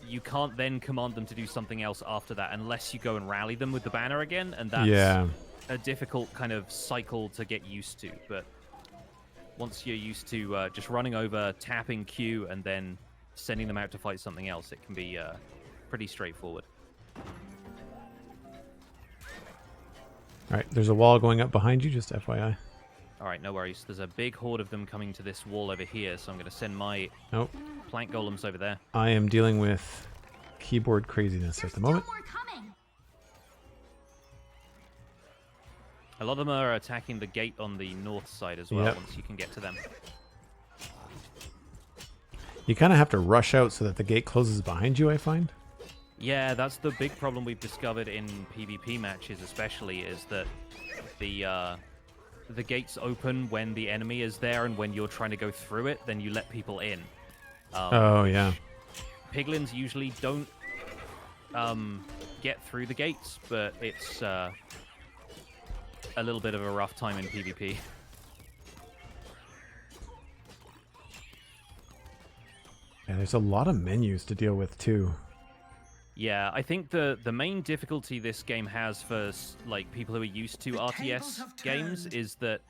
you can't then command them to do something else after that unless you go and rally them with the banner again, and that's a difficult kind of cycle to get used to. But once you're used to just running over, tapping Q, and then sending them out to fight something else, it can be pretty straightforward. All right, there's a wall going up behind you, just FYI. All right, no worries. There's a big horde of them coming to this wall over here, so I'm going to send my plank golems over there. I am dealing with keyboard craziness at the moment. More coming. A lot of them are attacking the gate on the north side as well, once you can get to them. You kind of have to rush out so that the gate closes behind you, I find. Yeah, that's the big problem we've discovered in PvP matches especially, is that the gates open when the enemy is there, and when you're trying to go through it, then you let people in. Oh, yeah. Piglins usually don't get through the gates, but it's a little bit of a rough time in PvP. Yeah, there's a lot of menus to deal with, too. Yeah, I think the main difficulty this game has for like people who are used to RTS games is that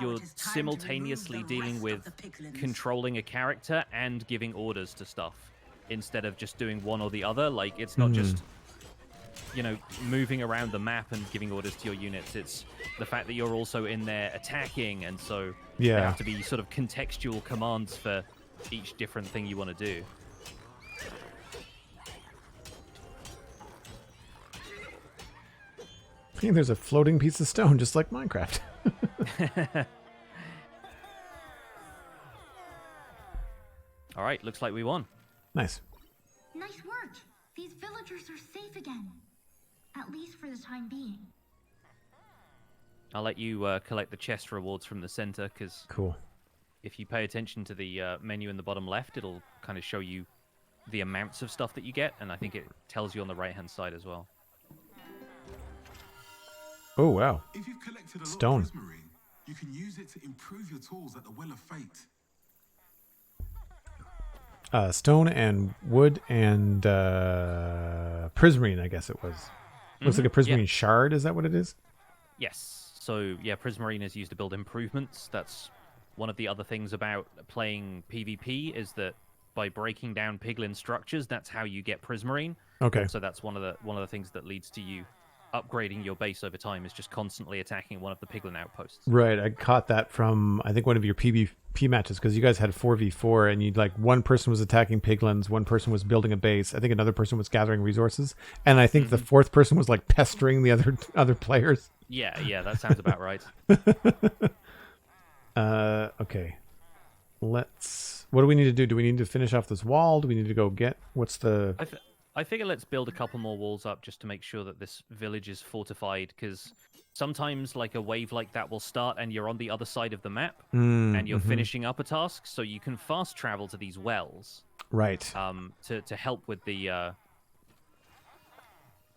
you're simultaneously dealing with controlling a character and giving orders to stuff instead of just doing one or the other. Like, it's not just, you know, moving around the map and giving orders to your units. It's the fact that you're also in there attacking, and so there have to be sort of contextual commands for each different thing you want to do. I think there's a floating piece of stone, just like Minecraft. All right, looks like we won. Nice. Nice work. These villagers are safe again. At least for the time being. I'll let you collect the chest rewards from the center, because cool. If you pay attention to the menu in the bottom left, it'll kind of show you the amounts of stuff that you get, and I think it tells you on the right-hand side as well. Oh, wow. If you've collected a Stone. lot of prismarine, you can use it to improve your tools at the Well of Fate. Stone and wood and prismarine, I guess it was. Looks like a prismarine shard. Is that what it is? Yes. So, yeah, prismarine is used to build improvements. That's one of the other things about playing PvP, is that by breaking down piglin structures, that's how you get prismarine. Okay. So that's one of the things that leads to you upgrading your base over time, is just constantly attacking one of the piglin outposts. Right, I caught that from, I think, one of your PvP matches, because you guys had 4v4, and you'd like, one person was attacking piglins, one person was building a base, I think another person was gathering resources, and I think the fourth person was like pestering the other players. Yeah, that sounds about right. Okay. What do we need to do? Do we need to finish off this wall? Do we need to go get, what's the... I figure let's build a couple more walls up just to make sure that this village is fortified, because sometimes like a wave like that will start and you're on the other side of the map and you're finishing up a task, so you can fast travel to these wells. Right. To help with the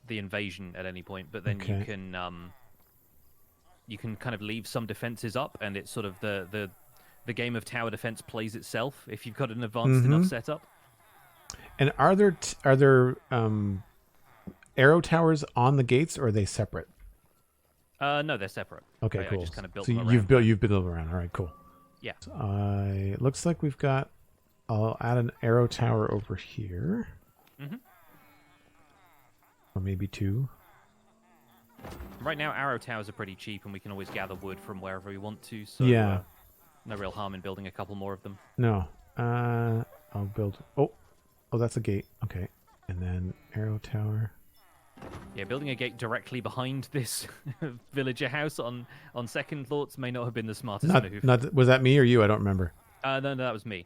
invasion at any point, but then you can you can kind of leave some defenses up, and it's sort of the game of tower defense plays itself if you've got an advanced enough setup. And are there arrow towers on the gates, or are they separate? No, they're separate. Okay, cool. I just kind of built so them you've around. built around. All right, cool. Yeah. So it looks like we've got. I'll add an arrow tower over here. Or maybe 2. Right now, arrow towers are pretty cheap, and we can always gather wood from wherever we want to. So Yeah. no real harm in building a couple more of them. No. I'll build. Oh, that's a gate. Okay, and then arrow tower. Yeah, building a gate directly behind this villager house on second thoughts may not have been the smartest move. Was that me or you? I don't remember. No, that was me.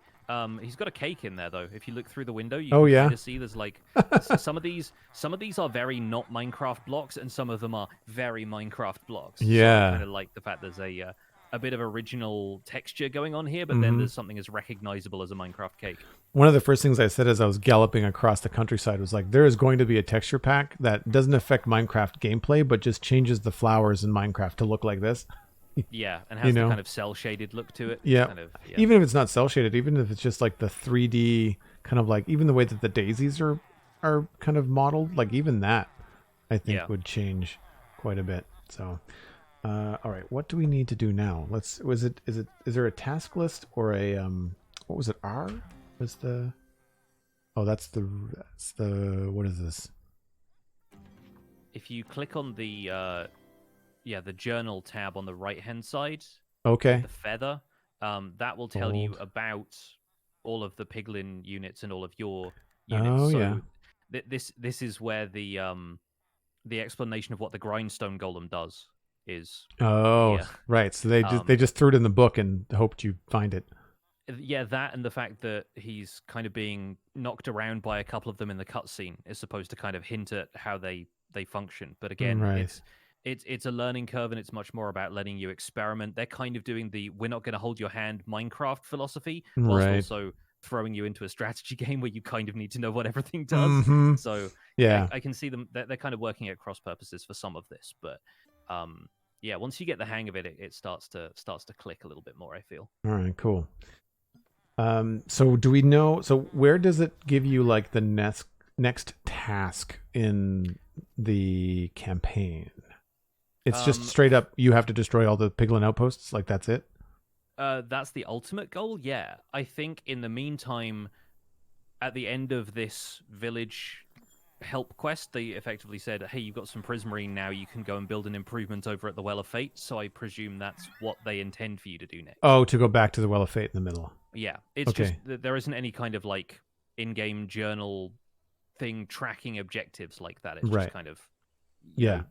He's got a cake in there though. If you look through the window, you can kind of see there's like some of these are very not Minecraft blocks, and some of them are very Minecraft blocks. Yeah. So I kind of like the fact there's a bit of original texture going on here, but then there's something as recognizable as a Minecraft cake. One of the first things I said as I was galloping across the countryside was like, there is going to be a texture pack that doesn't affect Minecraft gameplay, but just changes the flowers in Minecraft to look like this. Yeah, and has the kind of cel-shaded look to it. Yeah. Kind of, yeah. Even if it's not cel-shaded, even if it's just like the 3D kind of like, even the way that the daisies are kind of modeled, like even that, I think would change quite a bit. So, all right, what do we need to do now? Is there a task list or a what was it? R was the. Oh, that's the. What is this? If you click on the journal tab on the right-hand side. Okay. The feather, that will tell you about all of the piglin units and all of your units. Oh, so yeah. This is where the explanation of what the grindstone golem does is. Oh, yeah. Right. So they just threw it in the book and hoped you find it. Yeah, that and the fact that he's kind of being knocked around by a couple of them in the cutscene is supposed to kind of hint at how they function. But again, it's a learning curve, and it's much more about letting you experiment. They're kind of doing the "we're not going to hold your hand" Minecraft philosophy, whilst also throwing you into a strategy game where you kind of need to know what everything does. So yeah, I can see them. They're kind of working at cross purposes for some of this, but once you get the hang of it, it starts to click a little bit more, I feel. All right, cool. So do we know? So where does it give you like the next task in the campaign? It's just straight up, you have to destroy all the piglin outposts? Like, that's it? That's the ultimate goal, yeah. I think in the meantime, at the end of this village help quest, they effectively said, hey, you've got some prismarine now, you can go and build an improvement over at the Well of Fate, so I presume that's what they intend for you to do next. Oh, to go back to the Well of Fate in the middle. Yeah, it's just, there isn't any kind of, like, in-game journal thing tracking objectives like that. It's just kind of... know,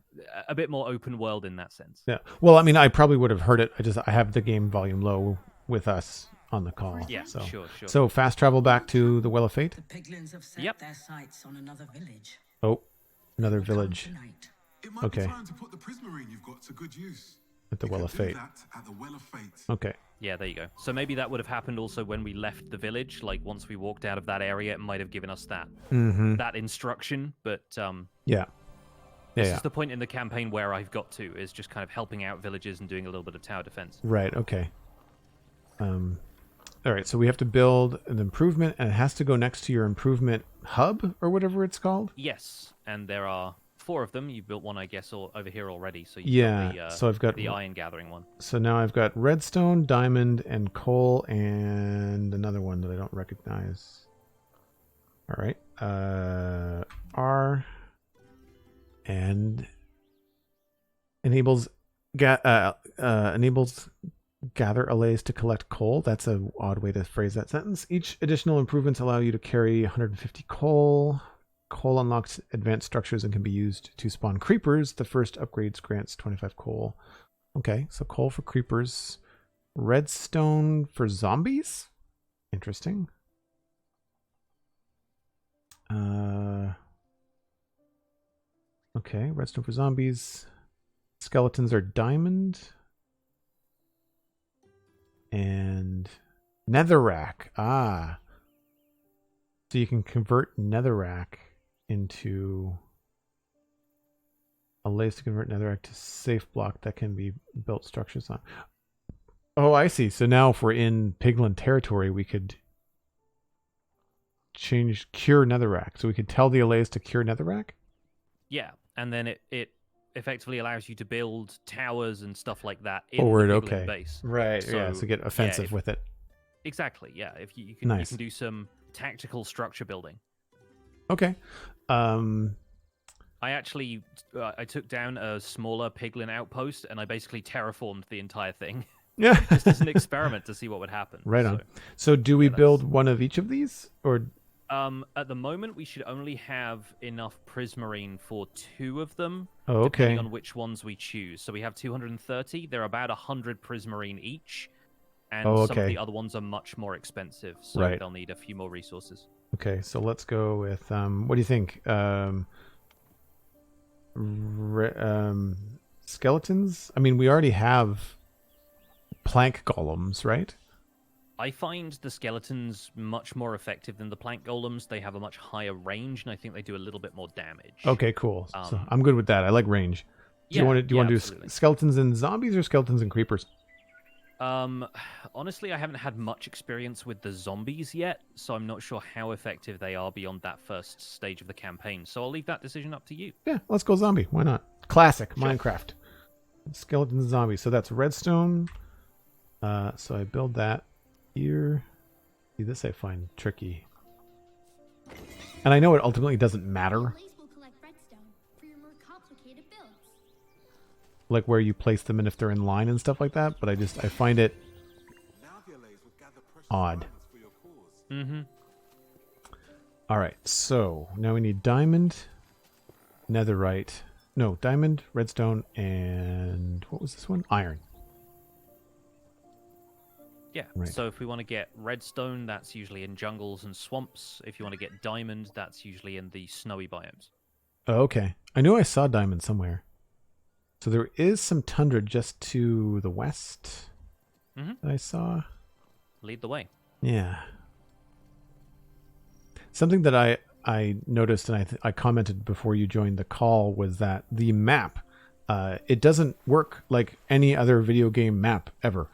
a bit more open world in that sense. Yeah. Well, I mean, I probably would have heard it. I have the game volume low with us on the call. Yeah, so. Sure. So fast travel back to the Well of Fate? The piglins have set their sights on another village. Oh, another village. It might be time to put the prismarine you've got to good use. At the Well of Fate. At the Well of Fate. Okay. Yeah, there you go. So maybe that would have happened also when we left the village. Like once we walked out of that area, it might have given us that instruction. But this is the point in the campaign where I've got to, is just kind of helping out villages and doing a little bit of tower defense. Right, okay. All right, so we have to build an improvement, and it has to go next to your improvement hub, or whatever it's called? Yes, and there are 4 of them. You built one, I guess, over here already. So so I've got the iron gathering one. So now I've got redstone, diamond, and coal, and another one that I don't recognize. All right, R... and enables gather allays to collect coal. That's an odd way to phrase that sentence. Each additional improvements allow you to carry 150 coal. Coal unlocks advanced structures and can be used to spawn creepers. The first upgrades grants 25 coal. Okay, so coal for creepers. Redstone for zombies? Interesting. Okay, redstone for zombies. Skeletons are diamond. And netherrack. Ah. So you can convert netherrack into Allays to convert netherrack to safe block that can be built structures on. Oh, I see. So now if we're in Piglin territory, we could change cure netherrack. So we could tell the Allays to cure netherrack? Yeah, and then it effectively allows you to build towers and stuff like that in Forward, the okay. Piglin base. Right, So, yeah, so get offensive with it. Exactly, yeah. If you can, Nice. you can do some tactical structure building. Okay. I actually I took down a smaller Piglin outpost and I basically terraformed the entire thing. Yeah. Just as an experiment to see what would happen. Right on. So do we yeah, build one of each of these? Or at the moment we should only have enough prismarine for 2 of them. Oh, okay. Depending on which ones we choose. So we have 230. They're about 100 prismarine each. And some of the other ones are much more expensive. So Right. they'll need a few more resources. Okay, so let's go with what do you think? Skeletons? I mean, we already have plank golems, right? I find the skeletons much more effective than the plank golems. They have a much higher range, and I think they do a little bit more damage. Okay, cool. So I'm good with that. I like range. Do you want to do skeletons and zombies or skeletons and creepers? Honestly, I haven't had much experience with the zombies yet, so I'm not sure how effective they are beyond that first stage of the campaign. So I'll leave that decision up to you. Yeah, let's go zombie. Why not? Classic Minecraft. Skeletons and zombies. So that's redstone. So I build that here. See, this I find tricky. And I know it ultimately doesn't matter. Allays will collect redstone for your more complicated builds. Like where you place them and if they're in line and stuff like that, but I find it odd. Mm-hmm. All right, so now we need diamond, netherite. No, diamond, redstone, and what was this one? Iron. Yeah, Right. so if we want to get redstone, that's usually in jungles and swamps. If you want to get diamond, that's usually in the snowy biomes. Oh, okay. I knew I saw diamond somewhere. So there is some tundra just to the west that I saw. Lead the way. Yeah. Something that I noticed and I commented before you joined the call was that the map, it doesn't work like any other video game map ever.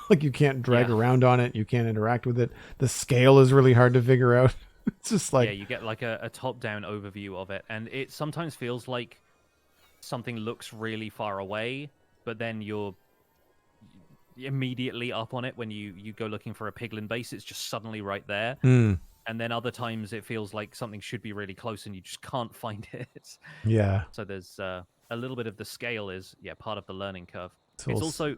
Like you can't drag around on it. You can't interact with it. The scale is really hard to figure out. It's just like... Yeah, you get like a top-down overview of it. And it sometimes feels like something looks really far away, but then you're immediately up on it when you go looking for a piglin base. It's just suddenly right there. And then other times it feels like something should be really close and you just can't find it. Yeah. So there's a little bit of the scale is part of the learning curve. So it's also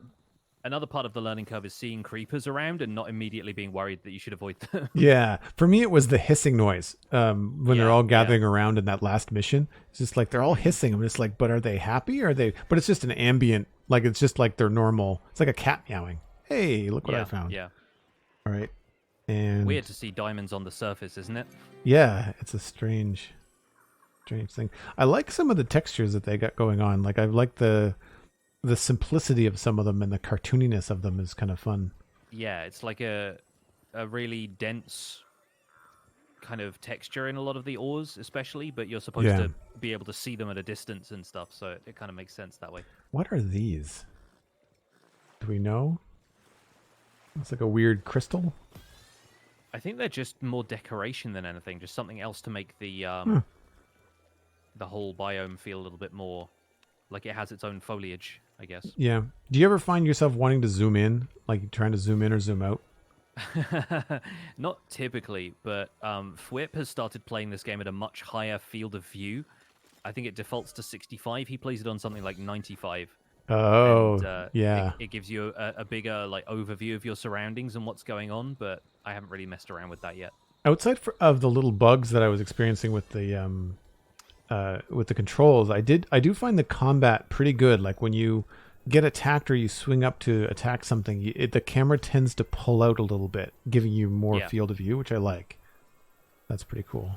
another part of the learning curve is seeing creepers around and not immediately being worried that you should avoid them. Yeah. For me, it was the hissing noise when they're all gathering around in that last mission. It's just like they're all hissing. I'm just like, but are they happy? Are they? But it's just an ambient, like it's just like their normal. It's like a cat meowing. Hey, look what I found. Yeah. All right. And weird to see diamonds on the surface, isn't it? Yeah, it's a strange thing. I like some of the textures that they got going on. Like I like the simplicity of some of them and the cartooniness of them is kind of fun. Yeah, it's like a really dense kind of texture in a lot of the ores, especially, but you're supposed to be able to see them at a distance and stuff, so it kind of makes sense that way. What are these? Do we know? It's like a weird crystal. I think they're just more decoration than anything, just something else to make the whole biome feel a little bit more like it has its own foliage, I guess. Yeah. Do you ever find yourself wanting to zoom in, like trying to zoom in or zoom out? Not typically, but Fwip has started playing this game at a much higher field of view. I think it defaults to 65. He plays it on something like 95. Oh, and, yeah. It gives you a bigger like overview of your surroundings and what's going on, but I haven't really messed around with that yet. Outside of the little bugs that I was experiencing with the controls, I do find the combat pretty good. Like when you get attacked or you swing up to attack something, the camera tends to pull out a little bit, giving you more field of view, which I like. That's pretty cool.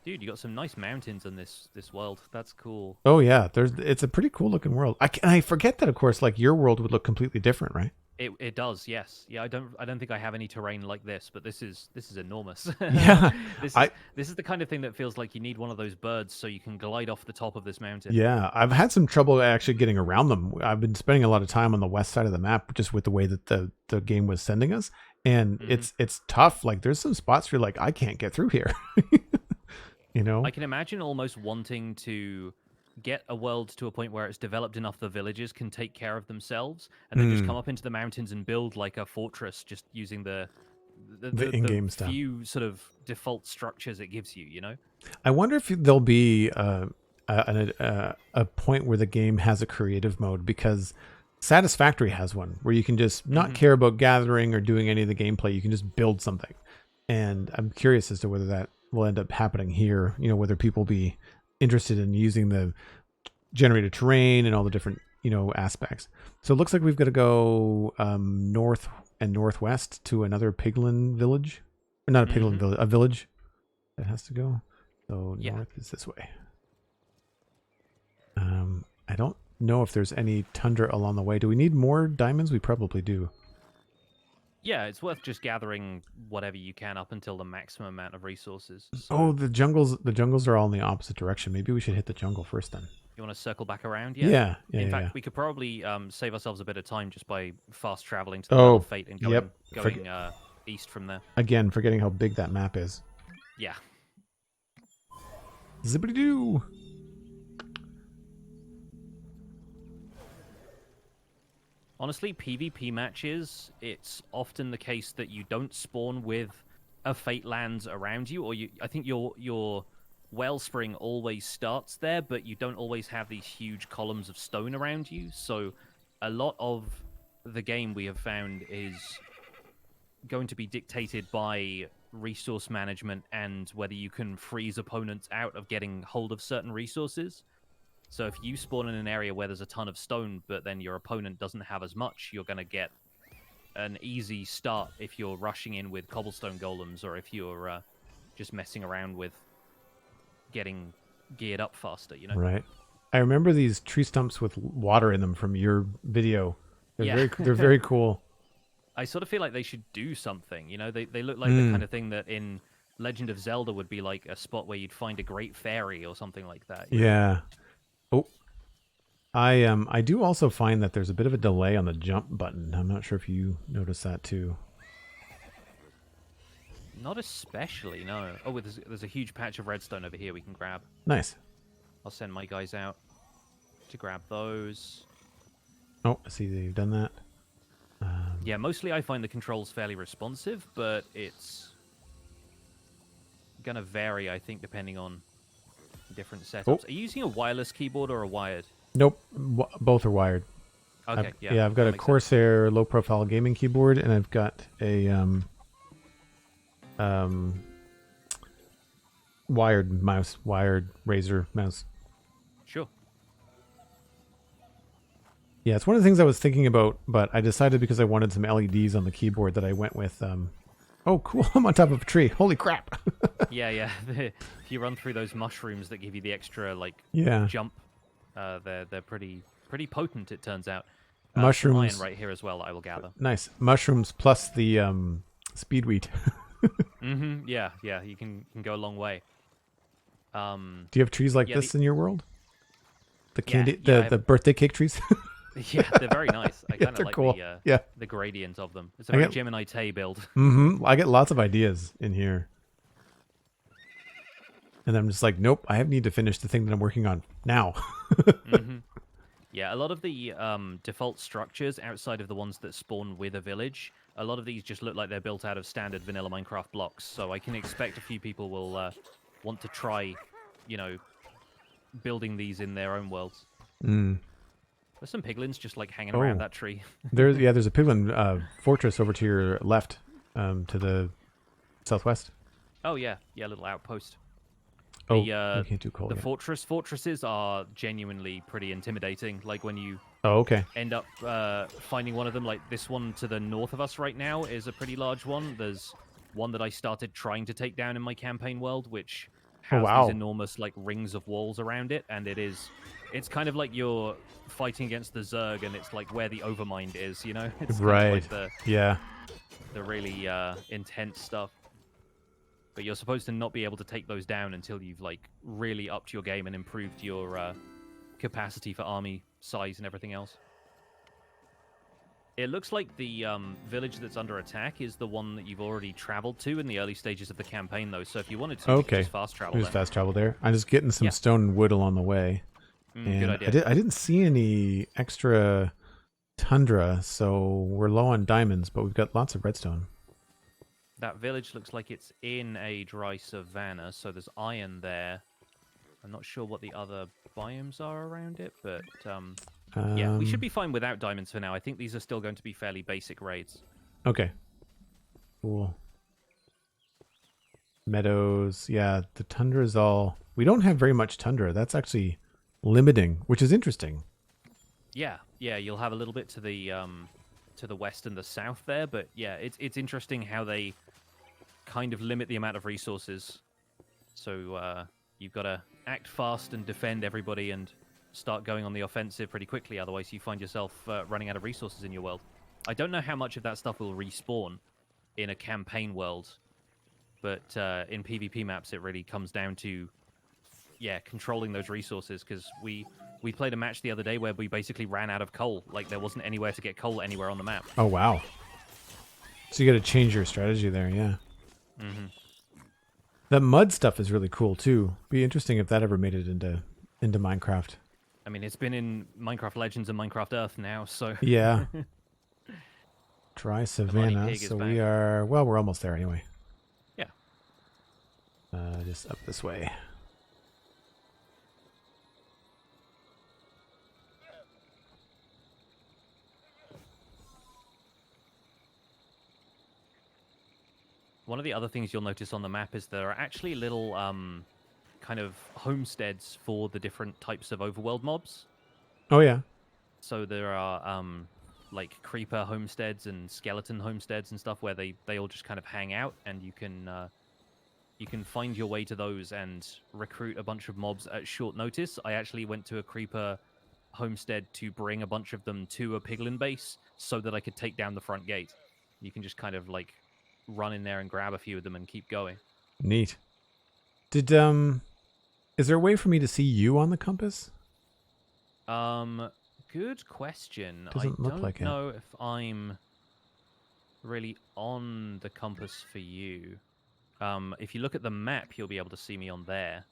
Dude, you got some nice mountains in this world. That's cool. Oh yeah, it's a pretty cool looking world. I forget that, of course, like your world would look completely different, right? It does, yes. Yeah, I don't think I have any terrain like this, but this is enormous. Yeah, This is the kind of thing that feels like you need one of those birds so you can glide off the top of this mountain. yeah. I've had some trouble actually getting around them. I've been spending a lot of time on the west side of the map just with the way that the game was sending us, and it's tough. Like there's some spots where you're like, I can't get through here. You know, I can imagine almost wanting to get a world to a point where it's developed enough the villagers can take care of themselves, and then just come up into the mountains and build like a fortress, just using the in-game stuff. Few sort of default structures it gives you. You know, I wonder if there'll be a point where the game has a creative mode, because Satisfactory has one where you can just not care about gathering or doing any of the gameplay. You can just build something, and I'm curious as to whether that will end up happening here. You know, whether people be interested in using the generated terrain and all the different, you know, aspects. So it looks like we've got to go north and northwest to another piglin village. Or not a piglin village, a village that has to go. So north is this way. I don't know if there's any tundra along the way. Do we need more diamonds? We probably do. yeah, it's worth just gathering whatever you can up until the maximum amount of resources. So Oh, the jungles are all in the opposite direction. Maybe we should hit the jungle first then. you want to circle back around? Yeah. In fact, yeah. we could probably save ourselves a bit of time just by fast traveling to the Oh, Isle of Fate and going, yep. East from there. Again, forgetting how big that map is. Yeah. Zippity doo. Honestly, PvP matches, it's often the case that you don't spawn with a Fate lands around you, or I think your Wellspring always starts there, but you don't always have these huge columns of stone around you. So a lot of the game we have found is going to be dictated by resource management and whether you can freeze opponents out of getting hold of certain resources. So if you spawn in an area where there's a ton of stone, but then your opponent doesn't have as much, you're going to get an easy start if you're rushing in with cobblestone golems, or if you're just messing around with getting geared up faster, you know? Right. I remember these tree stumps with water in them from your video. They're Yeah. very cool. I sort of feel like they should do something, you know? They look like the kind of thing that in Legend of Zelda would be like a spot where you'd find a great fairy or something like that. Yeah. Oh, I do also find that there's a bit of a delay on the jump button. I'm not sure if you notice that too. Not especially, no. Oh, there's a huge patch of redstone over here we can grab. Nice. I'll send my guys out to grab those. Oh, I see they've done that. Yeah, mostly I find the controls fairly responsive, but it's gonna vary, I think, depending on different setups. Oh. Are you using a wireless keyboard or a wired? Nope, both are wired. Okay, I've got a Corsair low-profile gaming keyboard, and I've got a wired Razer mouse. Sure. Yeah, it's one of the things I was thinking about, but I decided because I wanted some LEDs on the keyboard that I went with. Oh, cool! I'm on top of a tree. Holy crap! Yeah. If you run through those mushrooms that give you the extra jump, they're pretty potent. It turns out. Mushrooms some iron right here as well. I will gather. Nice mushrooms plus the speed wheat. Yeah. You can go a long way. Do you have trees like this in your world? The candy, the birthday cake trees. Yeah, they're very nice. I kind of like cool. the gradient of them. It's a very Gemini Tay build. I get lots of ideas in here. And I'm just like, nope, I need to finish the thing that I'm working on now. Yeah, a lot of the default structures outside of the ones that spawn with a village, a lot of these just look like they're built out of standard vanilla Minecraft blocks. So I can expect a few people will want to try, building these in their own worlds. There's some piglins just hanging around that tree. there's a piglin fortress over to your left, to the southwest. Oh yeah, little outpost. You can't do coal. The fortresses are genuinely pretty intimidating. Like when you end up finding one of them, like this one to the north of us right now is a pretty large one. There's one that I started trying to take down in my campaign world, which has these enormous rings of walls around it, and it is It's kind of like you're fighting against the Zerg, and it's like where the Overmind is, you know? It's Right. kind of like Yeah. the really intense stuff. But you're supposed to not be able to take those down until you've like really upped your game and improved your capacity for army size and everything else. It looks like the village that's under attack is the one that you've already traveled to in the early stages of the campaign, though. So if you wanted to, you could just fast travel. Just fast travel there. I'm just getting some stone and wood along the way. Good idea. I didn't see any extra tundra, so we're low on diamonds, but we've got lots of redstone. That village looks like it's in a dry savanna, so there's iron there. I'm not sure what the other biomes are around it, but yeah, we should be fine without diamonds for now. I think these are still going to be fairly basic raids. Okay. Cool. Meadows. Yeah, the tundra is all... We don't have very much tundra. That's actually limiting, which is interesting. Yeah, you'll have a little bit to the west and the south there, but yeah, it's interesting how they kind of limit the amount of resources. So you've got to act fast and defend everybody and start going on the offensive pretty quickly, otherwise you find yourself running out of resources in your world. I don't know how much of that stuff will respawn in a campaign world, but in PvP maps it really comes down to controlling those resources, because we played a match the other day where we basically ran out of coal. Like, there wasn't anywhere to get coal anywhere on the map. Oh, wow. So you got to change your strategy there, yeah. Mm-hmm. The mud stuff is really cool, too. Be interesting if that ever made it into Minecraft. I mean, it's been in Minecraft Legends and Minecraft Earth now, so... Yeah. Dry savanna, so we are... Well, we're almost there anyway. Yeah. Just up this way. One of the other things you'll notice on the map is there are actually little kind of homesteads for the different types of overworld mobs. Oh, yeah. So there are like creeper homesteads and skeleton homesteads and stuff where they all just kind of hang out, and you can find your way to those and recruit a bunch of mobs at short notice. I actually went to a creeper homestead to bring a bunch of them to a piglin base so that I could take down the front gate. You can just kind of like run in there and grab a few of them and keep going. Neat. Is there a way for me to see you on the compass? Good question. Doesn't look like it. I don't know if I'm really on the compass for you. If you look at the map, you'll be able to see me on there.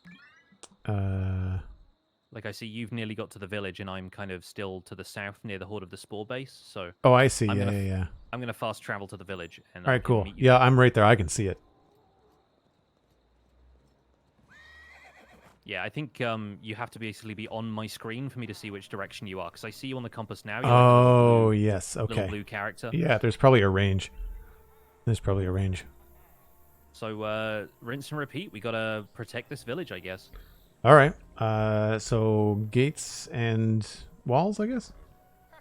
Like, I see you've nearly got to the village, and I'm kind of still to the south near the Horde of the Spore base. So. Oh, I see. Yeah. I'm gonna fast travel to the village. And all right, cool. Yeah, I'm right there. I can see it. Yeah, I think you have to basically be on my screen for me to see which direction you are, because I see you on the compass now. Oh, like yes. Okay. Little blue character. Yeah, there's probably a range. So, rinse and repeat. We gotta protect this village, I guess. All right. So gates and walls, I guess?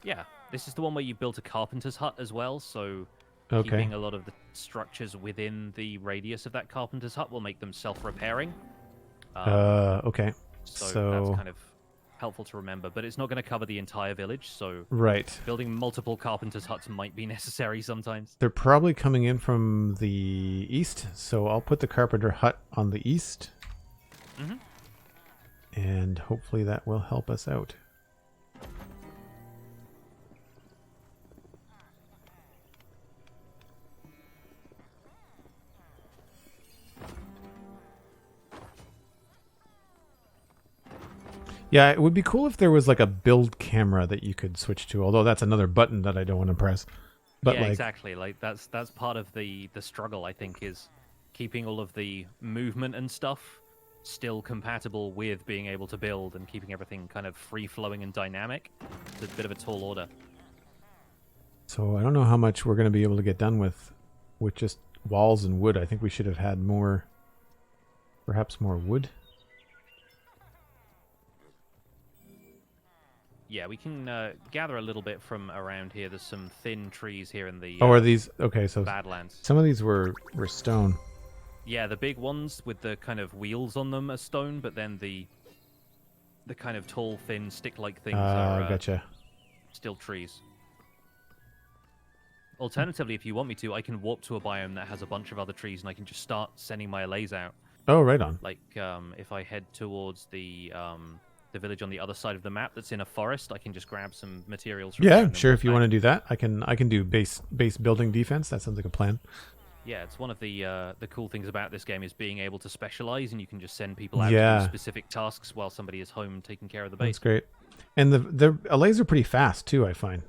Yeah. This is the one where you built a carpenter's hut as well, so okay. Keeping a lot of the structures within the radius of that carpenter's hut will make them self-repairing. Okay. So that's kind of helpful to remember, but it's not going to cover the entire village, so right. Building multiple carpenter's huts might be necessary sometimes. They're probably coming in from the east, so I'll put the carpenter hut on the east. Mm-hmm. And hopefully that will help us out. Yeah, it would be cool if there was like a build camera that you could switch to, although that's another button that I don't want to press. But yeah, exactly. Like that's part of the struggle, I think, is keeping all of the movement and stuff still compatible with being able to build and keeping everything kind of free-flowing and dynamic. It's a bit of a tall order. So I don't know how much we're going to be able to get done with just walls and wood. I think we should have had more, perhaps more wood. Yeah, we can gather a little bit from around here. There's some thin trees here in the are these okay? So Badlands. Some of these were stone. Yeah, the big ones with the kind of wheels on them are stone, but then the the kind of tall, thin, stick-like things are gotcha. still trees. Alternatively, if you want me to, I can warp to a biome that has a bunch of other trees, and I can just start sending my allays out. Oh, right on. Like, if I head towards the village on the other side of the map that's in a forest, I can just grab some materials from there Yeah, and then sure. walk If you back. want to do that, I can do base building defense. That sounds like a plan. Yeah, it's one of the cool things about this game is being able to specialize, and you can just send people out Yeah. to do specific tasks while somebody is home taking care of the base. That's great. And the allays are pretty fast too, I find.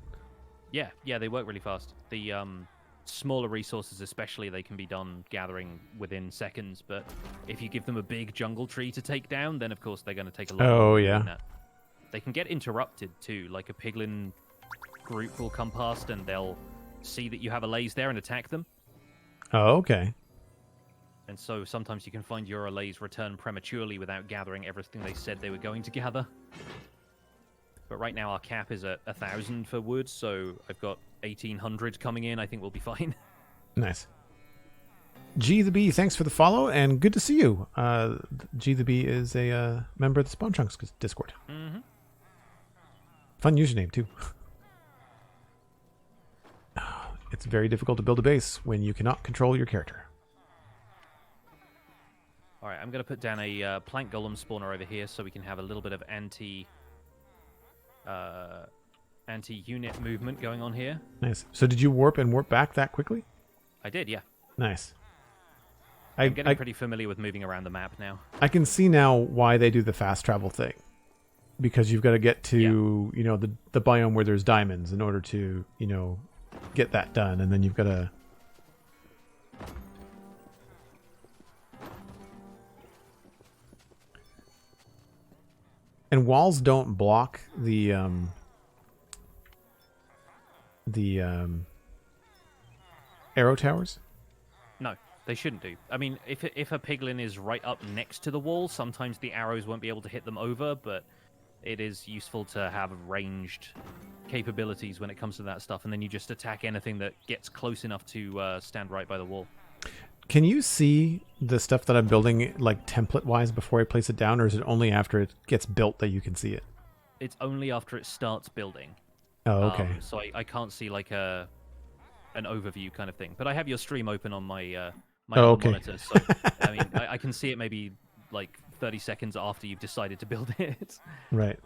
Yeah, they work really fast. The smaller resources especially, they can be done gathering within seconds, but if you give them a big jungle tree to take down, then of course they're going to take a lot Oh, longer yeah. doing that. They can get interrupted too, like a piglin group will come past and they'll see that you have allays there and attack them. Oh, okay. And so sometimes you can find your allays return prematurely without gathering everything they said they were going to gather. But right now our cap is at 1,000 for wood, so I've got 1,800 coming in. I think we'll be fine. Nice. G the Bee, thanks for the follow, and good to see you. G the Bee is a member of the Spawn Chunks Discord. Mm-hmm. Fun username, too. It's very difficult to build a base when you cannot control your character. All right, I'm going to put down a plank golem spawner over here so we can have a little bit of anti-unit movement going on here. Nice. So did you warp back that quickly? I did, yeah. Nice. I'm getting pretty familiar with moving around the map now. I can see now why they do the fast travel thing. Because you've got to get to, the biome where there's diamonds in order to, get that done. And then you've got to... And walls don't block the arrow towers? No, they shouldn't do. I mean, if a piglin is right up next to the wall, sometimes the arrows won't be able to hit them over, but it is useful to have ranged capabilities when it comes to that stuff, and then you just attack anything that gets close enough to stand right by the wall. Can you see the stuff that I'm building, like, template-wise before I place it down, or is it only after it gets built that you can see it? It's only after it starts building. Oh, okay. So I can't see, like, an overview kind of thing. But I have your stream open on my monitor, so, I mean, I can see it maybe, like, 30 seconds after you've decided to build it. Right.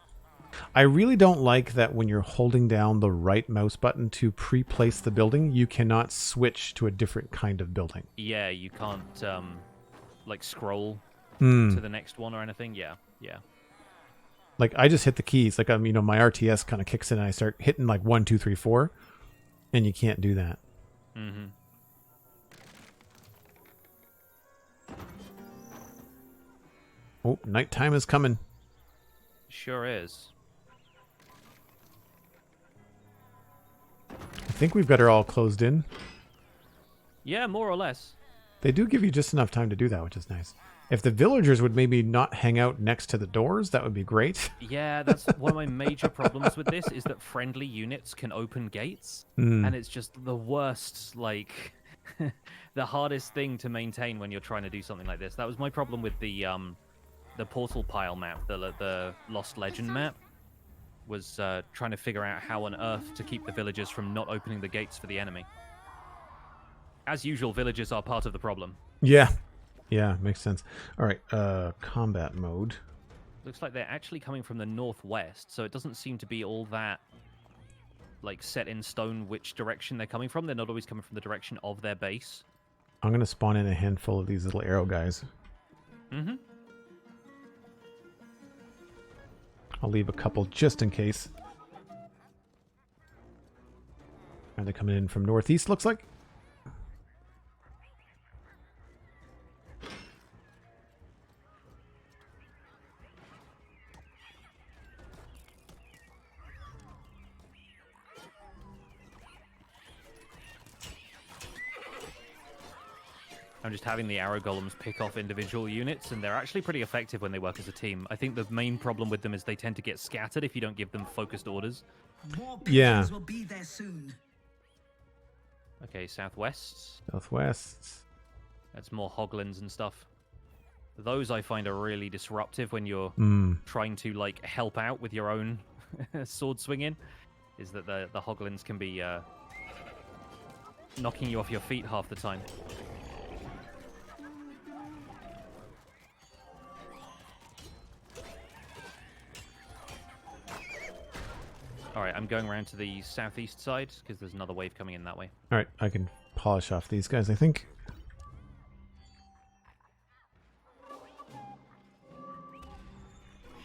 I really don't like that when you're holding down the right mouse button to pre-place the building, you cannot switch to a different kind of building. Yeah, you can't, like, scroll to the next one or anything. Yeah. Like, I just hit the keys. Like, my RTS kind of kicks in and I start hitting, like, 1, 2, 3, 4, and you can't do that. Mm-hmm. Oh, nighttime is coming. Sure is. I think we've got her all closed in. Yeah, more or less. They do give you just enough time to do that, which is nice. If the villagers would maybe not hang out next to the doors, that would be great. Yeah, that's one of my major problems with this, is that friendly units can open gates, and it's just the worst, like, the hardest thing to maintain when you're trying to do something like this. That was my problem with the portal pile map, the Lost Legend map, was trying to figure out how on earth to keep the villagers from not opening the gates for the enemy. As usual, villagers are part of the problem. Yeah. Yeah, makes sense. All right, combat mode. Looks like they're actually coming from the northwest, so it doesn't seem to be all that, like, set in stone which direction they're coming from. They're not always coming from the direction of their base. I'm going to spawn in a handful of these little arrow guys. Mm-hmm. I'll leave a couple just in case. Are they coming in from northeast, looks like? I'm just having the arrow golems pick off individual units, and they're actually pretty effective when they work as a team. I think the main problem with them is they tend to get scattered if you don't give them focused orders. More Yeah. piglins will be there soon. Okay, southwest. Southwest. That's more hoglins and stuff. Those I find are really disruptive when you're trying to like help out with your own sword swinging. Is that the hoglins can be knocking you off your feet half the time. All right, I'm going around to the southeast side because there's another wave coming in that way. All right, I can polish off these guys, I think.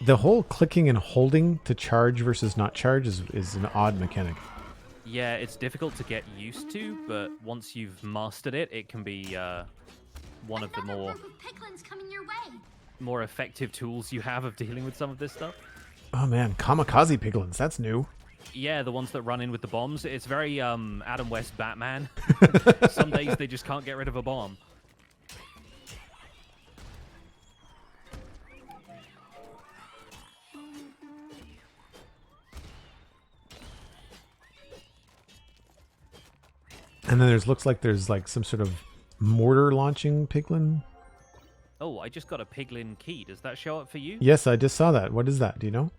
The whole clicking and holding to charge versus not charge is an odd mechanic. Yeah, it's difficult to get used to, but once you've mastered it, it can be one of the more effective tools you have of dealing with some of this stuff. Oh man, kamikaze piglins, that's new. Yeah, the ones that run in with the bombs. It's very Adam West Batman. Some days they just can't get rid of a bomb. And then looks like there's like some sort of mortar launching piglin. Oh, I just got a piglin key. Does that show up for you? Yes, I just saw that. What is that? Do you know?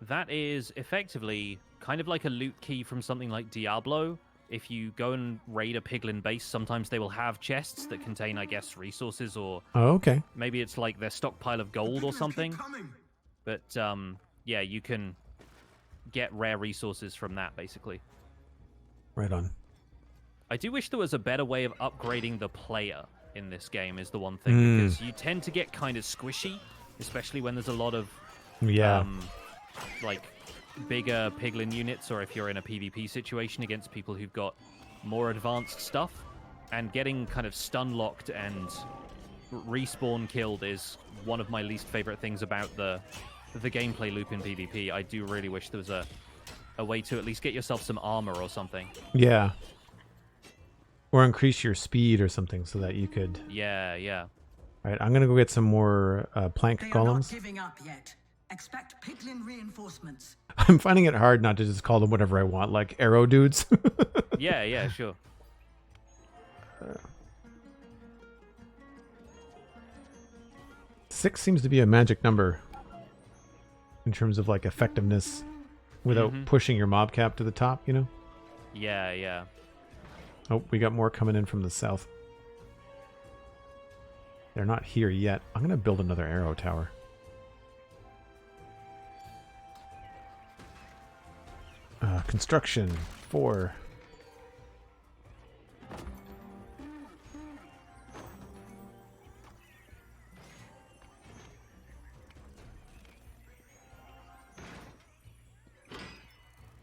That is effectively kind of like a loot key from something like Diablo. If you go and raid a piglin base, sometimes they will have chests that contain, I guess, resources or... Oh, okay. Maybe it's like their stockpile of gold or something. But, yeah, you can get rare resources from that, basically. Right on. I do wish there was a better way of upgrading the player in this game, is the one thing. Because you tend to get kind of squishy, especially when there's a lot of... like bigger piglin units, or if you're in a PvP situation against people who've got more advanced stuff, and getting kind of stun locked and respawn killed is one of my least favorite things about the gameplay loop in PvP. I do really wish there was a way to at least get yourself some armor or something. Yeah. Or increase your speed or something so that you could... Yeah. All right, I'm gonna go get some more plank columns. They are not giving up yet. Expect piglin reinforcements. I'm finding it hard not to just call them whatever I want, like arrow dudes. Yeah, sure. 6 seems to be a magic number in terms of like effectiveness without pushing your mob cap to the top, you know? Yeah. Oh, we got more coming in from the south. They're not here yet. I'm going to build another arrow tower. Construction 4.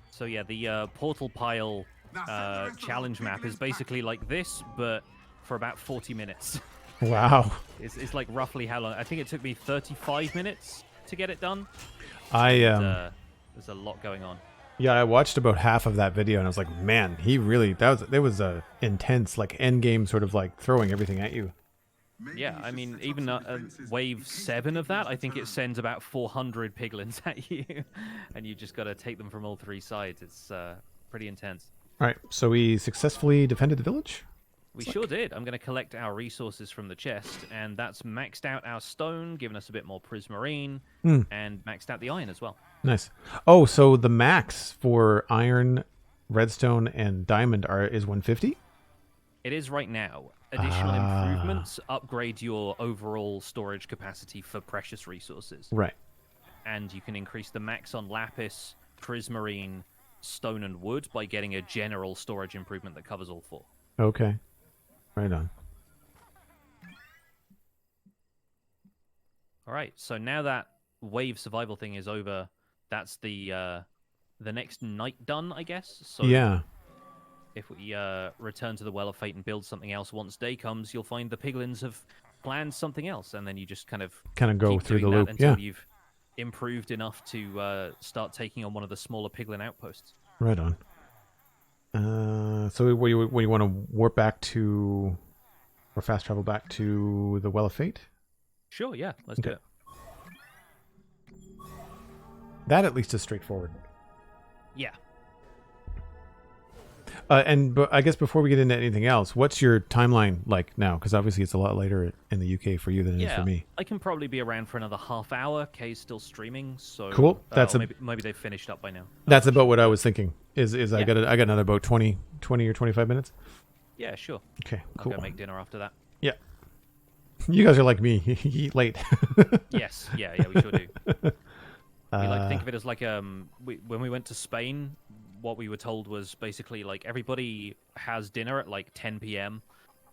So yeah, the portal pile challenge map is basically like this, but for about 40 minutes. Wow. It's like roughly how long? I think it took me 35 minutes to get it done. There's a lot going on. Yeah, I watched about half of that video and I was like, man, that was a intense, like, end game sort of like throwing everything at you. Yeah, I mean, even wave 7 of that, I think it sends about 400 piglins at you, and you just got to take them from all 3 sides. It's pretty intense. All right, so we successfully defended the village? We sure did. I'm going to collect our resources from the chest, and that's maxed out our stone, giving us a bit more prismarine, and maxed out the iron as well. Nice. Oh, so the max for iron, redstone, and diamond is 150? It is right now. Additional improvements upgrade your overall storage capacity for precious resources. Right. And you can increase the max on lapis, prismarine, stone, and wood by getting a general storage improvement that covers all 4. Okay. Right on. All right, so now that wave survival thing is over, that's the next night done, I guess. So yeah. If we return to the Well of Fate and build something else once day comes, you'll find the piglins have planned something else, and then you just kind of go through the loop until you've improved enough to start taking on one of the smaller piglin outposts. Right on. So we want to warp back to, or fast travel back to the Well of Fate? Sure, yeah, let's do it. That at least is straightforward. Yeah. But I guess before we get into anything else, what's your timeline like now? Because obviously it's a lot later in the UK for you than it is for me. I can probably be around for another half hour. Kay's still streaming, so cool. That's maybe they've finished up by now. That's about what I was thinking. I got another about 20 or 25 minutes. Yeah, sure. Okay, cool. I'll go make dinner after that. Yeah. You guys are like me. You eat late. Yes. Yeah, we sure do. We like to think of it as like when we went to Spain, what we were told was basically like everybody has dinner at like 10 p.m.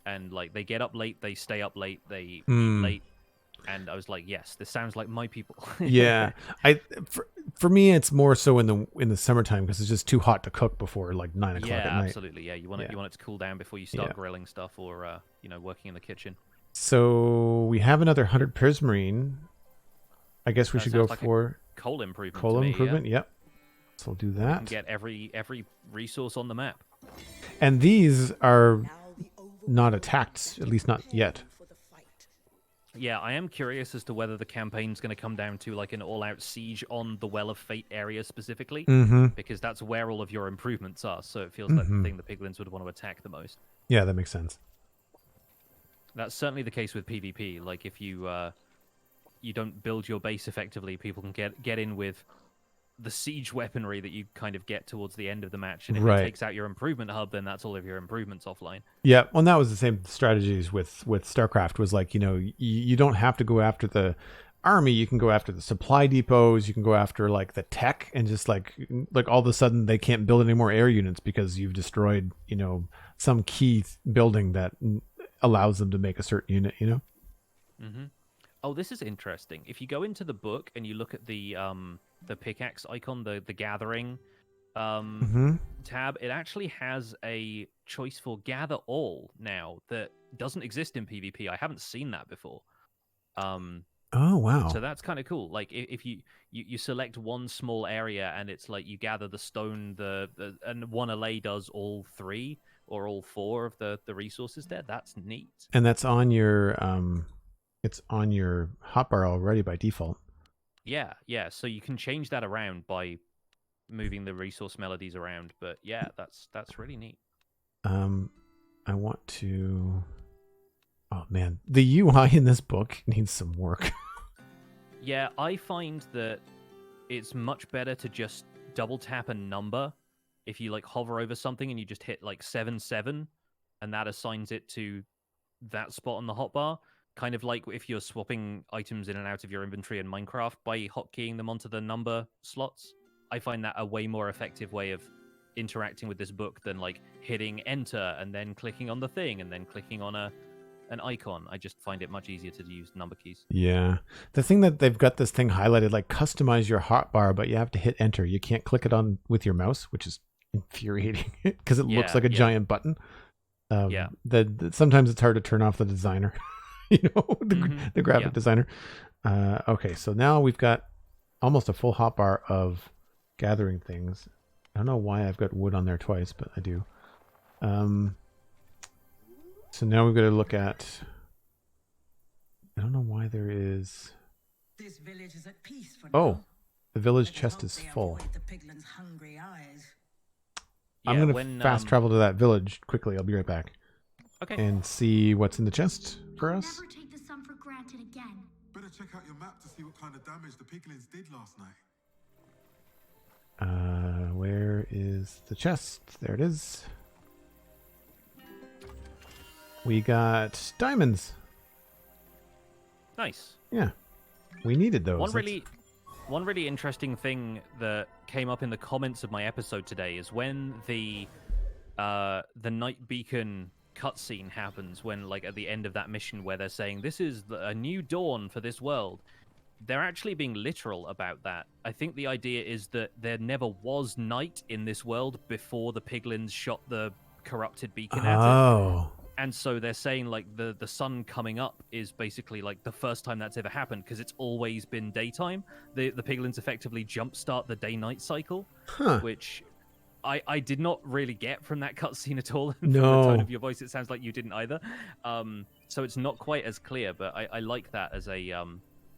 and like they get up late, they stay up late, they eat late, and I was like, yes, this sounds like my people. Yeah, for me it's more so in the summertime because it's just too hot to cook before like 9 o'clock at night. Absolutely. Yeah, you want it to cool down before you start grilling stuff or working in the kitchen. So we have another 100 Prismarine. I guess we should go like for coal improvement. Coal improvement. Yeah. Yep. So we'll do that. And get every resource on the map. And these are not attacked, at least not yet. Yeah, I am curious as to whether the campaign's going to come down to like an all-out siege on the Well of Fate area specifically, because that's where all of your improvements are. So it feels like the thing the piglins would want to attack the most. Yeah, that makes sense. That's certainly the case with PvP. Like if you you don't build your base effectively, people can get in with the siege weaponry that you kind of get towards the end of the match, and if it takes out your improvement hub, then that's all of your improvements offline. Yeah, well, that was the same strategies with StarCraft. Was like, you don't have to go after the army, you can go after the supply depots, you can go after like the tech, and just like all of a sudden they can't build any more air units because you've destroyed some key building that allows them to make a certain unit. Oh, this is interesting. If you go into the book and you look at the pickaxe icon, the gathering tab, it actually has a choice for gather all now that doesn't exist in PvP. I haven't seen that before. Oh, wow. So that's kind of cool. Like if you select one small area and it's like you gather the stone, and one allay does all 3 or all 4 of the resources there. That's neat. And that's on your it's on your hotbar already by default. Yeah. So you can change that around by moving the resource melodies around. But yeah, that's really neat. I want to. Oh man, the UI in this book needs some work. Yeah, I find that it's much better to just double tap a number if you like hover over something and you just hit like 7 and that assigns it to that spot on the hotbar. Kind of like if you're swapping items in and out of your inventory in Minecraft by hotkeying them onto the number slots. I find that a way more effective way of interacting with this book than like hitting enter and then clicking on the thing and then clicking on an icon. I just find it much easier to use number keys. Yeah. The thing that they've got this thing highlighted, like customize your hotbar, but you have to hit enter. You can't click it on with your mouse, which is infuriating because it looks like a giant button. Sometimes it's hard to turn off the designer. The graphic designer. Okay, so now we've got almost a full hotbar of gathering things. I don't know why I've got wood on there twice, but I do. So now we've got to look at. I don't know why there is. This village is at peace for Oh, now. the village chest is full. The piglins' hungry eyes. I'm going to fast travel to that village quickly. I'll be right back. Okay. And see what's in the chest for us. Never take the sun for granted again. Better check out your map to see what kind of damage the piglins did last night. Where is the chest? There it is. We got diamonds. Nice. Yeah, we needed those. One really interesting thing that came up in the comments of my episode today is when the night beacon cutscene happens, when like at the end of that mission where they're saying this is a new dawn for this world. They're actually being literal about that. I think the idea is that there never was night in this world before the piglins shot the corrupted beacon at it. And so they're saying like the sun coming up is basically like the first time that's ever happened because it's always been daytime. The piglins effectively jumpstart the day-night cycle, which I did not really get from that cutscene at all. From the tone of your voice, it sounds like you didn't either. So it's not quite as clear, but I like that as a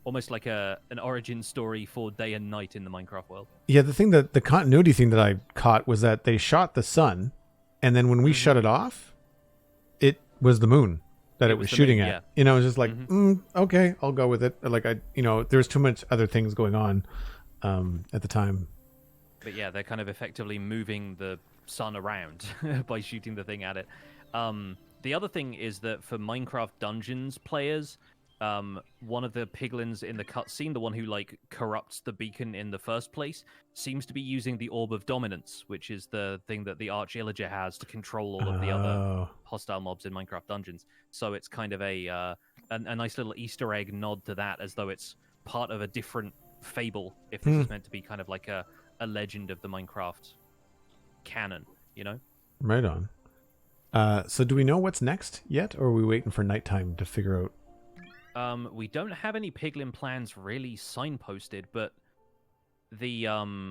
almost like an origin story for day and night in the Minecraft world. Yeah, the continuity thing that I caught was that they shot the sun, And then when we shut it off, it was the moon that it was shooting moon, at. yeah. You know, it was just like, okay, I'll go with it. Like there's too much other things going on at the time. But yeah, they're kind of effectively moving the sun around by shooting the thing at it. The other thing is that for Minecraft Dungeons players, one of the piglins in the cutscene, the one who like corrupts the beacon in the first place, seems to be using the Orb of Dominance, which is the thing that the Arch Illager has to control all of the other hostile mobs in Minecraft Dungeons. So it's kind of a nice little Easter egg nod to that, as though it's part of a different fable, if this is meant to be kind of like a legend of the Minecraft canon, you know? Right on. So do we know what's next yet, or are we waiting for nighttime to figure out? We don't have any piglin plans really signposted, but the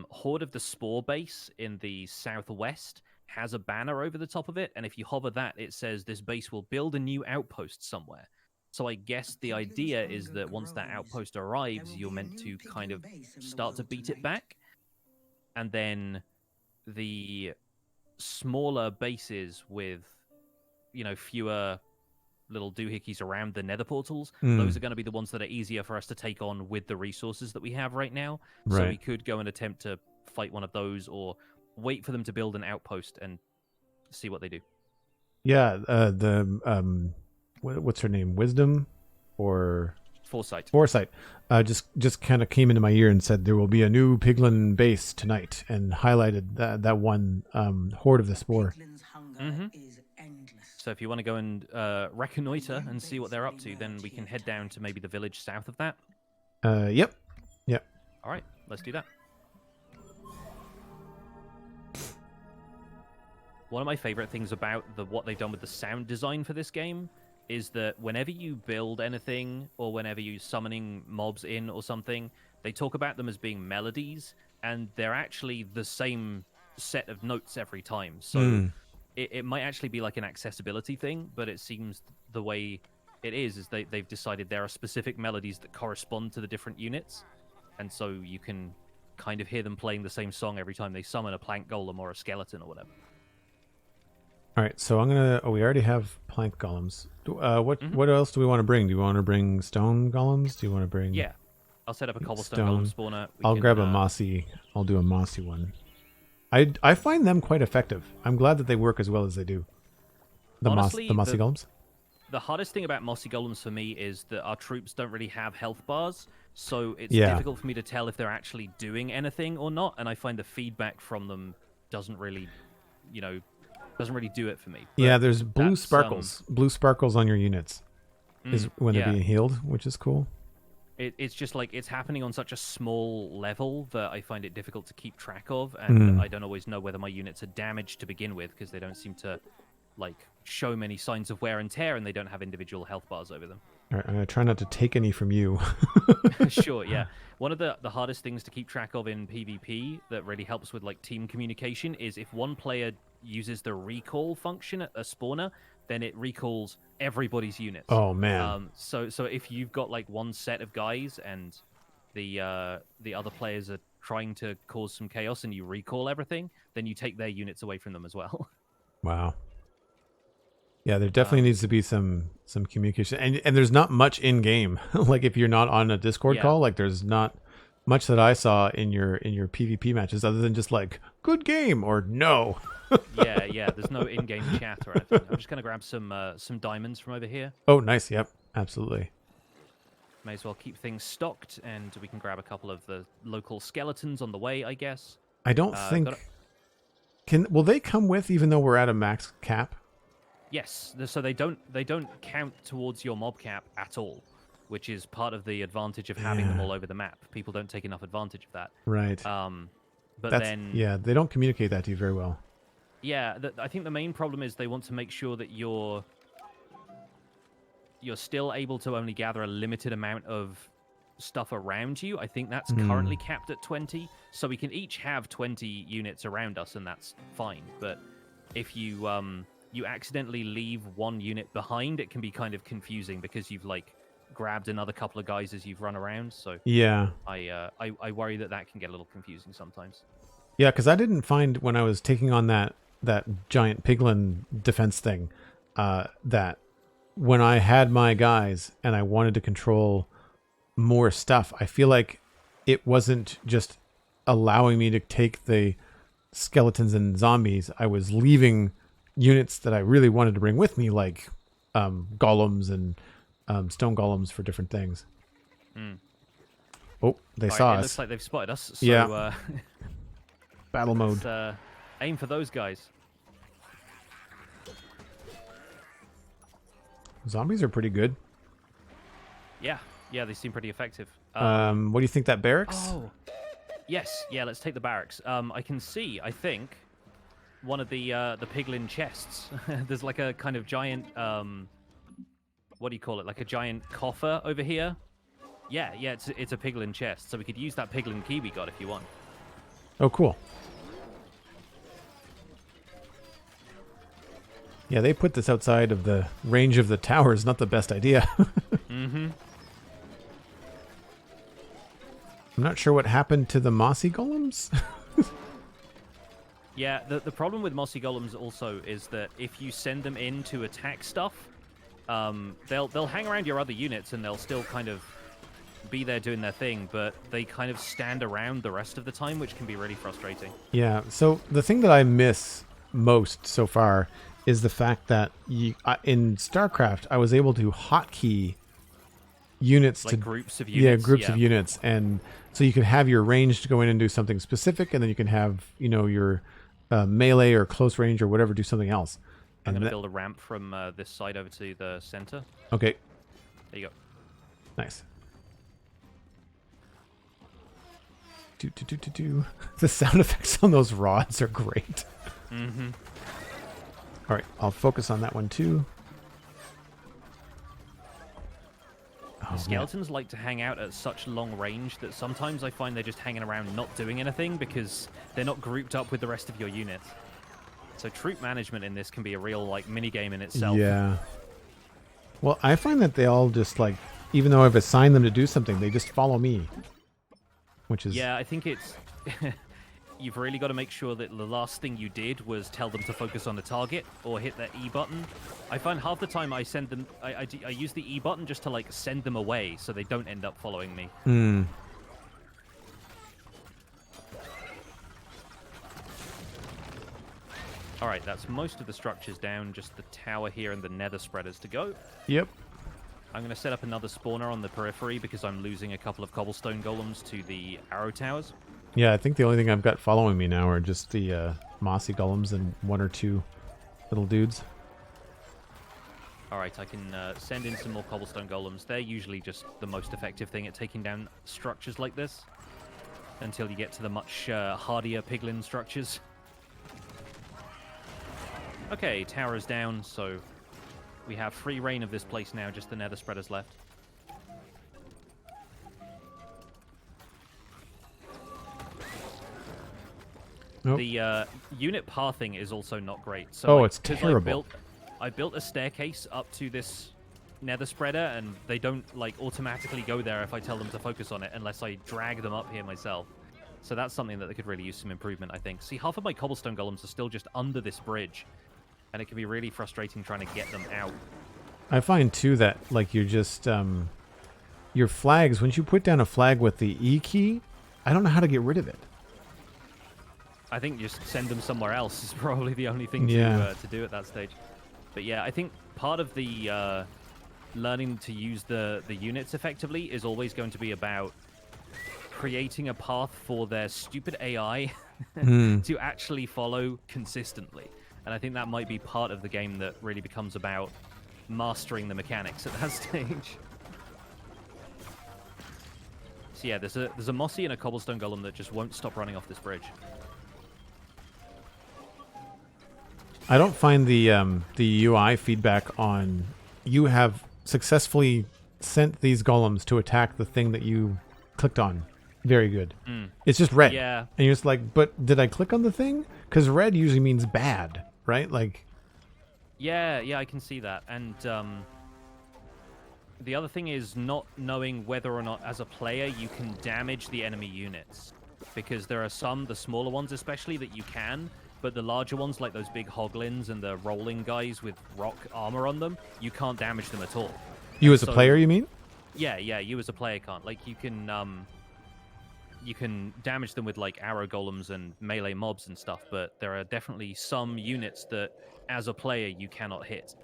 Horde of the Spore base in the southwest has a banner over the top of it, and if you hover that, it says this base will build a new outpost somewhere. So I guess the idea is that once that outpost arrives, you're meant to kind of start to beat it back, and then the smaller bases with, you know, fewer little doohickeys around the nether portals, those are going to be the ones that are easier for us to take on with the resources that we have right now. Right. So we could go and attempt to fight one of those, or wait for them to build an outpost and see what they do. Yeah, what's her name? Wisdom or Foresight. Just kind of came into my ear and said there will be a new piglin base tonight, and highlighted that one Horde of the Spore. So if you want to go and reconnoiter and see what they're up to, then we can head down to maybe the village south of that. Yep. All right, let's do that. One of my favorite things about what they've done with the sound design for this game is that whenever you build anything, or whenever you're summoning mobs in or something, they talk about them as being melodies, and they're actually the same set of notes every time. So it might actually be like an accessibility thing, but it seems the way it is they've decided there are specific melodies that correspond to the different units, and so you can kind of hear them playing the same song every time they summon a plank golem or a skeleton or whatever. All right, so I'm gonna. Oh, we already have plank golems. What else do we want to bring? Do you want to bring stone golems? Do you want to bring? Yeah, I'll set up a cobblestone golem spawner. I'll grab a mossy. I'll do a mossy one. I find them quite effective. I'm glad that they work as well as they do. Honestly, the mossy golems. The hardest thing about mossy golems for me is that our troops don't really have health bars, so it's Yeah. difficult for me to tell if they're actually doing anything or not, and I find the feedback from them doesn't really do it for me. But Yeah, there's blue sparkles. Blue sparkles on your units is when they're being healed, which is cool. It's just like it's happening on such a small level that I find it difficult to keep track of, and I don't always know whether my units are damaged to begin with, because they don't seem to like show many signs of wear and tear, and they don't have individual health bars over them. All right, I'm gonna try not to take any from you. Sure, yeah. One of the hardest things to keep track of in PvP that really helps with like team communication is if one player uses the recall function at a spawner, then it recalls everybody's units. Oh man. So if you've got like one set of guys and the other players are trying to cause some chaos and you recall everything, then you take their units away from them as well. Wow. Yeah, there definitely needs to be some communication, and there's not much in game. Like if you're not on a Discord call, like there's not much that I saw in your PvP matches other than just like good game or no. yeah. There's no in-game chat or anything. I'm just gonna grab some diamonds from over here. Oh, nice. Yep, absolutely. May as well keep things stocked, and we can grab a couple of the local skeletons on the way, I guess. I don't think will they come with, even though we're at a max cap? Yes, so they don't count towards your mob cap at all, which is part of the advantage of having them all over the map. People don't take enough advantage of that. Right. But then they don't communicate that to you very well. Yeah, I think the main problem is they want to make sure that you're still able to only gather a limited amount of stuff around you. I think that's currently capped at 20, so we can each have 20 units around us, and that's fine. But if you accidentally leave one unit behind, it can be kind of confusing because you've like grabbed another couple of guys as you've run around. So yeah, I worry that can get a little confusing sometimes. Yeah, because I didn't find when I was taking on that that giant piglin defense thing, that when I had my guys and I wanted to control more stuff, I feel like it wasn't just allowing me to take the skeletons and zombies. I was leaving units that I really wanted to bring with me, like golems and stone golems for different things. Oh, they saw us. It looks like they've spotted us. So, yeah. Battle mode. Let's, aim for those guys. Zombies are pretty good. Yeah, they seem pretty effective. What do you think, that barracks? Oh, yes, yeah. Let's take the barracks. I can see, I think, one of the piglin chests. There's like a kind of giant, what do you call it? Like a giant coffer over here. Yeah, it's a piglin chest. So we could use that piglin key we got if you want. Oh, cool. Yeah, they put this outside of the range of the towers. Not the best idea. I'm not sure what happened to the mossy golems. Yeah, the problem with mossy golems also is that if you send them in to attack stuff, they'll hang around your other units and they'll still kind of be there doing their thing, but they kind of stand around the rest of the time, which can be really frustrating. Yeah, so the thing that I miss most so far is the fact that in StarCraft, I was able to hotkey units like to groups of units. Yeah, groups of units, and so you can have your range to go in and do something specific, and then you can have your melee or close range or whatever do something else. I'm going to build a ramp from this side over to the center. Okay. There you go. Nice. The sound effects on those rods are great. All right, I'll focus on that one too. Oh, Skeletons like to hang out at such long range that sometimes I find they're just hanging around not doing anything because they're not grouped up with the rest of your units. So troop management in this can be a real mini game in itself. Yeah. Well, I find that they all just even though I've assigned them to do something, they just follow me. Which is... Yeah, I think it's... You've really got to make sure that the last thing you did was tell them to focus on the target or hit their E button. I find half the time I send them... I use the E button just to send them away so they don't end up following me. Alright, that's most of the structures down, just the tower here and the nether spreaders to go. Yep. I'm going to set up another spawner on the periphery because I'm losing a couple of cobblestone golems to the arrow towers. Yeah, I think the only thing I've got following me now are just the mossy golems and one or two little dudes. Alright, I can send in some more cobblestone golems. They're usually just the most effective thing at taking down structures like this. Until you get to the much hardier piglin structures. Okay, tower's down, so we have free reign of this place now, just the nether spreaders left. Nope. The unit pathing is also not great. So it's terrible. I built a staircase up to this nether spreader, and they don't automatically go there if I tell them to focus on it, unless I drag them up here myself. So that's something that they could really use some improvement, I think. See, half of my cobblestone golems are still just under this bridge, and it can be really frustrating trying to get them out. I find too that you're just your flags. Once you put down a flag with the E key, I don't know how to get rid of it. I think just send them somewhere else is probably the only thing to do at that stage. But yeah, I think part of the learning to use the units effectively is always going to be about creating a path for their stupid AI to actually follow consistently. And I think that might be part of the game that really becomes about mastering the mechanics at that stage. So yeah, there's a mossy and a cobblestone golem that just won't stop running off this bridge. I don't find the UI feedback on you have successfully sent these golems to attack the thing that you clicked on very good. It's just red. Yeah. And you're just but did I click on the thing? Because red usually means bad, right? Yeah, I can see that. And the other thing is not knowing whether or not, as a player, you can damage the enemy units. Because there are some, the smaller ones especially, that you can. But the larger ones, like those big hoglins and the rolling guys with rock armor on them, you can't damage them at all. You as a player, you mean? Yeah, you as a player can't. Like, you can damage them with, like, arrow golems and melee mobs and stuff, but there are definitely some units that, as a player, you cannot hit.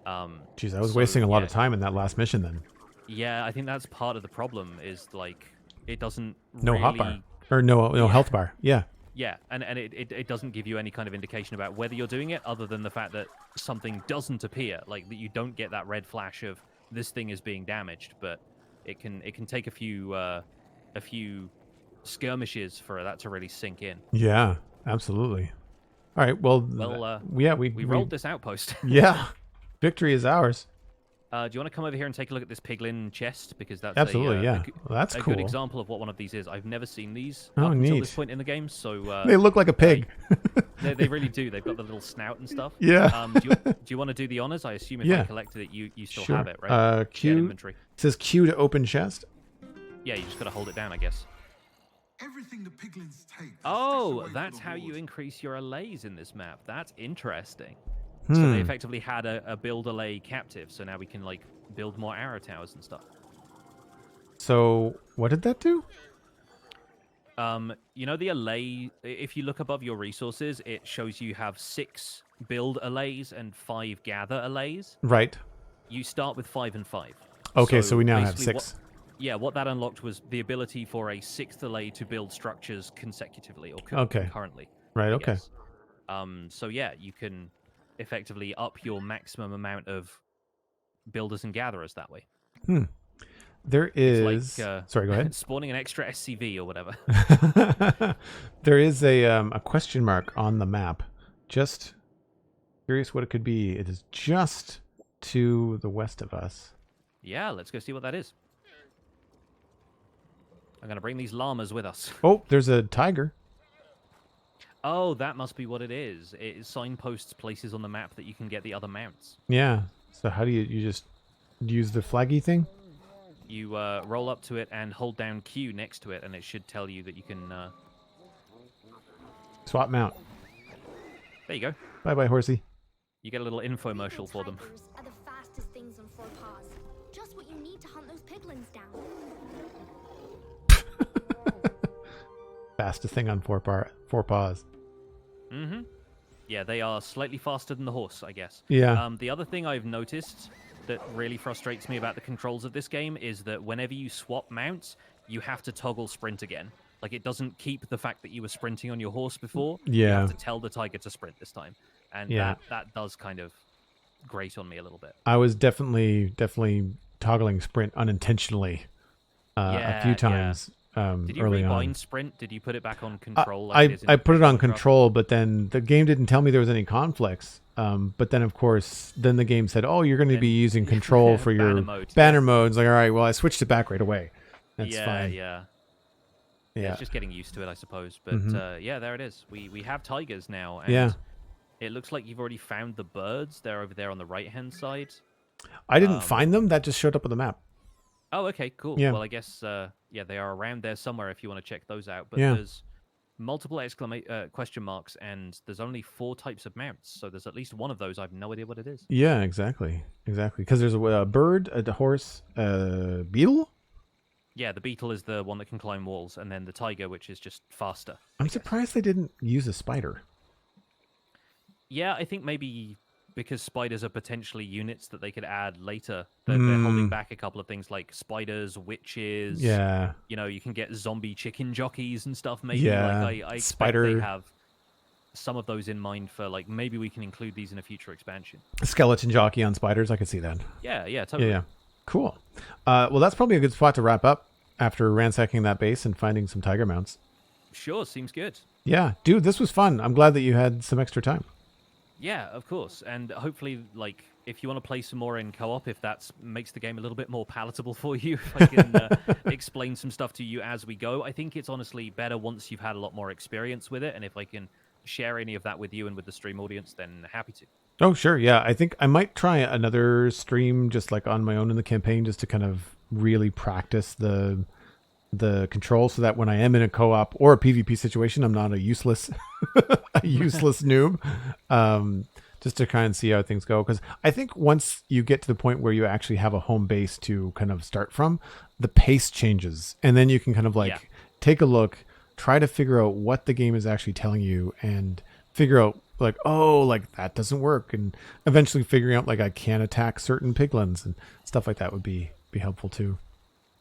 Jeez, I was wasting a lot of time in that last mission then. Yeah, I think that's part of the problem, is, like, it doesn't No really... hotbar. Or no health bar. Yeah. Yeah, and it doesn't give you any kind of indication about whether you're doing it, other than the fact that something doesn't appear, like that you don't get that red flash of this thing is being damaged. But it can take a few skirmishes for that to really sink in. Yeah, absolutely. All right, well, we rolled this outpost. Yeah, victory is ours. Do you want to come over here and take a look at this piglin chest? Because that's absolutely, a that's a cool. good example of what one of these is. I've never seen these up until neat. this point in the game, so they look like a pig. They really do. They've got the little snout and stuff. Yeah. Do you want to do the honors? I assume if I collected it, you still have it, right? Q. Inventory. It says Q to open chest. Yeah, you just got to hold it down, I guess. Everything the piglins take. Oh, that's how you increase your allays in this map. That's interesting. So they effectively had a build allay captive, so now we can, like, build more arrow towers and stuff. So what did that do? You know the allay, if you look above your resources, it shows you have 6 build allays and 5 gather allays. Right. You start with 5 and 5. Okay, so we now have 6. What that unlocked was the ability for a 6th allay to build structures consecutively or concurrently. Right, okay. So yeah, you can effectively up your maximum amount of builders and gatherers that way. There is... sorry, go ahead. Spawning an extra SCV or whatever. There is a question mark on the map. Just curious what it could be. It is just to the west of us. Yeah, let's go see what that is. I'm going to bring these llamas with us. Oh, there's a tiger. Oh, that must be what it is. It signposts places on the map that you can get the other mounts. Yeah. So how do you just use the flaggy thing? You roll up to it and hold down Q next to it, and it should tell you that you can... Swap mount. There you go. Bye-bye, horsey. You get a little infomercial for them. Tigers are the fastest things on 4 paws. Just what you need to hunt those piglins down. Fastest thing on 4 paws. Mm-hmm. Yeah, they are slightly faster than the horse, I guess. Yeah. The other thing I've noticed that really frustrates me about the controls of this game is that whenever you swap mounts, you have to toggle sprint again. Like, it doesn't keep the fact that you were sprinting on your horse before. Yeah. You have to tell the tiger to sprint this time. And that does kind of grate on me a little bit. I was definitely toggling sprint unintentionally a few times. Did you early rebind on. Sprint? Did you put it back on control? I put it on control, but then the game didn't tell me there was any conflicts. But then, of course, then the game said, "Oh, you're going to be using control for your banner mode." It's like, all right, well, I switched it back right away. That's fine. Yeah. It's just getting used to it, I suppose. But yeah, there it is. We have tigers now. And it looks like you've already found the birds. They're over there on the right-hand side. I didn't find them. That just showed up on the map. Oh, okay, cool. Yeah. Well, I guess, they are around there somewhere if you want to check those out. But there's multiple question marks, and there's only 4 types of mounts. So there's at least one of those. I have no idea what it is. Yeah, exactly. Because there's a bird, a horse, a beetle? Yeah, the beetle is the one that can climb walls, and then the tiger, which is just faster. I'm surprised they didn't use a spider. Yeah, I think maybe... because spiders are potentially units that they could add later. They're holding back a couple of things like spiders, witches. Yeah. You know, you can get zombie chicken jockeys and stuff, maybe. Yeah. Like, I expect they have some of those in mind for, like, maybe we can include these in a future expansion. A skeleton jockey on spiders, I could see that. Yeah, totally. Yeah. Cool. Well, that's probably a good spot to wrap up after ransacking that base and finding some tiger mounts. Sure, seems good. Yeah. Dude, this was fun. I'm glad that you had some extra time. Yeah, of course. And hopefully, like, if you want to play some more in co-op, if that makes the game a little bit more palatable for you, if I can explain some stuff to you as we go. I think it's honestly better once you've had a lot more experience with it. And if I can share any of that with you and with the stream audience, then happy to. Oh, sure. Yeah, I think I might try another stream just like on my own in the campaign just to kind of really practice the the controls so that when I am in a co-op or a PvP situation, I'm not a useless noob. Just to kind of see how things go. Because I think once you get to the point where you actually have a home base to kind of start from, the pace changes. And then you can kind of like take a look, try to figure out what the game is actually telling you, and figure out like, oh, like that doesn't work. And eventually figuring out like I can't attack certain piglins and stuff like that would be helpful too.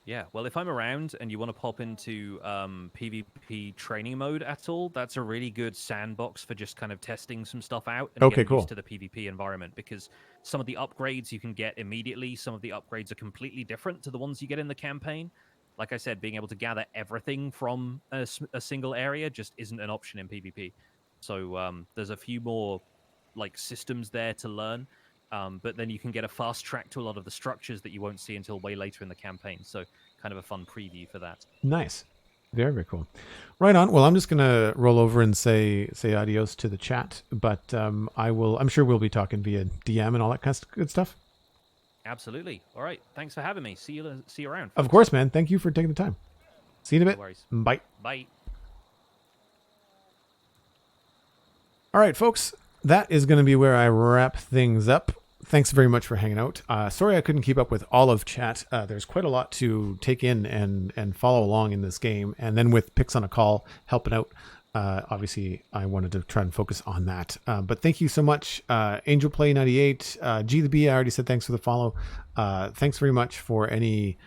Yeah, well, if I'm around and you want to pop into PvP training mode at all, that's a really good sandbox for just kind of testing some stuff out and getting used to the PvP environment, because some of the upgrades you can get immediately, some of the upgrades are completely different to the ones you get in the campaign. Like I said, being able to gather everything from a single area just isn't an option in PvP. So there's a few more like systems there to learn. But then you can get a fast track to a lot of the structures that you won't see until way later in the campaign. So kind of a fun preview for that. Nice. Very, very cool. Right on. Well, I'm just going to roll over and say adios to the chat, but I'm sure we'll be talking via DM and all that kind of good stuff. Absolutely. All right. Thanks for having me. See you around. Of course, man. Thank you for taking the time. See you in a bit. No worries. Bye. Bye. All right, folks. That is going to be where I wrap things up. Thanks very much for hanging out. Sorry I couldn't keep up with all of chat. There's quite a lot to take in and follow along in this game. And then with Pix on a call helping out, obviously I wanted to try and focus on that. But thank you so much. AngelPlay98, G the B, I already said thanks for the follow. Thanks very much for any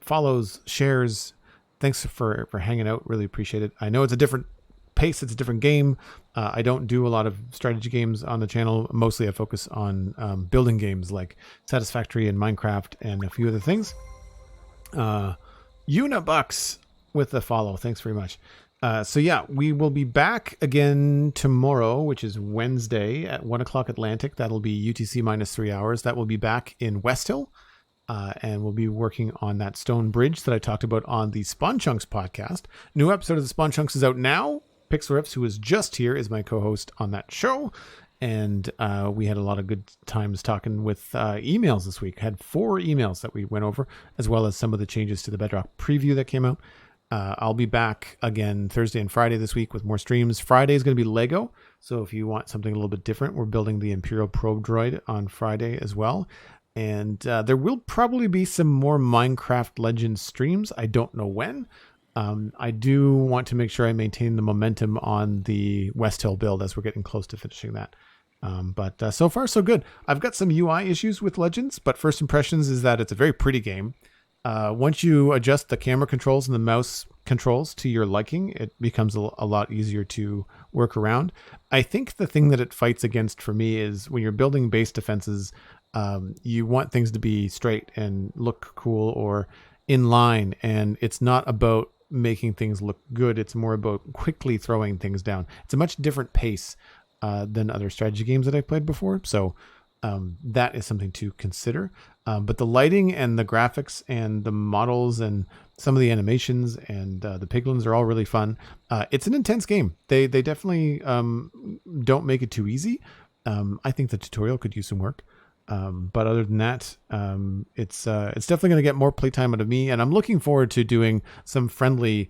follows, shares. Thanks for hanging out. Really appreciate it. I know it's a different pace, it's a different game. I don't do a lot of strategy games on the channel. Mostly I focus on building games like Satisfactory and Minecraft and a few other things. Unibucks with the follow. Thanks very much. So yeah, we will be back again tomorrow, which is Wednesday at 1 o'clock Atlantic. That'll be UTC minus 3 hours. That will be back in West Hill. And we'll be working on that stone bridge that I talked about on the Spawn Chunks podcast. New episode of the Spawn Chunks is out now. Pixlriffs, who is just here, is my co-host on that show. And we had a lot of good times talking with emails this week. Had 4 emails that we went over, as well as some of the changes to the Bedrock preview that came out. I'll be back again Thursday and Friday this week with more streams. Friday is going to be Lego. So if you want something a little bit different, we're building the Imperial Probe Droid on Friday as well. And there will probably be some more Minecraft Legends streams. I don't know when. I do want to make sure I maintain the momentum on the West Hill build as we're getting close to finishing that. But so far, so good. I've got some UI issues with Legends, but first impressions is that it's a very pretty game. Once you adjust the camera controls and the mouse controls to your liking, it becomes a lot easier to work around. I think the thing that it fights against for me is when you're building base defenses, you want things to be straight and look cool or in line, and it's not about making things look good. It's more about quickly throwing things down. It's a much different pace than other strategy games that I've played before. So that is something to consider. But the lighting and the graphics and the models and some of the animations and the piglins are all really fun. It's an intense game. They definitely don't make it too easy. I think the tutorial could use some work. But other than that, it's definitely going to get more playtime out of me, and I'm looking forward to doing some friendly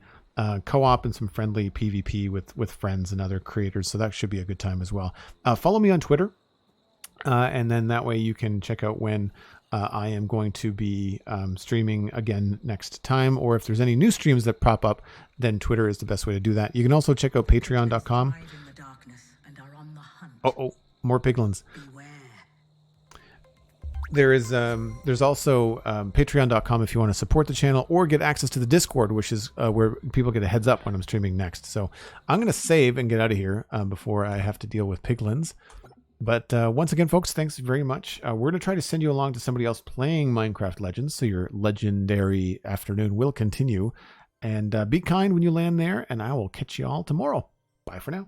co-op and some friendly PvP with friends and other creators. So that should be a good time as well. Follow me on Twitter, and then that way you can check out when I am going to be streaming again next time, or if there's any new streams that pop up, then Twitter is the best way to do that. You can also check out patreon.com. Oh, more piglins. There's also patreon.com if you want to support the channel or get access to the Discord, which is where people get a heads up when I'm streaming next. So I'm going to save and get out of here before I have to deal with piglins. But once again, folks, thanks very much. We're going to try to send you along to somebody else playing Minecraft Legends, so your legendary afternoon will continue. And be kind when you land there, and I will catch you all tomorrow. Bye for now.